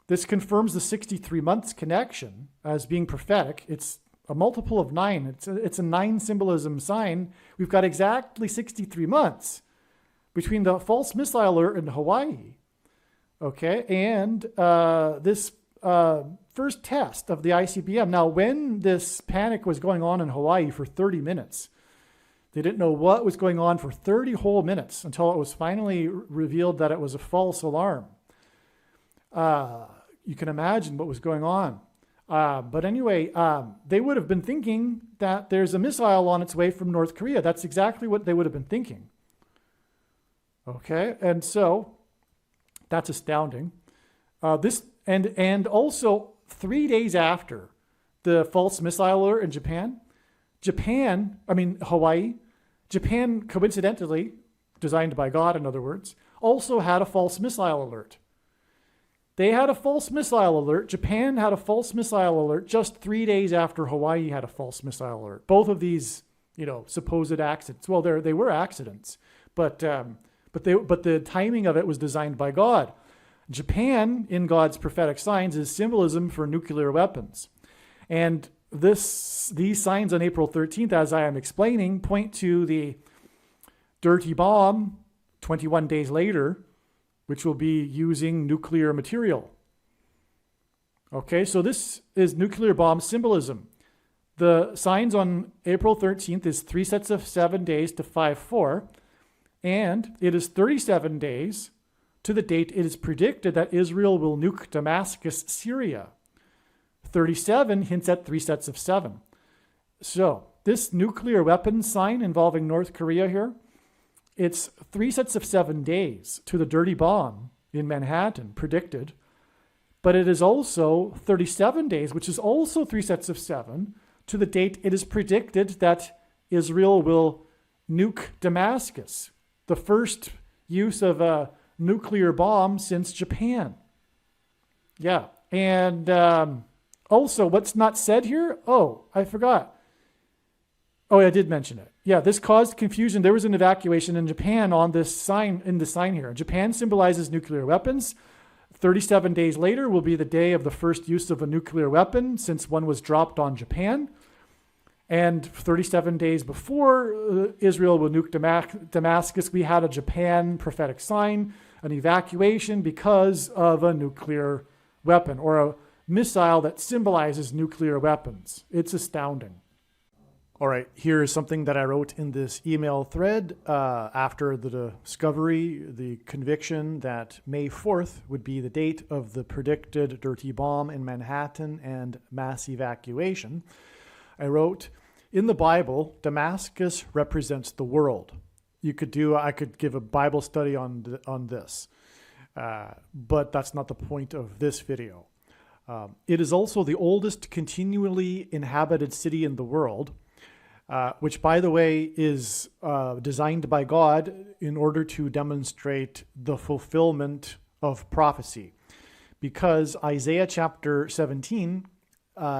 this confirms the 63 months connection as being prophetic. It's a multiple of 9. It's a 9 symbolism sign. We've got exactly 63 months between the false missile alert in Hawaii, okay, and this first test of the ICBM. Now, when this panic was going on in Hawaii for 30 minutes, they didn't know what was going on for 30 whole minutes until it was finally revealed that it was a false alarm. You can imagine what was going on. But anyway, they would have been thinking that there's a missile on its way from North Korea. That's exactly what they would have been thinking. Okay, and so that's astounding. And also 3 days after the false missile alert in Hawaii, Japan coincidentally, designed by God in other words, also had a false missile alert. They had a false missile alert. Japan had a false missile alert just 3 days after Hawaii had a false missile alert. Both of these, supposed accidents. Well, they were accidents, but the timing of it was designed by God. Japan, in God's prophetic signs, is symbolism for nuclear weapons, and these signs on April 13th, as I am explaining, point to the dirty bomb 21 days later, which will be using nuclear material. Okay, so this is nuclear bomb symbolism. The signs on April 13th is 3 sets of 7 days to 5/4, and it is 37 days to the date it is predicted that Israel will nuke Damascus, Syria. 37 hints at 3 sets of 7. So this nuclear weapons sign involving North Korea here, it's 3 sets of 7 days to the dirty bomb in Manhattan predicted, but it is also 37 days, which is also 3 sets of 7, to the date it is predicted that Israel will nuke Damascus, the first use of a nuclear bomb since Japan. Yeah, and also what's not said here? Oh, I forgot. Oh, I did mention it. Yeah, this caused confusion. There was an evacuation in Japan on this sign, in the sign here. Japan symbolizes nuclear weapons. 37 days later will be the day of the first use of a nuclear weapon since one was dropped on Japan. And 37 days before Israel will nuke Damascus, we had a Japan prophetic sign, an evacuation because of a nuclear weapon or a missile that symbolizes nuclear weapons. It's astounding. All right, here is something that I wrote in this email thread after the discovery, the conviction that May 4th would be the date of the predicted dirty bomb in Manhattan and mass evacuation. I wrote, in the Bible, Damascus represents the world. I could give a Bible study on this, but that's not the point of this video. It is also the oldest continually inhabited city in the world. which, by the way, is designed by God in order to demonstrate the fulfillment of prophecy. Because Isaiah chapter 17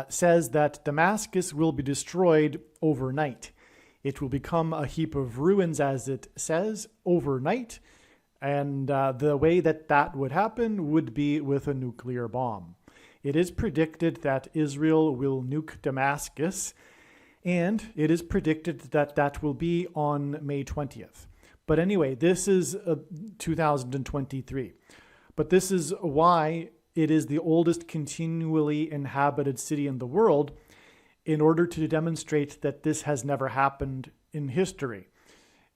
says that Damascus will be destroyed overnight. It will become a heap of ruins, as it says, overnight. And the way that that would happen would be with a nuclear bomb. It is predicted that Israel will nuke Damascus, and it is predicted that that will be on May 20th. But anyway, this is 2023. But this is why it is the oldest continually inhabited city in the world, in order to demonstrate that this has never happened in history.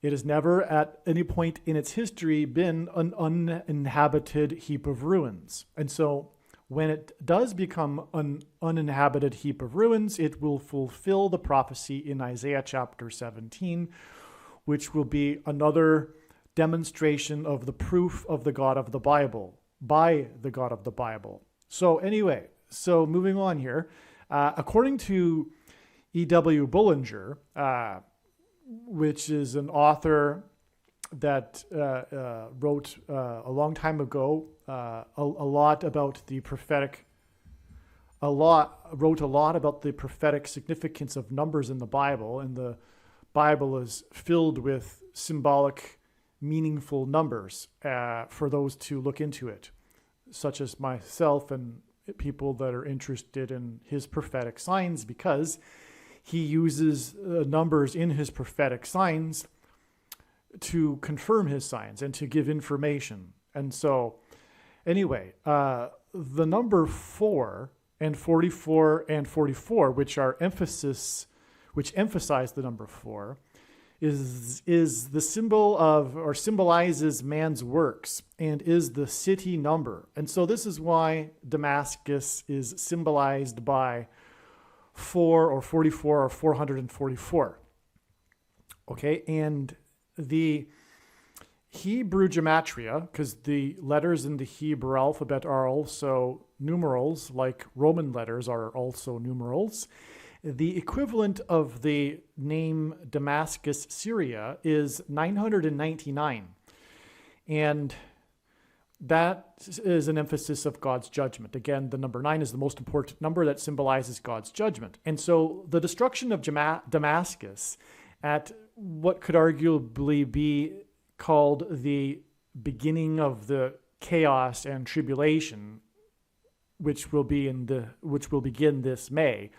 It has never at any point in its history been an uninhabited heap of ruins. And so when it does become an uninhabited heap of ruins, it will fulfill the prophecy in Isaiah chapter 17, which will be another demonstration of the proof of the God of the Bible, by the God of the Bible. So anyway, so moving on here, according to E.W. Bullinger, which is an author that wrote a long time ago a lot about the prophetic, wrote a lot about the prophetic significance of numbers in the Bible, and the Bible is filled with symbolic, meaningful numbers for those to look into it, such as myself and people that are interested in his prophetic signs, because he uses numbers in his prophetic signs to confirm his signs and to give information. And so anyway, the number 4 and 44 and 44, which emphasize the number 4, is the symbol of, or symbolizes, man's works, and is the city number. And so this is why Damascus is symbolized by 4 or 44 or 444. Okay, and the Hebrew gematria, because the letters in the Hebrew alphabet are also numerals, like Roman letters are also numerals. The equivalent of the name Damascus, Syria, is 999. And that is an emphasis of God's judgment. Again, the number 9 is the most important number that symbolizes God's judgment. And so the destruction of Damascus at what could arguably be called the beginning of the chaos and tribulation, which will begin this May,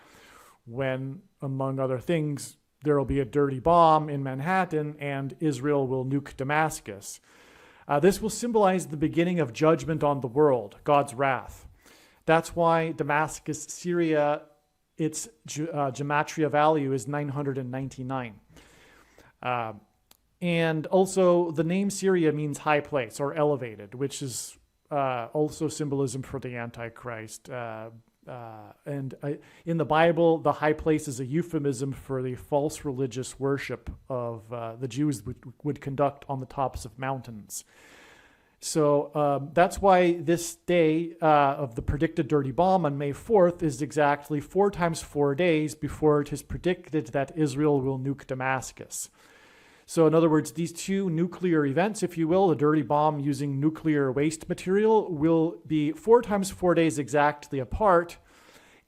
when, among other things, there will be a dirty bomb in Manhattan and Israel will nuke Damascus. This will symbolize the beginning of judgment on the world, God's wrath. That's why Damascus, Syria, its gematria value is 999. And also the name Syria means high place or elevated, which is also symbolism for the Antichrist. And in the Bible, the high place is a euphemism for the false religious worship of the Jews would conduct on the tops of mountains. So that's why this day of the predicted dirty bomb on May 4th is exactly 4 times 4 days before it is predicted that Israel will nuke Damascus. So in other words, these two nuclear events, if you will, the dirty bomb using nuclear waste material, will be 4 times 4 days exactly apart.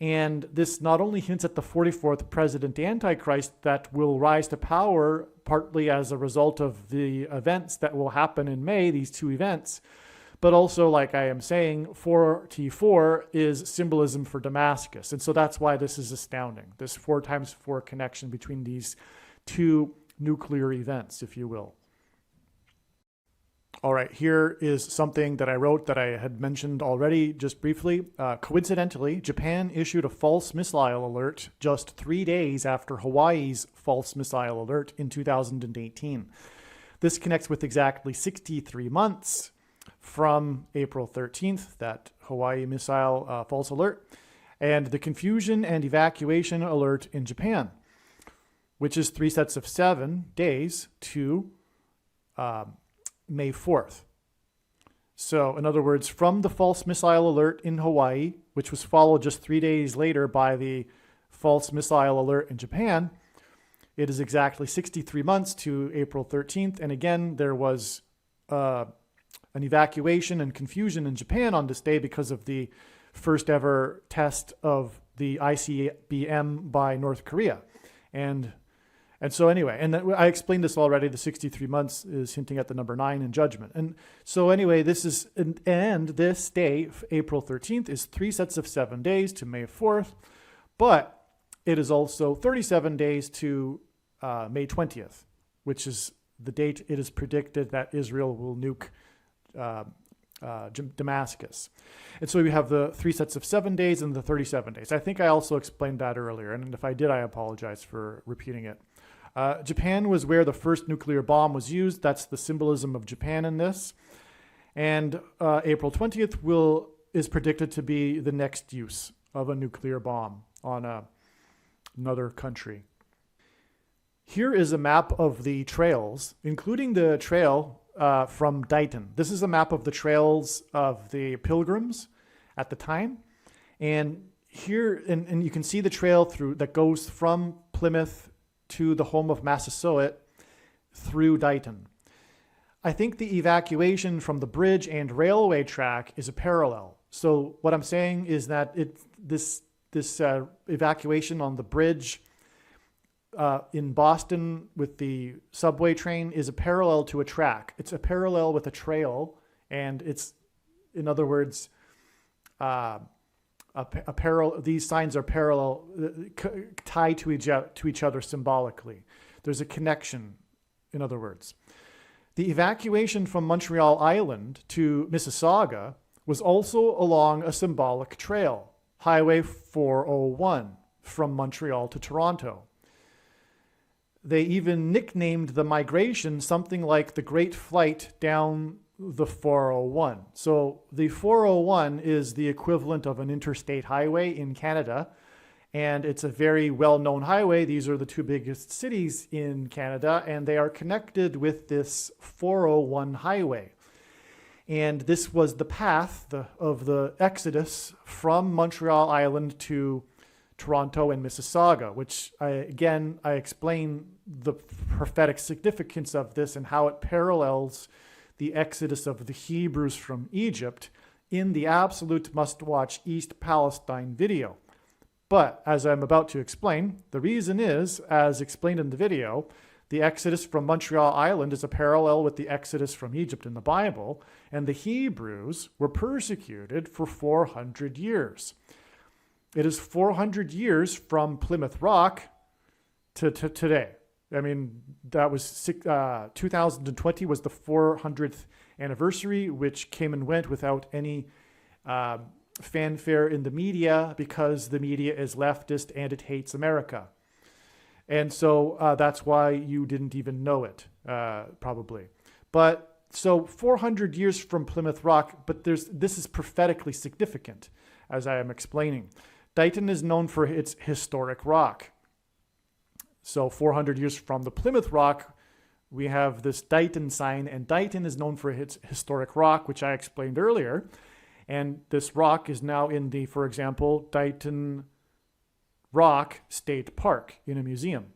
And this not only hints at the 44th president Antichrist that will rise to power partly as a result of the events that will happen in May, these two events, but also, like I am saying, 44 is symbolism for Damascus. And so that's why this is astounding, this 4 times 4 connection between these two nuclear events, if you will. All right, here is something that I wrote that I had mentioned already just briefly. Coincidentally, Japan issued a false missile alert just 3 days after Hawaii's false missile alert in 2018. This connects with exactly 63 months from April 13th, that Hawaii missile false alert, and the confusion and evacuation alert in Japan, which is 3 sets of 7 days to May 4th. So in other words, from the false missile alert in Hawaii, which was followed just 3 days later by the false missile alert in Japan, It is exactly 63 months to April 13th. And again, there was an evacuation and confusion in Japan on this day because of the first ever test of the ICBM by North Korea. And so anyway, and I explained this already, the 63 months is hinting at the number 9 in judgment. And so anyway, this is, and this day, April 13th, is 3 sets of 7 days to May 4th, but it is also 37 days to May 20th, which is the date it is predicted that Israel will nuke Damascus. And so we have the 3 sets of 7 days and the 37 days. I think I also explained that earlier, and if I did, I apologize for repeating it. Japan was where the first nuclear bomb was used. That's the symbolism of Japan in this. And April 20th is predicted to be the next use of a nuclear bomb on another country. Here is a map of the trails, including the trail from Dayton. This is a map of the trails of the pilgrims at the time. And here, and you can see the trail through that goes from Plymouth to the home of Massasoit through Dayton. I think the evacuation from the bridge and railway track is a parallel. So what I'm saying is that this evacuation on the bridge in Boston with the subway train is a parallel to a track. It's a parallel with a trail, and it's, in other words, these signs are parallel, tied to each other symbolically. There's a connection, in other words. The evacuation from Montreal Island to Mississauga was also along a symbolic trail, Highway 401, from Montreal to Toronto. They even nicknamed the migration something like the Great Flight down the 401. So the 401 is the equivalent of an interstate highway in Canada, and it's a very well-known highway. These are the 2 biggest cities in Canada, and they are connected with this 401 highway. And this was the path of the exodus from Montreal Island to Toronto and Mississauga, which I explain the prophetic significance of this and how it parallels the exodus of the Hebrews from Egypt in the absolute must-watch East Palestine video. But as I'm about to explain, the reason is, as explained in the video, the exodus from Montreal Island is a parallel with the exodus from Egypt in the Bible, and the Hebrews were persecuted for 400 years. It is 400 years from Plymouth Rock to today. I mean, that was 2020 was the 400th anniversary, which came and went without any fanfare in the media because the media is leftist and it hates America. And so that's why you didn't even know it, probably. But so 400 years from Plymouth Rock, but this is prophetically significant, as I am explaining. Dayton is known for its historic rock. So 400 years from the Plymouth Rock, we have this Dayton sign, and Dayton is known for its historic rock, which I explained earlier. And this rock is now in the, for example, Dayton Rock State Park in a museum.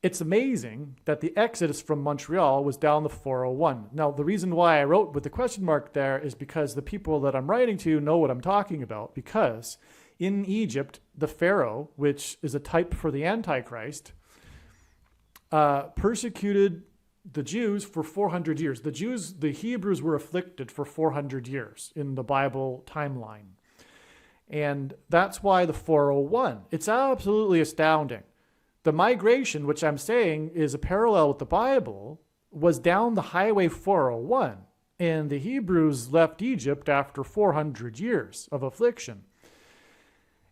It's amazing that the exodus from Montreal was down the 401. Now, the reason why I wrote with the question mark there is because the people that I'm writing to know what I'm talking about, because in Egypt, the Pharaoh, which is a type for the Antichrist, persecuted the Jews for 400 years. The Hebrews were afflicted for 400 years in the Bible timeline. And that's why the 401. It's absolutely astounding. The migration, which I'm saying is a parallel with the Bible, was down the Highway 401. And the Hebrews left Egypt after 400 years of affliction.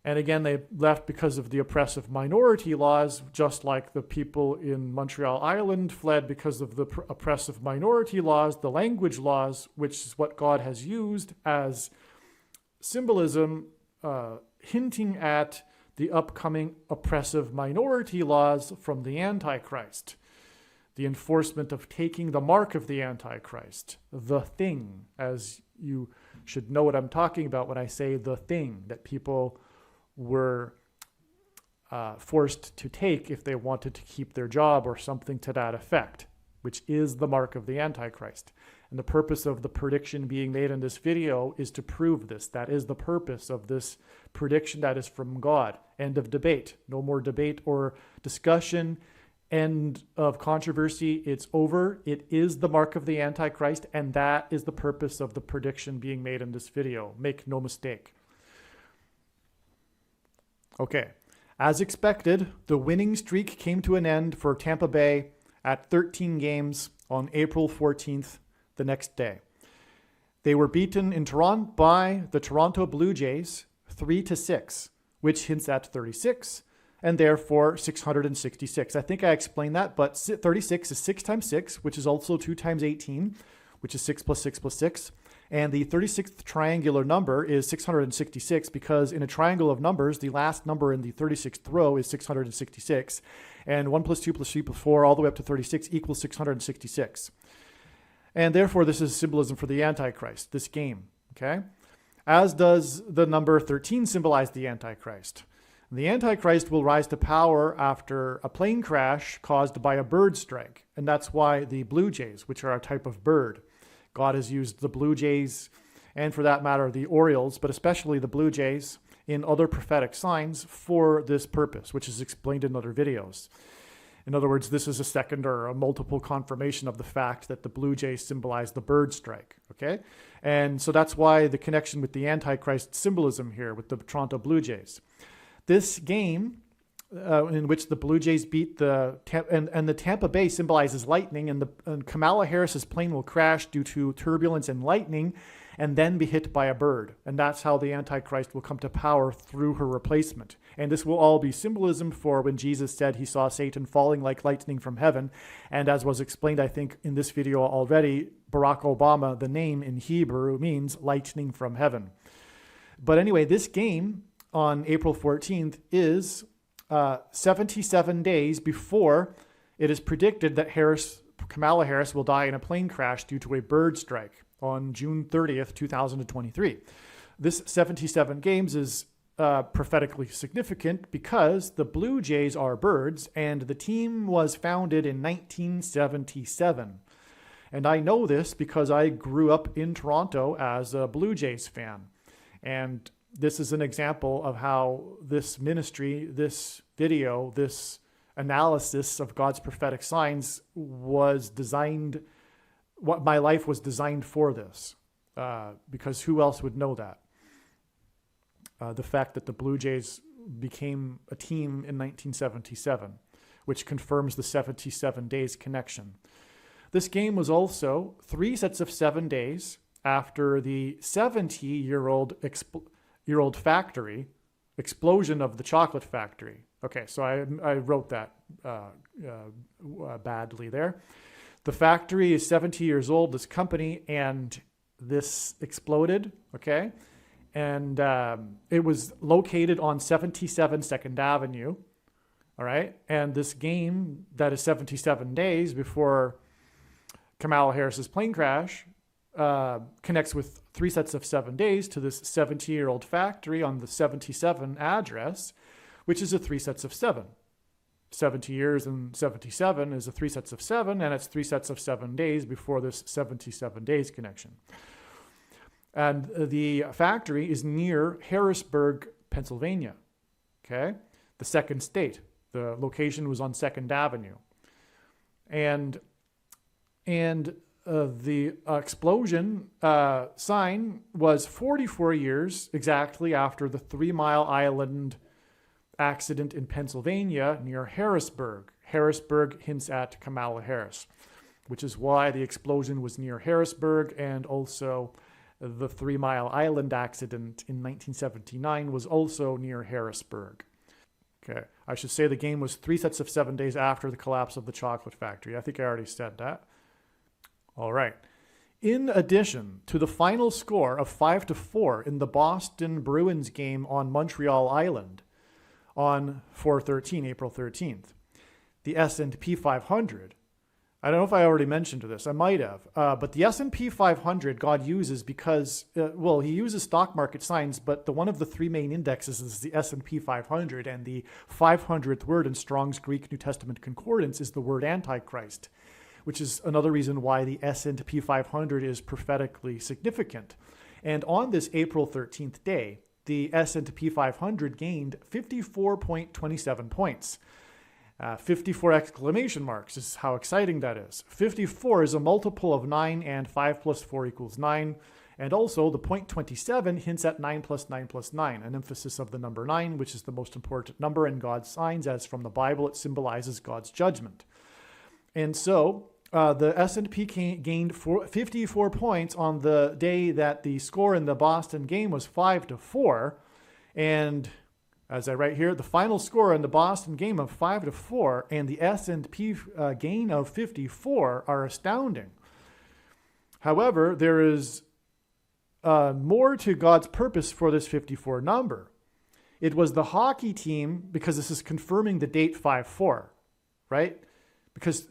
And again, they left because of the oppressive minority laws, just like the people in Montreal Island fled because of the oppressive minority laws, the language laws, which is what God has used as symbolism, hinting at the upcoming oppressive minority laws from the Antichrist, the enforcement of taking the mark of the Antichrist, the thing, as you should know what I'm talking about when I say the thing, that people were forced to take if they wanted to keep their job or something to that effect, which is the mark of the Antichrist. And the purpose of the prediction being made in this video is to prove this. That is the purpose of this prediction that is from God. End of debate. No more debate or discussion. End of controversy. It's over. It is the mark of the Antichrist, and that is the purpose of the prediction being made in this video. Make no mistake. Okay. As expected, the winning streak came to an end for Tampa Bay at 13 games on April 14th, the next day. They were beaten in Toronto by the Toronto Blue Jays 3-6, which hints at 36, and therefore 666. I think I explained that, but 36 is 6 times 6, which is also 2 times 18, which is 6 plus 6 plus 6. And the 36th triangular number is 666 because in a triangle of numbers, the last number in the 36th row is 666. And 1 plus 2 plus 3 plus 4 all the way up to 36 equals 666. And therefore, this is symbolism for the Antichrist, this game, okay? As does the number 13 symbolize the Antichrist. The Antichrist will rise to power after a plane crash caused by a bird strike. And that's why the Blue Jays, which are a type of bird, God has used the Blue Jays, and for that matter, the Orioles, but especially the Blue Jays, in other prophetic signs for this purpose, which is explained in other videos. In other words, this is a second or a multiple confirmation of the fact that the Blue Jays symbolize the bird strike, okay? And so that's why the connection with the Antichrist symbolism here with the Toronto Blue Jays. This game, in which the Blue Jays beat the Tampa Bay symbolizes lightning, and Kamala Harris's plane will crash due to turbulence and lightning and then be hit by a bird. And that's how the Antichrist will come to power through her replacement. And this will all be symbolism for when Jesus said he saw Satan falling like lightning from heaven. And as was explained, I think, in this video already, Barack Obama, the name in Hebrew means lightning from heaven. But anyway, this game on April 14th is 77 days before it is predicted that Kamala Harris will die in a plane crash due to a bird strike on June 30th, 2023. This 77 games is prophetically significant because the Blue Jays are birds and the team was founded in 1977. And I know this because I grew up in Toronto as a Blue Jays fan. And this is an example of how this ministry, this video, this analysis of God's prophetic signs was designed, what my life was designed for this, because who else would know that? The fact that the Blue Jays became a team in 1977, which confirms the 77 days connection. This game was also 3 sets of 7 days after the 70-year-old factory explosion of the chocolate factory. Okay, so I wrote that badly there. The factory is 70 years old, this company, and this exploded, okay? And it was located on 77 2nd Avenue, all right? And this game that is 77 days before Kamala Harris's plane crash connects with 3 sets of 7 days to this 70-year-old factory on the 77 address, which is a 3 sets of 7. 70 years and 77 is a 3 sets of 7, and it's 3 sets of 7 days before this 77 days connection. And the factory is near Harrisburg, Pennsylvania, okay? The second state. The location was on 2nd Avenue. And the explosion sign was 44 years exactly after the 3 Mile Island accident in Pennsylvania near Harrisburg. Harrisburg hints at Kamala Harris, which is why the explosion was near Harrisburg, and also the 3 Mile Island accident in 1979 was also near Harrisburg. Okay, I should say the game was 3 sets of 7 days after the collapse of the chocolate factory. I think I already said that. All right. In addition to the final score of 5-4 in the Boston Bruins game on Montreal Island on April 13th, the S&P 500 I don't know if I already mentioned this. I might have. But the S&P 500 God uses because, he uses stock market signs, but one of the three main indexes is the S&P 500, and the 500th word in Strong's Greek New Testament Concordance is the word Antichrist, which is another reason why the S&P 500 is prophetically significant. And on this April 13th day, the S&P 500 gained 54.27 points. 54 exclamation marks is how exciting that is. 54 is a multiple of 9, and 5 plus 4 equals 9. And also the point 27 hints at 9 plus 9 plus 9, an emphasis of the number 9, which is the most important number in God's signs, as from the Bible it symbolizes God's judgment. And so the S&P gained 54 points on the day that the score in the Boston game was 5-4. And as I write here, the final score in the Boston game of 5-4 and the S&P gain of 54 are astounding. However, there is more to God's purpose for this 54 number. It was the hockey team, because this is confirming the date 5-4, right? Because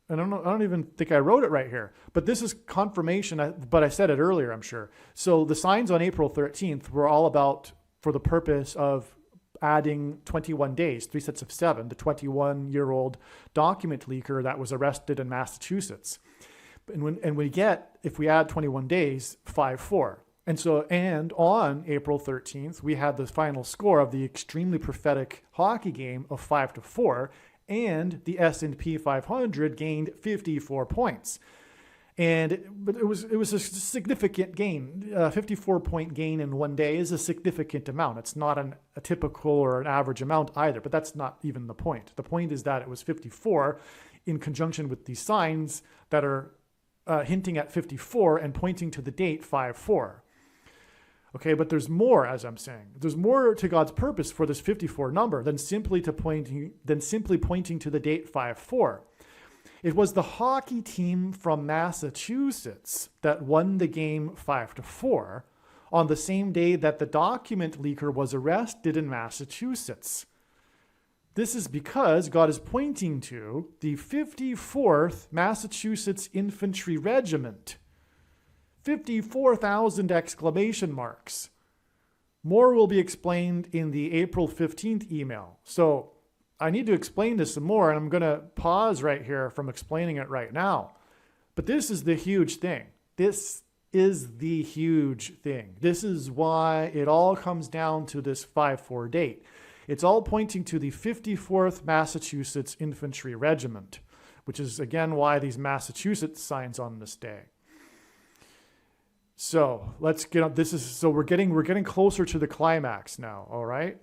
I don't even think I wrote it right here, but this is confirmation, but I said it earlier, I'm sure. So the signs on April 13th were all about, for the purpose of adding 21 days, 3 sets of 7, the 21-year-old document leaker that was arrested in Massachusetts. And we get, if we add 21 days, 5-4. And on April 13th, we had the final score of the extremely prophetic hockey game of 5-4, and the S&P 500 gained 54 points. But it was a significant gain. 54-point gain in one day is a significant amount. It's not a typical or an average amount either, but that's not even the point. The point is that it was 54 in conjunction with these signs that are hinting at 54 and pointing to the date 5-4. Okay, but there's more, as I'm saying. There's more to God's purpose for this 54 number than simply pointing to the date 5-4. It was the hockey team from Massachusetts that won the game 5-4 on the same day that the document leaker was arrested in Massachusetts. This is because God is pointing to the 54th Massachusetts Infantry Regiment. 54,000 exclamation marks. More will be explained in the April 15th email. So I need to explain this some more, and I'm going to pause right here from explaining it right now. But this is the huge thing. This is the huge thing. This is why it all comes down to this 5-4 date. It's all pointing to the 54th Massachusetts Infantry Regiment, which is again why these Massachusetts signs on this day. So let's get on. We're getting closer to the climax now. All right.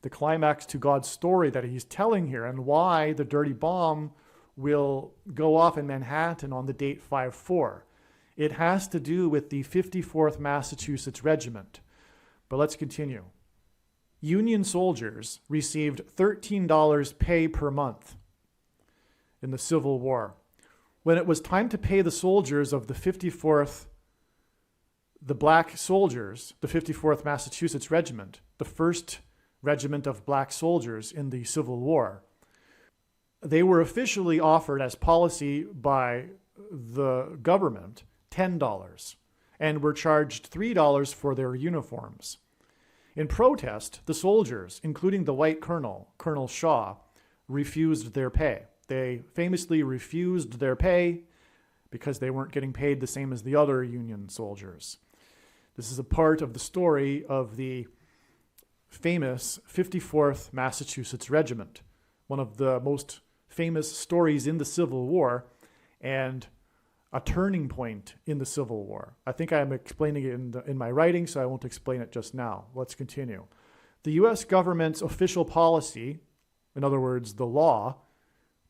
The climax to God's story that he's telling here, and why the dirty bomb will go off in Manhattan on the date 5-4. It has to do with the 54th Massachusetts Regiment. But let's continue. Union soldiers received $13 pay per month in the Civil War. When it was time to pay the soldiers of the 54th, the black soldiers, the 54th Massachusetts Regiment, the first regiment of black soldiers in the Civil War, they were officially offered as policy by the government $10 and were charged $3 for their uniforms. In protest, the soldiers, including the white colonel, Colonel Shaw, refused their pay. They famously refused their pay because they weren't getting paid the same as the other Union soldiers. This is a part of the story of the famous 54th Massachusetts Regiment, one of the most famous stories in the Civil War and a turning point in the Civil War. I think I'm explaining it in my writing, so I won't explain it just now. Let's continue. The U.S. government's official policy, in other words, the law,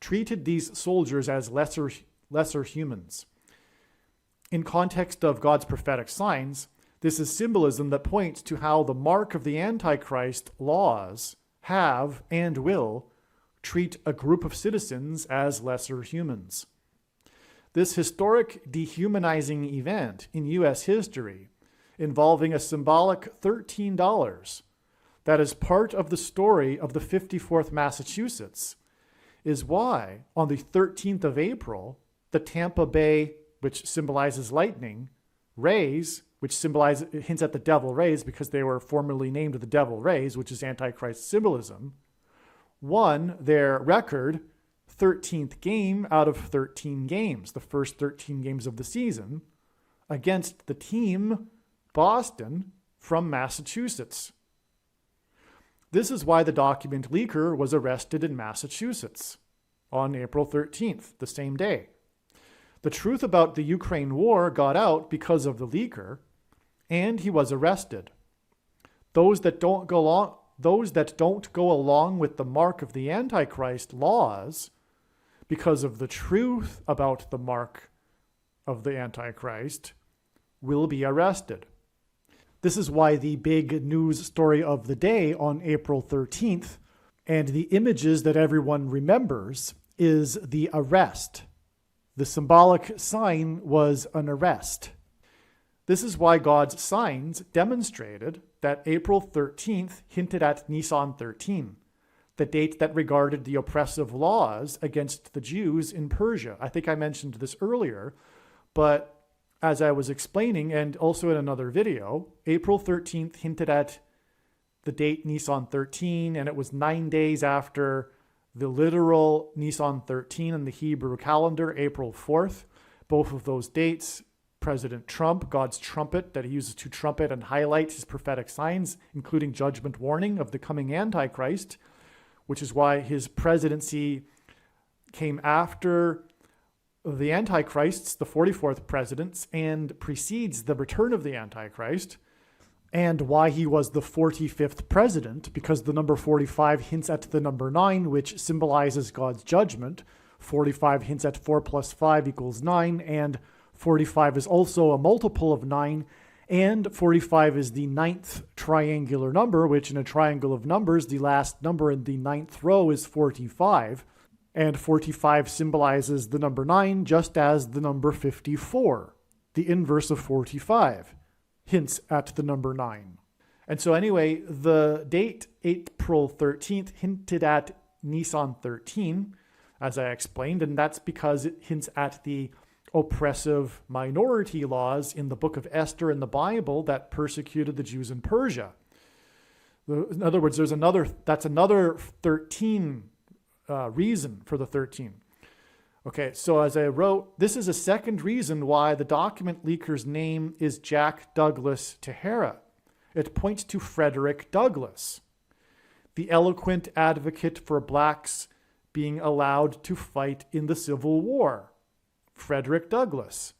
treated these soldiers as lesser humans. In context of God's prophetic signs, this is symbolism that points to how the mark of the Antichrist laws have and will treat a group of citizens as lesser humans. This historic dehumanizing event in U.S. history, involving a symbolic $13 that is part of the story of the 54th Massachusetts, is why on the 13th of April, the Tampa Bay, which symbolizes lightning, rays, which hints at the devil rays because they were formerly named the devil rays, which is Antichrist symbolism, won their record 13th game out of 13 games, the first 13 games of the season, against the team Boston from Massachusetts. This is why the document leaker was arrested in Massachusetts on April 13th, the same day. The truth about the Ukraine war got out because of the leaker, and he was arrested. Those that don't go along with the mark of the Antichrist laws because of the truth about the mark of the Antichrist will be arrested. This is why the big news story of the day on April 13th and the images that everyone remembers is the arrest. The symbolic sign was an arrest. This is why God's signs demonstrated that April 13th hinted at Nisan 13, the date that regarded the oppressive laws against the Jews in Persia. I think I mentioned this earlier, but as I was explaining, and also in another video, April 13th hinted at the date Nisan 13, and it was 9 days after the literal Nisan 13 in the Hebrew calendar, April 4th. Both of those dates, President Trump, God's trumpet that he uses to trumpet and highlight his prophetic signs, including judgment warning of the coming Antichrist, which is why his presidency came after the Antichrists, the 44th presidents, and precedes the return of the Antichrist, and why he was the 45th president, because the number 45 hints at the number 9, which symbolizes God's judgment. 45 hints at 4 plus 5 equals 9, and 45 is also a multiple of 9, and 45 is the 9th triangular number, which in a triangle of numbers, the last number in the 9th row is 45. And 45 symbolizes the number 9, just as the number 54, the inverse of 45, hints at the number 9. And so anyway, the date April 13th hinted at Nisan 13, as I explained, and that's because it hints at the oppressive minority laws in the book of Esther in the Bible that persecuted the Jews in Persia. In other words, that's another 13 reason for the 13. Okay, so as I wrote, this is a second reason why the document leaker's name is Jack Douglas Teixeira. It points to Frederick Douglass, the eloquent advocate for blacks being allowed to fight in the Civil War. Frederick Douglass,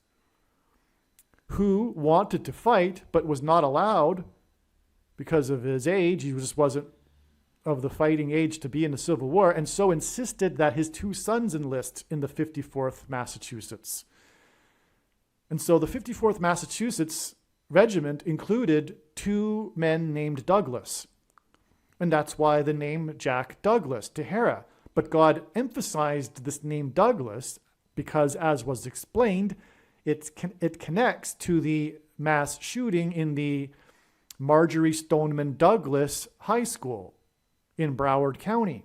who wanted to fight but was not allowed because of his age. He just wasn't of the fighting age to be in the Civil War, and so insisted that his 2 sons enlist in the 54th Massachusetts. And so the 54th Massachusetts regiment included 2 men named Douglas. And that's why the name Jack Douglas Teixeira. But God emphasized this name Douglas because, as was explained, it connects to the mass shooting in the Marjory Stoneman Douglas High School in Broward County.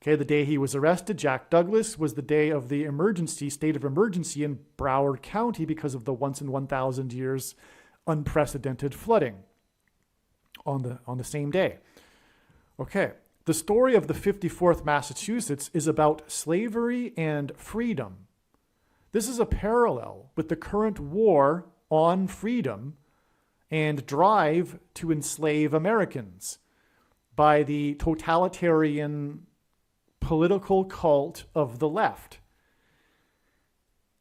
Okay, the day he was arrested, Jack Douglas, was the day of the state of emergency in Broward County because of the once in 1,000 years unprecedented flooding on the same day. Okay, the story of the 54th Massachusetts is about slavery and freedom. This is a parallel with the current war on freedom and drive to enslave Americans by the totalitarian political cult of the left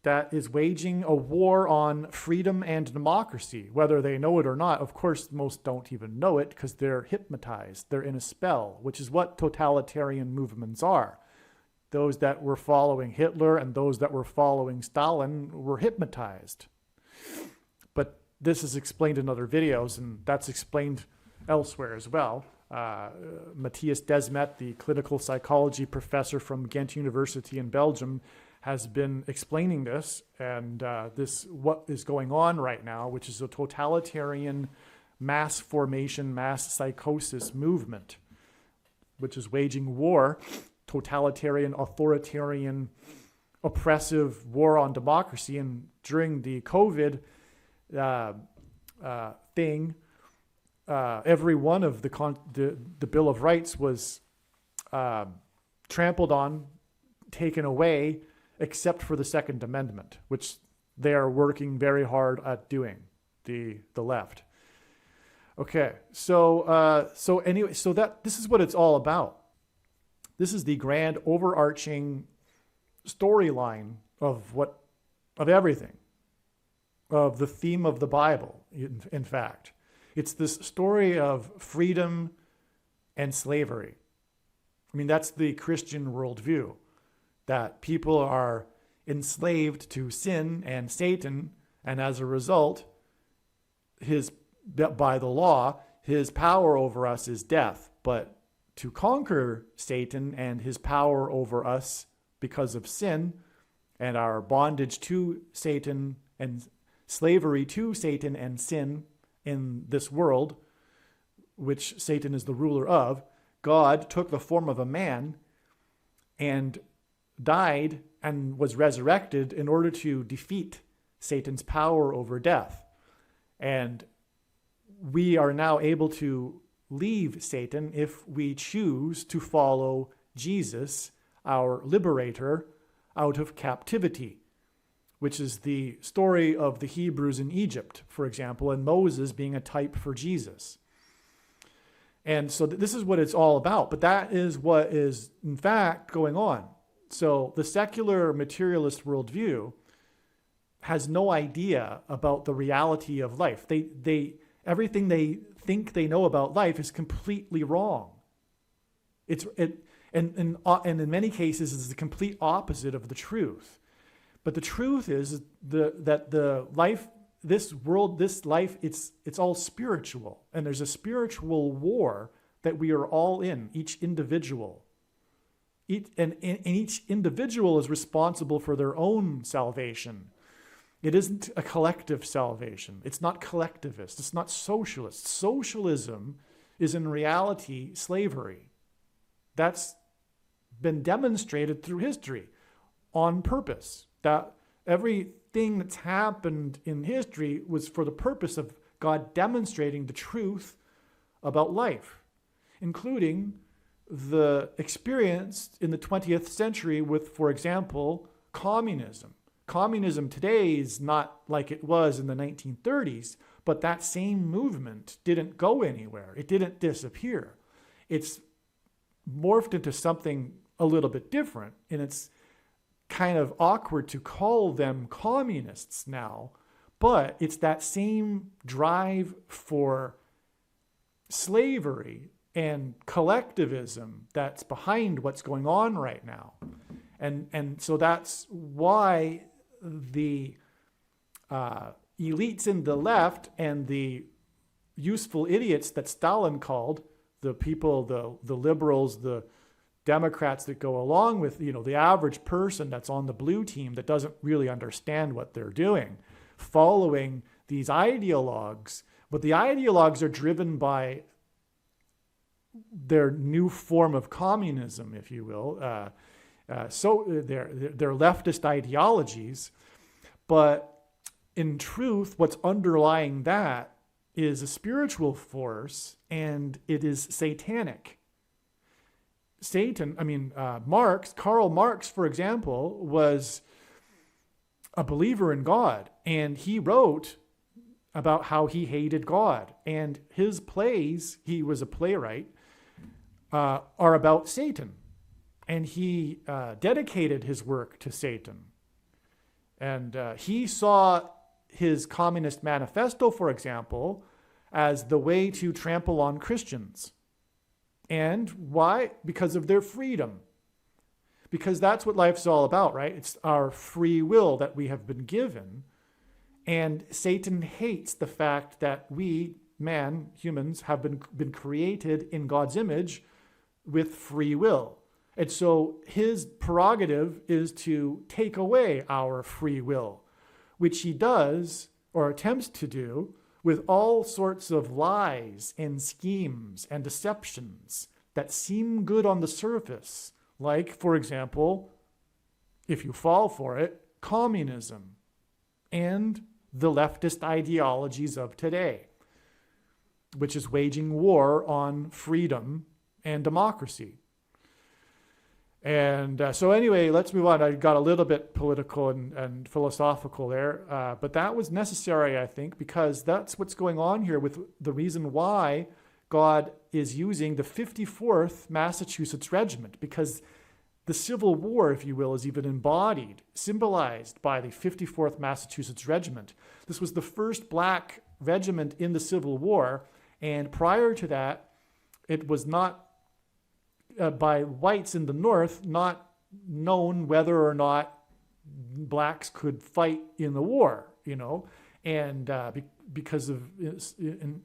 that is waging a war on freedom and democracy, whether they know it or not. Of course, most don't even know it because they're hypnotized. They're in a spell, which is what totalitarian movements are. Those that were following Hitler and those that were following Stalin were hypnotized. But this is explained in other videos, and that's explained elsewhere as well. Matthias Desmet, the clinical psychology professor from Ghent University in Belgium, has been explaining this, and what is going on right now, which is a totalitarian mass formation, mass psychosis movement, which is waging war totalitarian, authoritarian, oppressive war on democracy. And during the COVID thing, every one of the Bill of Rights was trampled on, taken away, except for the Second Amendment, which they are working very hard at doing, the left. Okay, so anyway, so this is what it's all about. This is the grand overarching storyline of everything, of the theme of the Bible. In fact, it's this story of freedom and slavery. I mean, that's the Christian worldview, that people are enslaved to sin and Satan, and as a result, by the law, his power over us is death. But to conquer Satan and his power over us because of sin and our bondage to Satan and slavery to Satan and sin in this world, which Satan is the ruler of, God took the form of a man and died and was resurrected in order to defeat Satan's power over death. And we are now able to leave Satan if we choose to follow Jesus, our liberator, out of captivity, which is the story of the Hebrews in Egypt, for example, and Moses being a type for Jesus. And so this is what it's all about. But that is what is, in fact, going on. So the secular materialist worldview has no idea about the reality of life. Everything they think they know about life is completely wrong. And in many cases, it's the complete opposite of the truth. But the truth is that the life, this world, this life, it's all spiritual. And there's a spiritual war that we are all in, each individual. And each individual is responsible for their own salvation. It isn't a collective salvation. It's not collectivist. It's not socialist. Socialism is in reality slavery. That's been demonstrated through history on purpose. That everything that's happened in history was for the purpose of God demonstrating the truth about life, including the experience in the 20th century with, for example, communism. Communism today is not like it was in the 1930s, but that same movement didn't go anywhere. It didn't disappear. It's morphed into something a little bit different, and it's kind of awkward to call them communists now, but it's that same drive for slavery and collectivism that's behind what's going on right now. And so that's why the elites in the left and the useful idiots that Stalin called, the people, the liberals, the Democrats that go along with, the average person that's on the blue team that doesn't really understand what they're doing, following these ideologues. But the ideologues are driven by their new form of communism, if you will. So they're leftist ideologies, but in truth, what's underlying that is a spiritual force, and it is satanic. Karl Marx, for example, was a believer in God, and he wrote about how he hated God, and his plays, he was a playwright, are about Satan. And he dedicated his work to Satan. And he saw his Communist Manifesto, for example, as the way to trample on Christians. And why? Because of their freedom. Because that's what life's all about, right? It's our free will that we have been given. And Satan hates the fact that we, humans, have been created in God's image with free will. And so his prerogative is to take away our free will, which he does, or attempts to do, with all sorts of lies and schemes and deceptions that seem good on the surface, like, for example, if you fall for it, communism and the leftist ideologies of today, which is waging war on freedom and democracy. And so anyway, let's move on. I got a little bit political and philosophical there, but that was necessary, I think, because that's what's going on here with the reason why God is using the 54th Massachusetts Regiment, because the Civil War, if you will, is even embodied, symbolized by the 54th Massachusetts Regiment. This was the first black regiment in the Civil War, and prior to that, it was not by whites in the North, not known whether or not blacks could fight in the war, and because of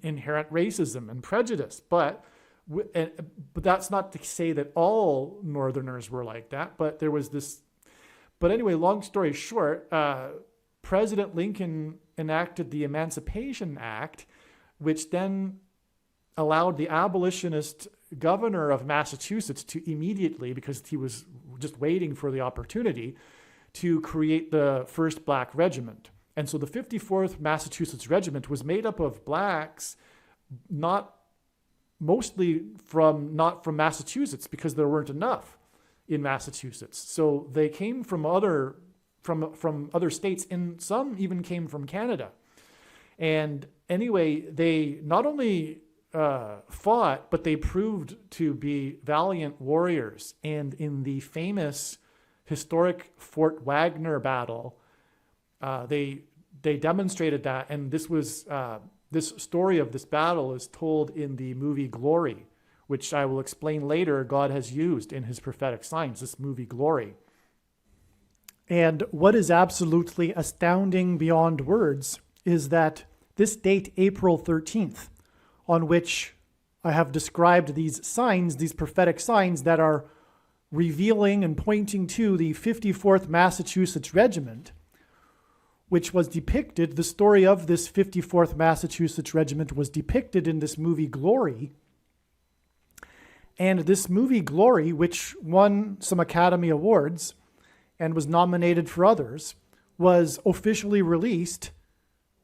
inherent racism and prejudice. But that's not to say that all Northerners were like that, but there was this. But anyway, long story short, President Lincoln enacted the Emancipation Act, which then allowed the abolitionist governor of Massachusetts to immediately, because he was just waiting for the opportunity, to create the first black regiment. And so the 54th Massachusetts Regiment was made up of blacks, not from Massachusetts, because there weren't enough in Massachusetts. So they came from other states, and some even came from Canada. And anyway, they not only fought, but they proved to be valiant warriors. And in the famous historic Fort Wagner battle, they demonstrated that. And this was this story of this battle is told in the movie Glory, which I will explain later. God has used in his prophetic signs, this movie Glory. And what is absolutely astounding beyond words is that this date, April 13th, on which I have described these signs, these prophetic signs that are revealing and pointing to the 54th Massachusetts Regiment, which was depicted, the story of this 54th Massachusetts Regiment was depicted in this movie Glory. And this movie Glory, which won some Academy Awards and was nominated for others, was officially released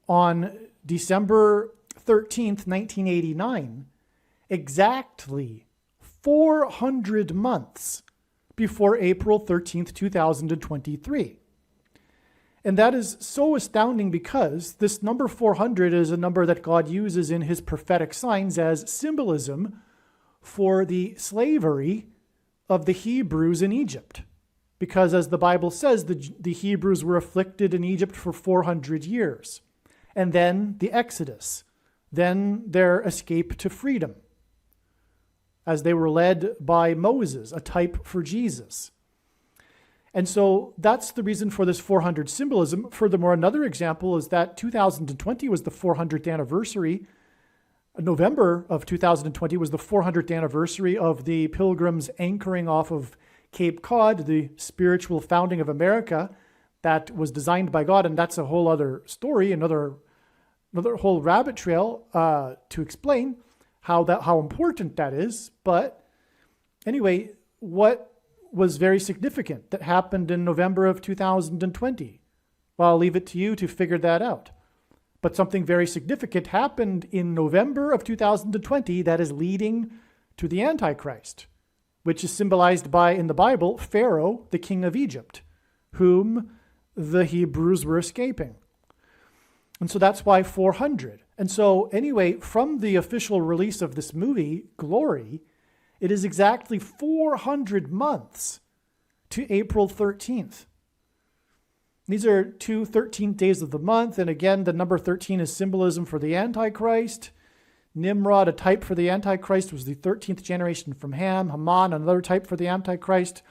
on December 13th, 1989, exactly 400 months before April 13th, 2023. And that is so astounding because this number 400 is a number that God uses in his prophetic signs as symbolism for the slavery of the Hebrews in Egypt. Because as the Bible says, the Hebrews were afflicted in Egypt for 400 years. And then the Exodus, then their escape to freedom, as they were led by Moses, a type for Jesus. And so that's the reason for this 400 symbolism. Furthermore, another example is that 2020 was the 400th anniversary. November of 2020 was the 400th anniversary of the Pilgrims anchoring off of Cape Cod, the spiritual founding of America that was designed by God. And that's a whole other story, another whole rabbit trail to explain how important that is. But anyway, what was very significant that happened in November of 2020? Well, I'll leave it to you to figure that out. But something very significant happened in November of 2020 that is leading to the Antichrist, which is symbolized by, in the Bible, Pharaoh, the king of Egypt, whom the Hebrews were escaping. And so that's why 400. And so anyway, from the official release of this movie, Glory, it is exactly 400 months to April 13th. These are 2 13th days of the month. And again, the number 13 is symbolism for the Antichrist. Nimrod, a type for the Antichrist, was the 13th generation from Ham. Haman, another type for the Antichrist,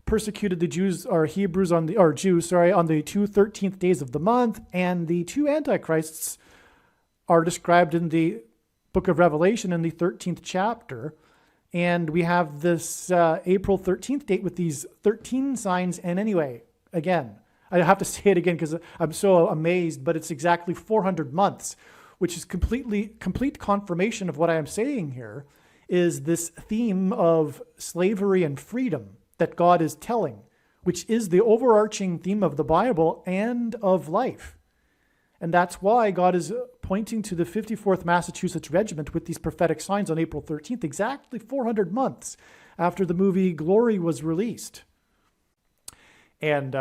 persecuted the Jews or Hebrews on the 2 13th days of the month. And the 2 Antichrists are described in the book of Revelation in the 13th chapter. And we have this April 13th date with these 13 signs. And anyway, again, I have to say it again because I'm so amazed, but it's exactly 400 months, which is complete confirmation of what I am saying here, is this theme of slavery and freedom that God is telling, which is the overarching theme of the Bible and of life. And that's why God is pointing to the 54th Massachusetts Regiment with these prophetic signs on April 13th, exactly 400 months after the movie Glory was released. And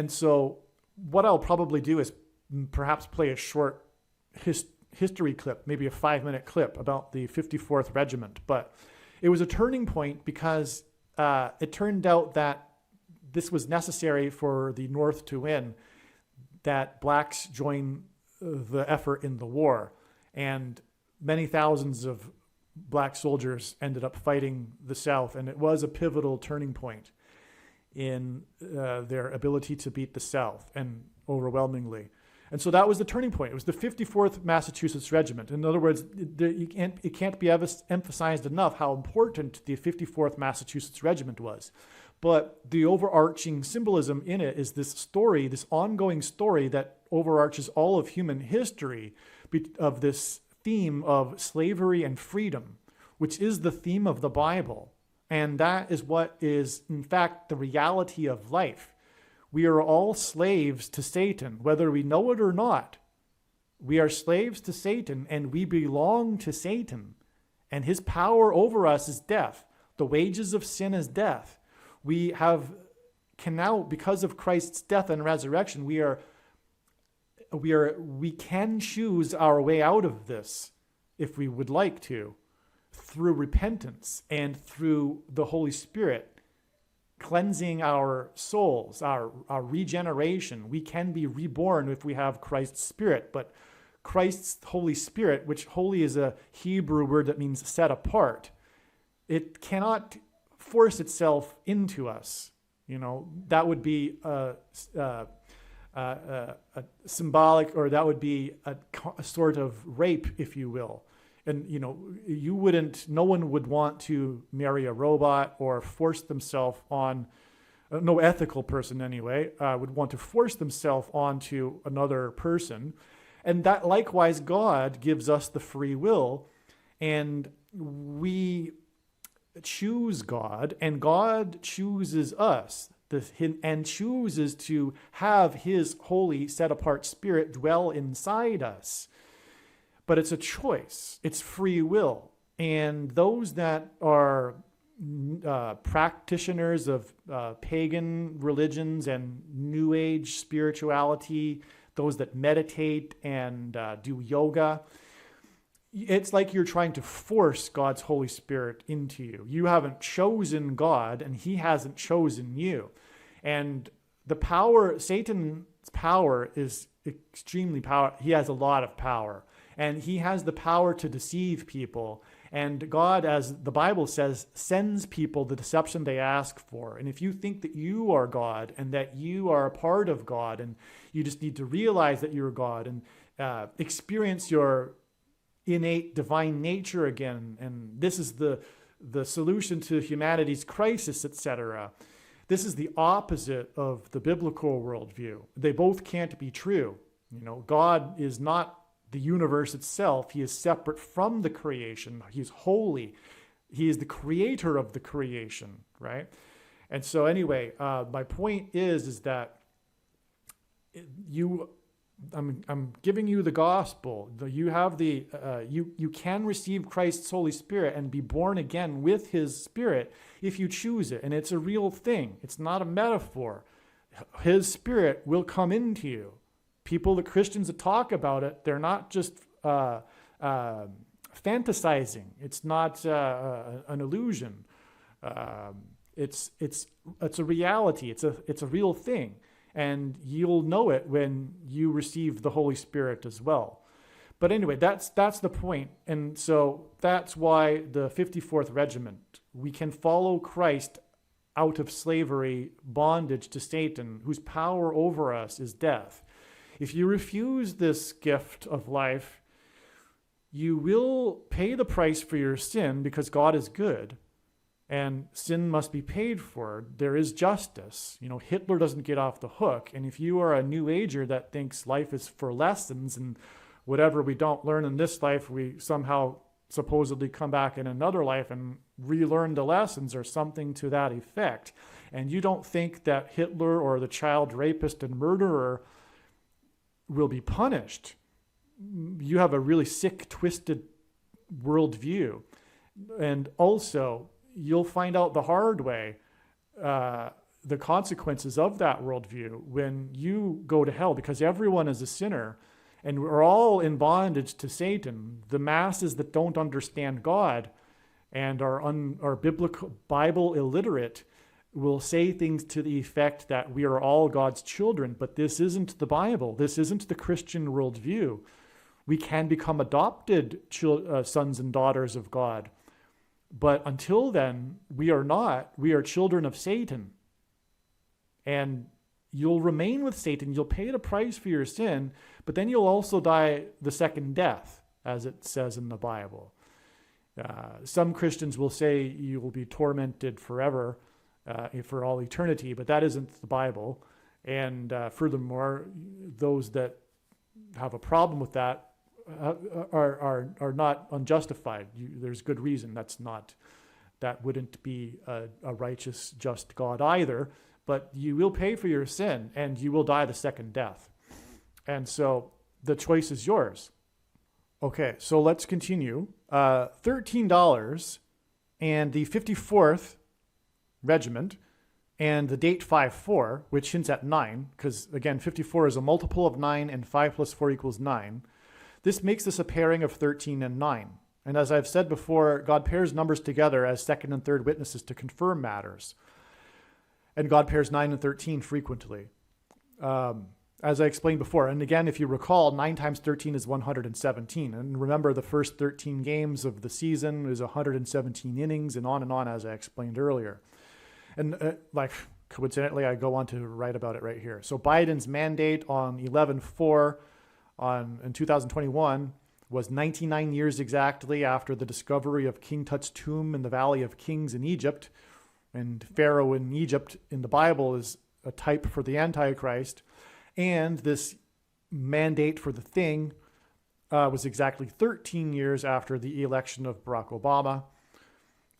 so what I'll probably do is perhaps play a short history clip, maybe a 5-minute clip about the 54th Regiment. But it was a turning point because it turned out that this was necessary for the North to win, that blacks join the effort in the war. And many thousands of black soldiers ended up fighting the South. And it was a pivotal turning point in their ability to beat the South, and overwhelmingly. And so that was the turning point. It was the 54th Massachusetts Regiment. In other words, it can't be emphasized enough how important the 54th Massachusetts Regiment was. But the overarching symbolism in it is this story, this ongoing story that overarches all of human history, of this theme of slavery and freedom, which is the theme of the Bible. And that is what is, in fact, the reality of life. We are all slaves to Satan, whether we know it or not. We are slaves to Satan, and we belong to Satan. And his power over us is death. The wages of sin is death. We can now, because of Christ's death and resurrection, we can choose our way out of this if we would like to, through repentance and through the Holy Spirit cleansing our souls, our regeneration. We can be reborn if we have Christ's Spirit, but Christ's Holy Spirit, which holy is a Hebrew word that means set apart, it cannot force itself into us. That would be a symbolic, or that would be a sort of rape, if you will. And, no one would want to marry a robot or force themselves on, no ethical person anyway, would want to force themselves onto another person. And that likewise, God gives us the free will, and we choose God, and God chooses us, and chooses to have his holy set-apart Spirit dwell inside us. But it's a choice. It's free will. And those that are practitioners of pagan religions and New Age spirituality, those that meditate and do yoga, it's like you're trying to force God's Holy Spirit into you. You haven't chosen God, and he hasn't chosen you. And the power, Satan's power is extremely powerful. He has a lot of power. And he has the power to deceive people. And God, as the Bible says, sends people the deception they ask for. And if you think that you are God and that you are a part of God, and you just need to realize that you're God and experience your innate divine nature again, and this is the solution to humanity's crisis, etc. This is the opposite of the biblical worldview. They both can't be true. God is not the universe itself. He is separate from the creation. He is holy. He is the creator of the creation, right? And so anyway, my point is that I'm giving you the gospel. You have you can receive Christ's Holy Spirit and be born again with his Spirit if you choose it. And it's a real thing. It's not a metaphor. His Spirit will come into you. The Christians that talk about it, they're not just fantasizing. It's not an illusion. It's a reality. It's a real thing. And you'll know it when you receive the Holy Spirit as well. But anyway, that's the point. And so that's why the 54th Regiment, we can follow Christ out of slavery, bondage to Satan, whose power over us is death. If you refuse this gift of life, you will pay the price for your sin, because God is good and sin must be paid for. There is justice. Hitler doesn't get off the hook. And if you are a New Ager that thinks life is for lessons, and whatever we don't learn in this life, we somehow supposedly come back in another life and relearn the lessons or something to that effect. And you don't think that Hitler or the child rapist and murderer will be punished. You have a really sick, twisted worldview. And also, you'll find out the hard way the consequences of that worldview when you go to hell, because everyone is a sinner and we're all in bondage to Satan. The masses that don't understand God and are biblical Bible illiterate will say things to the effect that we are all God's children, but this isn't the Bible. This isn't the Christian worldview. We can become adopted sons and daughters of God. But until then, we are not. We are children of Satan. And you'll remain with Satan. You'll pay the price for your sin, but then you'll also die the second death, as it says in the Bible. Some Christians will say you will be tormented forever, for all eternity, but that isn't the Bible. And furthermore, those that have a problem with that are not unjustified. There's good reason. That wouldn't be a righteous, just God either. But you will pay for your sin, and you will die the second death. And so the choice is yours. Okay, so let's continue. $13 and the 54th Regiment and the date 5-4, which hints at 9, because again, 54 is a multiple of 9 and 5 plus 4 equals 9. This makes this a pairing of 13 and 9. And as I've said before, God pairs numbers together as second and third witnesses to confirm matters. And God pairs 9 and 13 frequently. As I explained before, and again, if you recall, 9 times 13 is 117. And remember, the first 13 games of the season is 117 innings and on, as I explained earlier. And coincidentally, I go on to write about it right here. So Biden's mandate on 11/4 in 2021 was 99 years exactly after the discovery of King Tut's tomb in the Valley of Kings in Egypt. And Pharaoh in Egypt in the Bible is a type for the Antichrist. And this mandate for the thing was exactly 13 years after the election of Barack Obama,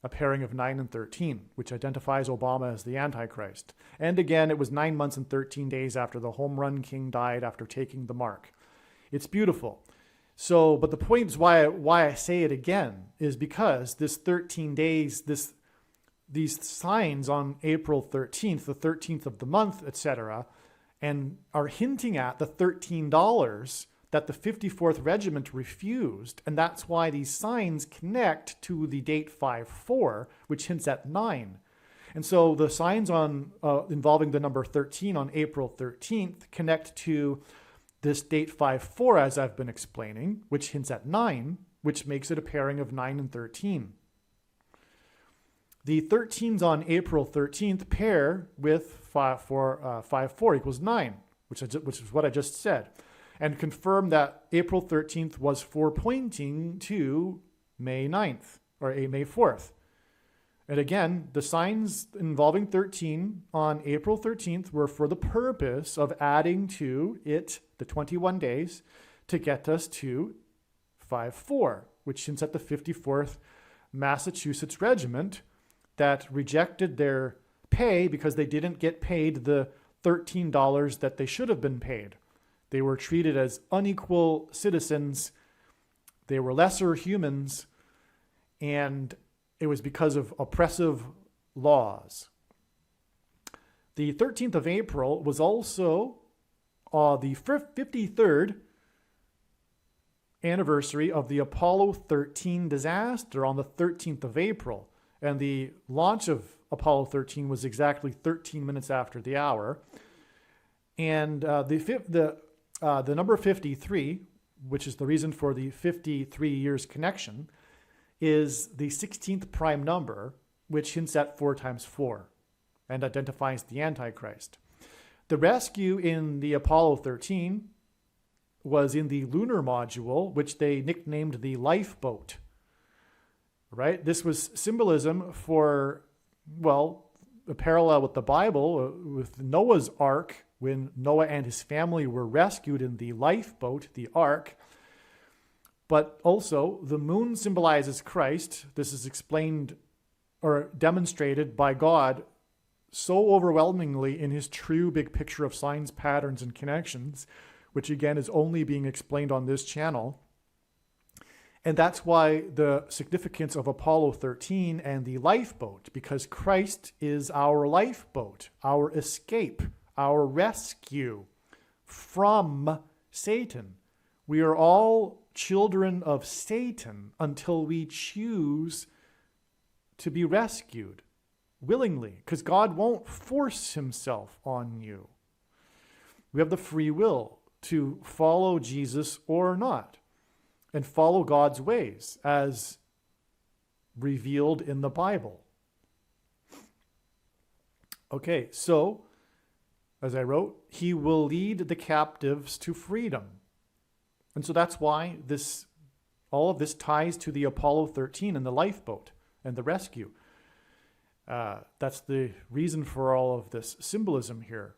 a pairing of 9 and 13, which identifies Obama as the Antichrist. And again, it was 9 months and 13 days after the home run king died after taking the mark. It's beautiful. So, but the point is why I say it again is because this 13 days, these signs on April 13th, the 13th of the month, etc., and are hinting at the $13 that the 54th Regiment refused. And that's why these signs connect to the date 5-4, which hints at 9. And so the signs on involving the number 13 on April 13th connect to this date 5-4, as I've been explaining, which hints at 9, which makes it a pairing of 9 and 13. The 13s on April 13th pair with 5-4 equals 9, which is what I just said, and confirm that April 13th was forepointing to May 9th, or May 4th. And again, the signs involving 13 on April 13th were for the purpose of adding to it the 21 days to get us to 5-4, which hints at the 54th Massachusetts Regiment that rejected their pay because they didn't get paid the $13 that they should have been paid. They were treated as unequal citizens. They were lesser humans, and it was because of oppressive laws. The 13th of April was also the 53rd anniversary of the Apollo 13 disaster on the 13th of April. And the launch of Apollo 13 was exactly 13 minutes after the hour. And the number 53, which is the reason for the 53 years connection, is the 16th prime number, which hints at 4 times 4 and identifies the Antichrist. The rescue in the Apollo 13 was in the lunar module, which they nicknamed the lifeboat. Right? This was symbolism for, well, a parallel with the Bible, with Noah's Ark, when Noah and his family were rescued in the lifeboat, the ark. But also, the moon symbolizes Christ. This is explained or demonstrated by God so overwhelmingly in his true big picture of signs, patterns, and connections, which again is only being explained on this channel. And that's why the significance of Apollo 13 and the lifeboat, because Christ is our lifeboat, our escape, our rescue from Satan. We are all children of Satan until we choose to be rescued willingly, because God won't force himself on you. We have the free will to follow Jesus or not, and follow God's ways as revealed in the Bible. Okay, so, as I wrote, he will lead the captives to freedom. And so that's why all of this ties to the Apollo 13 and the lifeboat and the rescue. That's the reason for all of this symbolism here.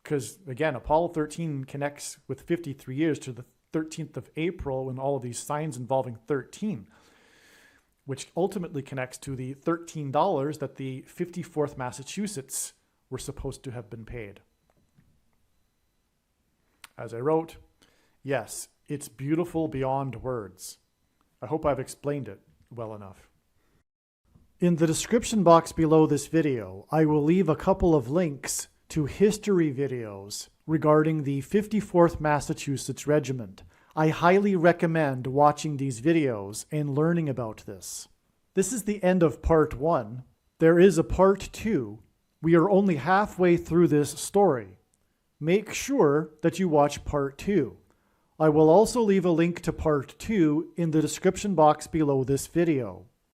Because, again, Apollo 13 connects with 53 years to the 13th of April and all of these signs involving 13, which ultimately connects to the $13 that the 54th Massachusetts were supposed to have been paid. As I wrote, yes, it's beautiful beyond words. I hope I've explained it well enough. In the description box below this video, I will leave a couple of links to history videos regarding the 54th Massachusetts Regiment. I highly recommend watching these videos and learning about this. This is the end of part 1. There is a part 2. We are only halfway through this story. Make sure that you watch part 2. I will also leave a link to part 2 in the description box below this video.